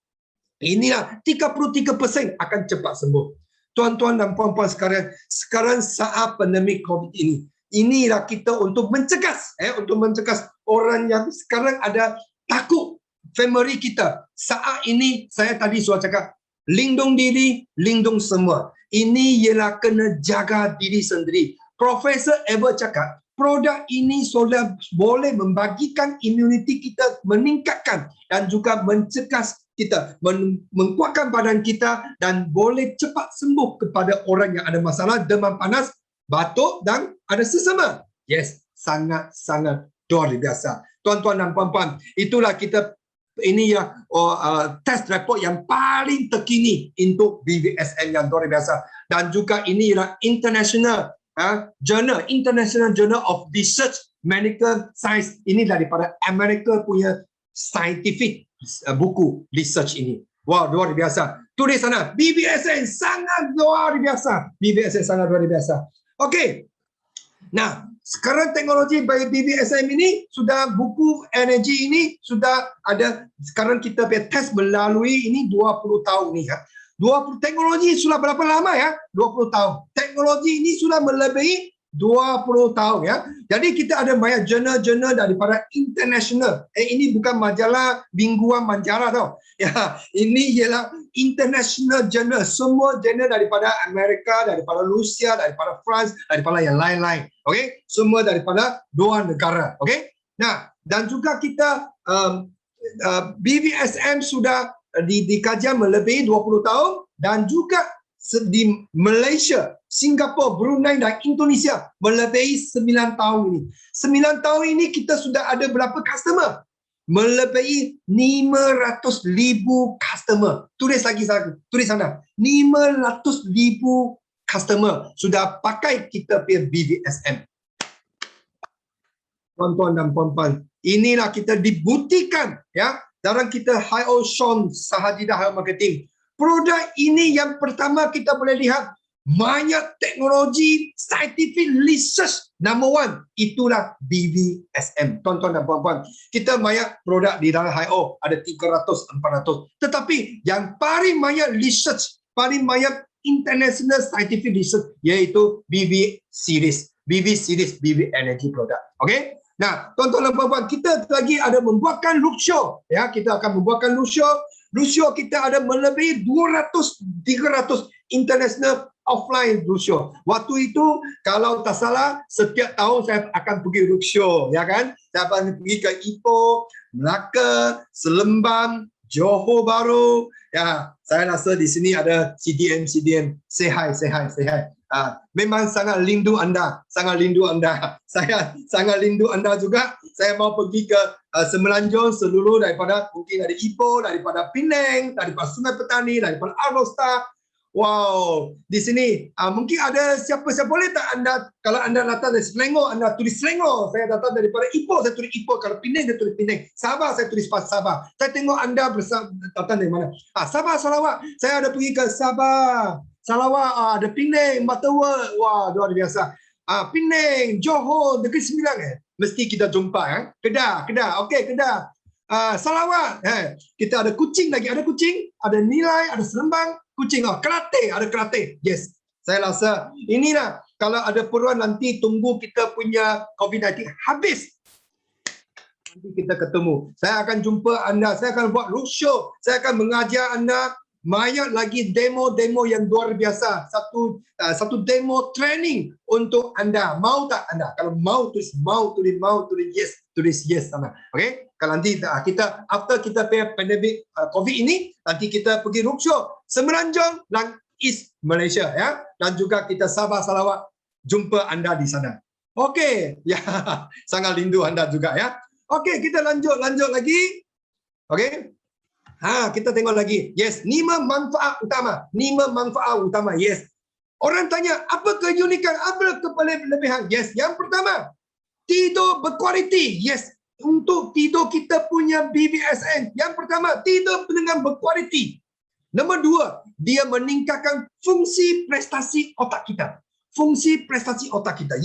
inilah 33% akan cepat sembuh. Tuan-tuan dan puan-puan sekalian, sekarang saat pandemik COVID ini, inilah kita untuk mencegah, orang yang sekarang ada takut, family kita. Saat ini, saya tadi sudah cakap, lindung diri, lindung semua. Ini ialah kena jaga diri sendiri. Profesor Edward cakap, produk ini sudah boleh membagikan immunity kita, meningkatkan dan juga mencegah kita, menguatkan badan kita dan boleh cepat sembuh kepada orang yang ada masalah demam panas, batuk dan ada sesama. Yes, sangat-sangat luar biasa. Tuan-tuan dan puan-puan, itulah kita, ini ya test report yang paling terkini untuk BVSM yang luar biasa. Dan juga ini ialah international International Journal of Research Medical Science. Ini daripada Amerika punya scientific buku research ini. Wow, luar biasa. Tulis sana, BVSM sangat luar biasa. BVSM sangat luar biasa. Okey. Nah, sekarang teknologi bagi BVSM ini sudah, buku energi ini sudah ada. Sekarang kita test melalui ini 20 tahun ni ya. 20 teknologi sudah berapa lama ya? 20 tahun. Teknologi ini sudah melebihi 20 tahun ya. Jadi kita ada banyak jurnal-jurnal daripada international. Ini bukan majalah mingguan Manjara tau. Ya, ini ialah international journal. Semua jurnal daripada Amerika, daripada Rusia, daripada France, daripada yang lain-lain. Okey? Semua daripada dua negara. Okey? Nah, dan juga kita BVSM sudah dikajian melebihi 20 tahun dan juga di Malaysia, Singapura, Brunei dan Indonesia melebihi 9 tahun ini. 9 tahun ini kita sudah ada berapa customer? Melebihi 500,000 customer. Tulis lagi sana, tulis sana. 500,000 customer sudah pakai kita punya BVSM. Tuan-tuan dan puan-puan, inilah kita dibuktikan ya. Dalam kita Hi.O. Sean Sahajidah Health Marketing. Produk ini yang pertama kita boleh lihat banyak teknologi scientific research number one. Itulah BVSM. Tuan-tuan dan puan-puan, kita banyak produk di dalam Hi.O. ada 300, 400. Tetapi yang paling banyak research, paling banyak international scientific research iaitu BV Series. BV Series, BV Energy Product. Okay? Nah, tuan-tuan dan puan-puan, kita lagi ada membuatkan roadshow. Ya, kita akan membuatkan roadshow. Roadshow kita ada melebihi 200, 300 international offline roadshow. Waktu itu kalau tak salah setiap tahun saya akan pergi roadshow, ya kan? Saya akan pergi ke Ipoh, Melaka, Seremban, Johor Bahru. Ya, saya rasa di sini ada CDM. Say hi. Memang sangat rindu anda, sangat rindu anda. Saya sangat rindu anda juga. Saya mau pergi ke Semenanjung seluruh daripada mungkin dari Ipoh, daripada Penang, daripada Sungai Petani, daripada Alor. Wow, di sini mungkin ada siapa boleh tak anda, kalau anda datang dari Selangor, anda tulis Selangor. Saya datang daripada Ipoh, saya tulis Ipoh. Kalau Penang, saya tulis Penang. Sabah, saya tulis Sabah. Saya tengok anda datang dari mana. Sabah, Sarawak. Saya ada pergi ke Sabah, Sarawak, ada Penang, Butterworth. Wah, luar biasa. Penang, Johor, Negeri Sembilan mesti kita jumpa. Kedah. Okey, Kedah. Sarawak. Kita ada Kuching lagi. Ada Kuching, ada Nilai, ada Seremban. Kuching, Kelate, ada Kelate. Yes, saya rasa inilah kalau ada peluang nanti tunggu kita punya COVID-19 habis. Nanti kita ketemu. Saya akan jumpa anda, saya akan buat roadshow. Saya akan mengajar anda banyak lagi demo-demo yang luar biasa. Satu demo training untuk anda. Mau tak anda? Kalau mau tulis yes. Tulis yes sana. Okey? Kalau nanti kita after kita pandemik COVID ini, nanti kita pergi roadshow Semenanjung dan East Malaysia, ya. Dan juga kita Sabah Sarawak, jumpa anda di sana. Okey, ya. Sangat rindu anda juga, ya. Okey, kita lanjut lagi. Okey. Kita tengok lagi. Yes, 5 manfaat utama. Yes. Orang tanya, apa keunikan, apa kelebihan? Yes, yang pertama, tidur berkualiti. Yes, untuk tidur kita punya BBSN. Yang pertama, tidur dengan berkualiti. Nombor 2, dia meningkatkan fungsi prestasi otak kita.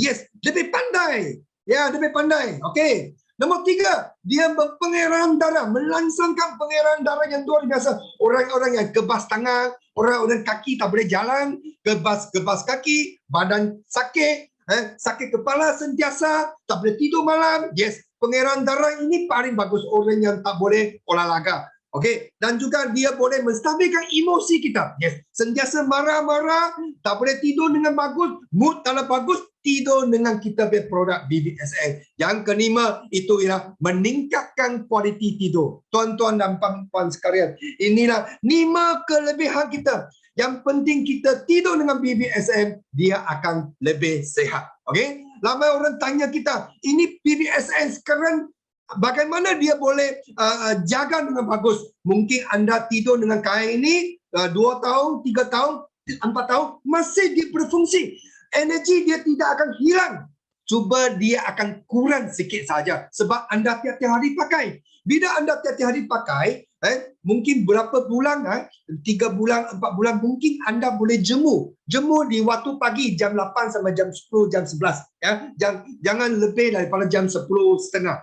Yes, lebih pandai. Ya, lebih pandai. Okey. Nombor 3, dia pengairan darah, melangsangkan pengairan darah yang luar biasa. Orang-orang yang kebas tangan, orang-orang kaki tak boleh jalan, kebas kaki, badan sakit, sakit kepala sentiasa, tak boleh tidur malam. Yes, pengairan darah ini paling bagus orang yang tak boleh olahraga. Okey, dan juga dia boleh menstabilkan emosi kita. Yes, sentiasa marah-marah, tak boleh tidur dengan bagus, mood tak bagus, tidur dengan kita punya produk BBSN. Yang kelima itu ialah meningkatkan kualiti tidur. Tuan-tuan dan puan-puan sekalian, inilah 5 kelebihan kita. Yang penting kita tidur dengan BBSN, dia akan lebih sihat. Okey? Ramai orang tanya kita, ini BBSN sekarang bagaimana dia boleh jaga dengan bagus? Mungkin anda tidur dengan kain ini 2 tahun, 3 tahun, 4 tahun, masih dia berfungsi. Energi dia tidak akan hilang. Cuba dia akan kurang sikit saja sebab anda tiap-tiap hari pakai. Bila anda tiap-tiap hari pakai, mungkin berapa bulan, 3 bulan, 4 bulan, mungkin anda boleh jemur. Jemur di waktu pagi jam 8 sampai jam 10, jam 11. Ya. Jangan lebih daripada jam 10.30.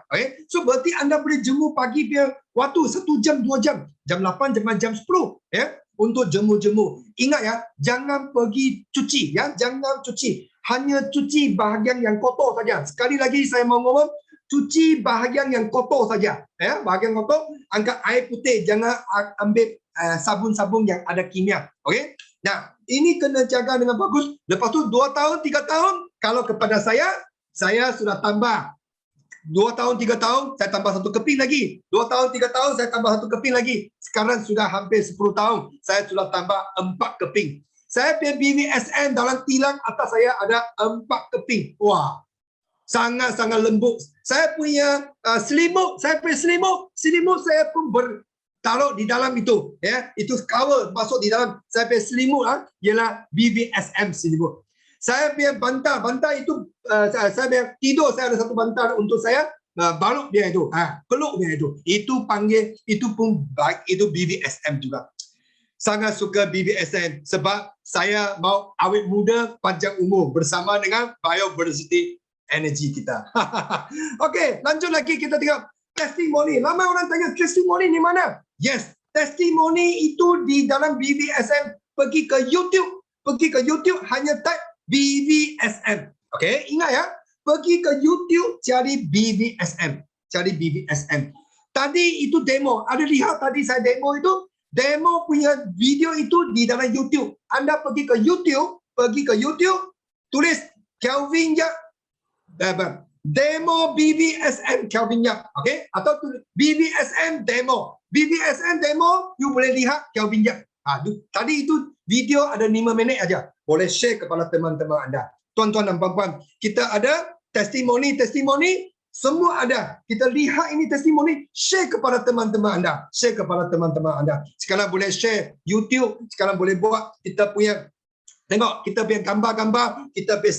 Okay? So berarti anda boleh jemur pagi biar waktu 1 jam, 2 jam. Jam 8 jam 10. Ya. Untuk jemur-jemur. Ingat ya, jangan pergi cuci. Ya. Jangan cuci. Hanya cuci bahagian yang kotor saja. Sekali lagi saya mau ngomong, cuci bahagian yang kotor saja. Ya, bahagian kotor, angkat air putih, jangan ambil sabun-sabun yang ada kimia. Okey? Nah, ini kena jaga dengan bagus. Lepas tu 2 tahun, 3 tahun, kalau kepada saya sudah tambah 2 tahun, 3 tahun, saya tambah 1 keping lagi. 2 tahun, 3 tahun, saya tambah 1 keping lagi. Sekarang sudah hampir 10 tahun, saya sudah tambah 4 keping. Saya punya BBSN dalam tilang atas saya ada 4 keping. Wah, sangat-sangat lembut. Saya punya selimut saya pun taruh di dalam itu. Ya, itu cover masuk di dalam. Saya punya selimut ialah BBSM selimut. Saya punya bantal itu saya punya tidur, saya ada satu bantal untuk saya baluk dia itu, peluk dia itu. Itu panggil, itu pun baik, itu BBSM juga. Sangat suka BBSM sebab saya mau awet muda, panjang umur bersama dengan biodiversity energi kita. Okey, lanjut lagi kita tengok testimoni. Ramai orang tanya testimoni di mana? Yes, testimoni itu di dalam BBSM. Pergi ke YouTube hanya type BBSM. Okey, ingat ya. Pergi ke YouTube cari BBSM. Tadi itu demo. Ada lihat tadi saya demo itu? Demo punya video itu di dalam YouTube. Anda pergi ke YouTube, pergi ke YouTube, tulis Kelvin Yap, demo BBSM Kelvin Yap, okay? Atau tulis BBSM demo. BBSM demo, you boleh lihat Kelvin Yap. Tadi itu video ada 5 minit aja. Boleh share kepada teman-teman anda. Tuan-tuan dan puan-puan, kita ada testimoni, semua ada. Kita lihat ini testimoni, share kepada teman-teman anda. Share kepada teman-teman anda. Sekarang boleh share YouTube, sekarang boleh buat kita punya, tengok kita punya gambar-gambar, kita punya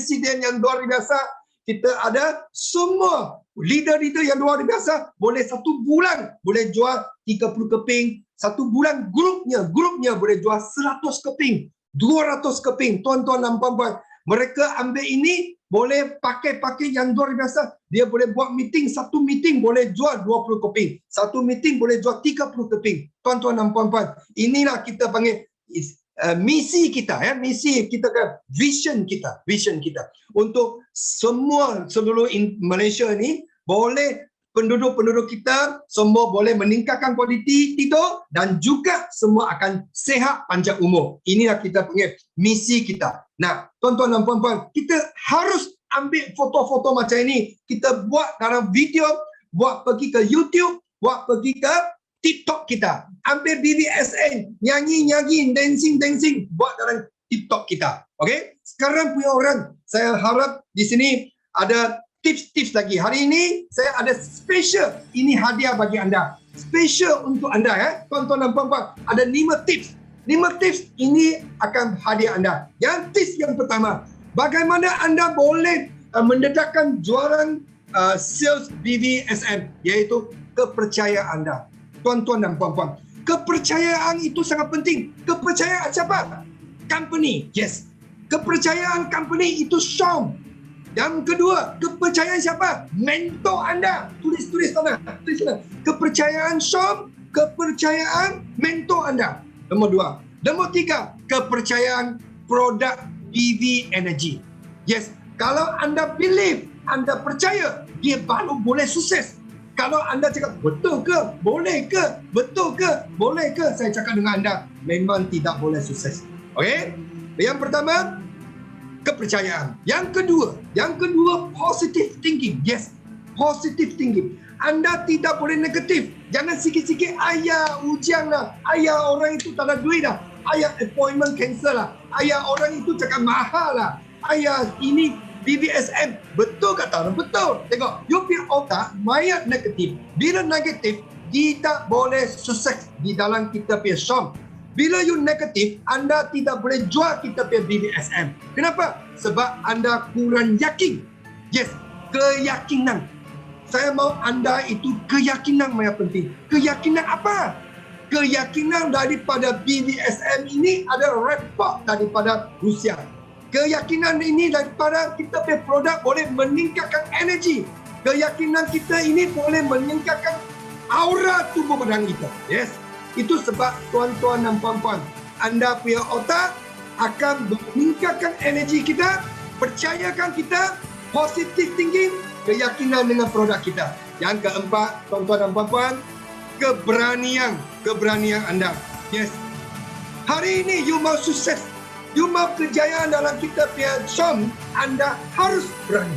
CDN yang luar biasa. Kita ada semua leader-leader yang luar biasa. Boleh 1 bulan, boleh jual 30 keping. 1 bulan grupnya boleh jual 100 keping, 200 keping. Tuan-tuan dan puan-puan, mereka ambil ini, boleh pakai yang luar biasa. Dia boleh buat meeting, 1 meeting boleh jual 20 keping. 1 meeting boleh jual 30 keping. Tuan-tuan dan puan-puan, inilah kita panggil misi kita, ya, misi kita kan, vision kita untuk seluruh Malaysia ni, boleh penduduk-penduduk kita semua boleh meningkatkan kualiti tidur dan juga semua akan sihat panjang umur. Inilah kita punya misi kita. Nah, tuan-tuan dan puan-puan, kita harus ambil foto-foto macam ini, kita buat dalam video, buat pergi ke YouTube, buat pergi ke TikTok kita. Ambil BBSN, nyanyi, dancing, buat dalam TikTok kita. Okey? Sekarang punya orang, saya harap di sini ada tips-tips lagi. Hari ini saya ada special. Ini hadiah bagi anda. Special untuk anda, ya. Tuan-tuan dan puan-puan, ada 5 tips. 5 tips ini akan hadiah anda. Yang tips yang pertama, bagaimana anda boleh mendedahkan jualan sales BBSM, iaitu kepercayaan anda. Tuan-tuan dan puan-puan, kepercayaan itu sangat penting. Kepercayaan siapa? Company. Yes. Kepercayaan company itu Syom. Yang kedua, kepercayaan siapa? Mentor anda. Tulis sana. Kepercayaan Syom, kepercayaan mentor anda. Nombor 2. Nombor 3, kepercayaan produk BV Energy. Yes. Kalau anda believe, anda percaya, dia baru boleh sukses. Kalau anda cakap, betul ke? Boleh ke? Betul ke? Boleh ke? Saya cakap dengan anda, memang tidak boleh sukses. Okey? Yang pertama, kepercayaan. Yang kedua, positive thinking. Yes, positive thinking. Anda tidak boleh negatif. Jangan sikit-sikit, ayah ujian lah. Ayah orang itu tak ada duit lah. Ayah appointment cancel lah. Ayah orang itu cakap mahal lah. Ayah ini BBSM, betul kata orang? Betul. Tengok, you punya otak mayat negatif. Bila negatif, tidak boleh sukses di dalam kita punya Syom. Bila you negatif, anda tidak boleh jual kita punya BBSM. Kenapa? Sebab anda kurang yakin. Yes, keyakinan. Saya mau anda itu keyakinan yang penting. Keyakinan apa? Keyakinan daripada BBSM ini ada report daripada Rusia. Keyakinan ini daripada kita punya produk boleh meningkatkan energi. Keyakinan kita ini boleh meningkatkan aura tubuh badan kita. Yes. Itu sebab tuan-tuan dan puan-puan, anda punya otak akan meningkatkan energi kita, percayakan kita, positive thinking, keyakinan dengan produk kita. Yang keempat, tuan-tuan dan puan-puan, keberanian anda. Yes. Hari ini you mau sukses, you mau kejayaan dalam kita punya Syom, anda harus berani.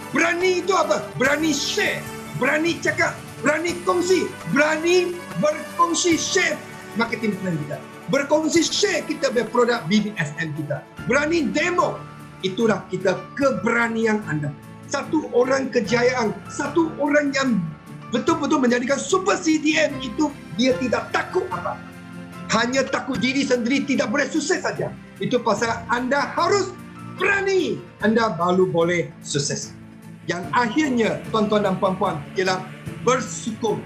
Berani itu apa? Berani share, berani cakap, berani kongsi, berani berkongsi share marketing plan kita. Berkongsi share kita punya produk BBSM kita. Berani demo. Itulah kita keberanian anda. Satu orang kejayaan, satu orang yang betul-betul menjadikan super CDM itu, dia tidak takut apa. Hanya takut diri sendiri, tidak boleh sukses saja. Itu pasal anda harus berani. Anda baru boleh sukses. Yang akhirnya, tuan-tuan dan puan-puan, ialah bersyukur.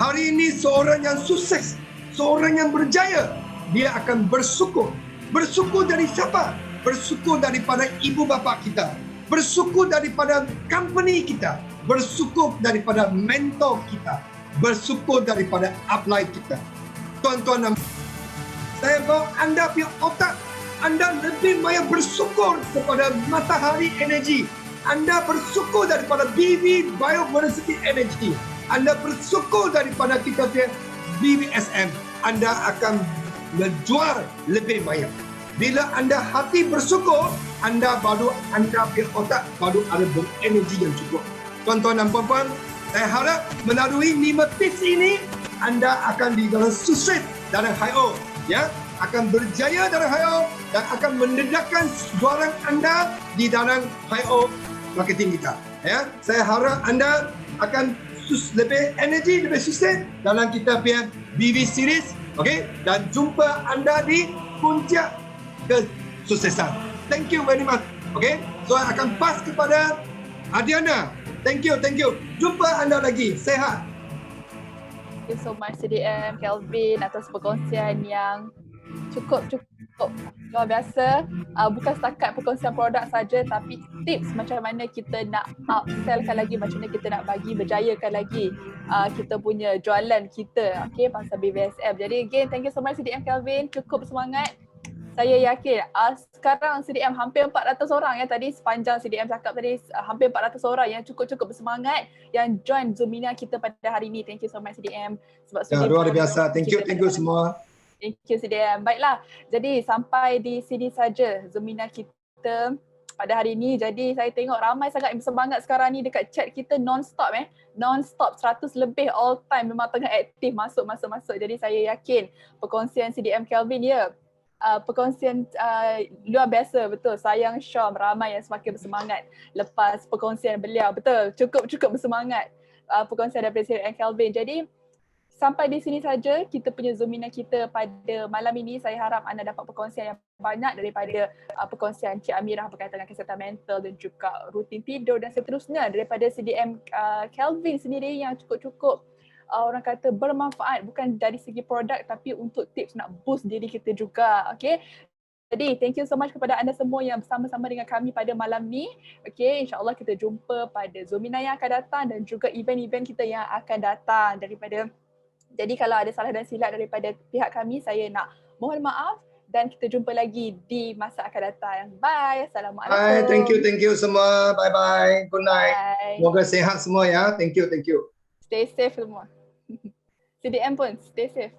Hari ini seorang yang sukses, seorang yang berjaya, dia akan bersyukur. Bersyukur dari siapa? Bersyukur daripada ibu bapa kita. Bersyukur daripada company kita. Bersyukur daripada mentor kita. Bersyukur daripada upline kita. Tuan-tuan dan saya bawa anda punya otak, anda lebih banyak bersyukur kepada matahari energi. Anda bersyukur daripada BB Bioversity Energy. Anda bersyukur daripada kita punya BBSM. Anda akan menjual lebih banyak. Bila anda hati bersyukur, anda punya otak baru ada berenergi yang cukup. Tuan-tuan dan puan-puan, saya harap melalui 5 tips ini, anda akan di dalam sukses dalam HIO, ya, akan berjaya dalam HIO dan akan mendedahkan jualan anda di dalam HIO marketing kita. Ya, saya harap anda akan lebih energi, lebih sukses dalam kita punya BV series, okey? Dan jumpa anda di puncak kesuksesan. Thank you very much. Okey? So saya akan pass kepada Adiana. Thank you. Jumpa anda lagi. Sehat. Thank you so much CDM, Kelvin atas perkongsian yang cukup luar biasa. Bukan setakat perkongsian produk saja, tapi tips macam mana kita nak upsellkan lagi, macam mana kita nak bagi berjayakan lagi kita punya jualan kita, okay, pasal BVSM. Jadi again, thank you so much CDM Kelvin, cukup semangat. Saya yakin sekarang CDM hampir 400 orang ya, tadi sepanjang CDM cakap tadi hampir 400 orang yang cukup bersemangat yang join Zoomina kita pada hari ini. Thank you so much CDM sebab luar biasa. Thank you semua. Thank you CDM. Baiklah, jadi sampai di sini saja Zoomina kita pada hari ini. Jadi saya tengok ramai sangat yang bersemangat sekarang ni dekat chat kita non-stop non-stop 100 lebih all time memang tengah aktif masuk. Jadi saya yakin perkongsian CDM Kelvin perkongsian luar biasa, betul. Sayang Syam, ramai yang semakin bersemangat lepas perkongsian beliau. Betul, cukup bersemangat perkongsian daripada CDM Kelvin. Jadi sampai di sini saja kita punya Zoomina kita pada malam ini. Saya harap anda dapat perkongsian yang banyak daripada perkongsian Cik Amirah berkaitan dengan kesihatan mental dan juga rutin tidur dan seterusnya daripada CDM Kelvin sendiri yang cukup orang kata bermanfaat, bukan dari segi produk tapi untuk tips nak boost diri kita juga. Okay. Jadi thank you so much kepada anda semua yang bersama-sama dengan kami pada malam ni. Okay, insyaAllah kita jumpa pada Zoomina yang akan datang dan juga event-event kita yang akan datang daripada. Jadi kalau ada salah dan silap daripada pihak kami, saya nak mohon maaf dan kita jumpa lagi di masa akan datang. Bye. Assalamualaikum. Bye. Thank you semua. Bye. Good night. Bye. Semoga sehat semua ya. Thank you. Stay safe semua. CDM pun stay safe.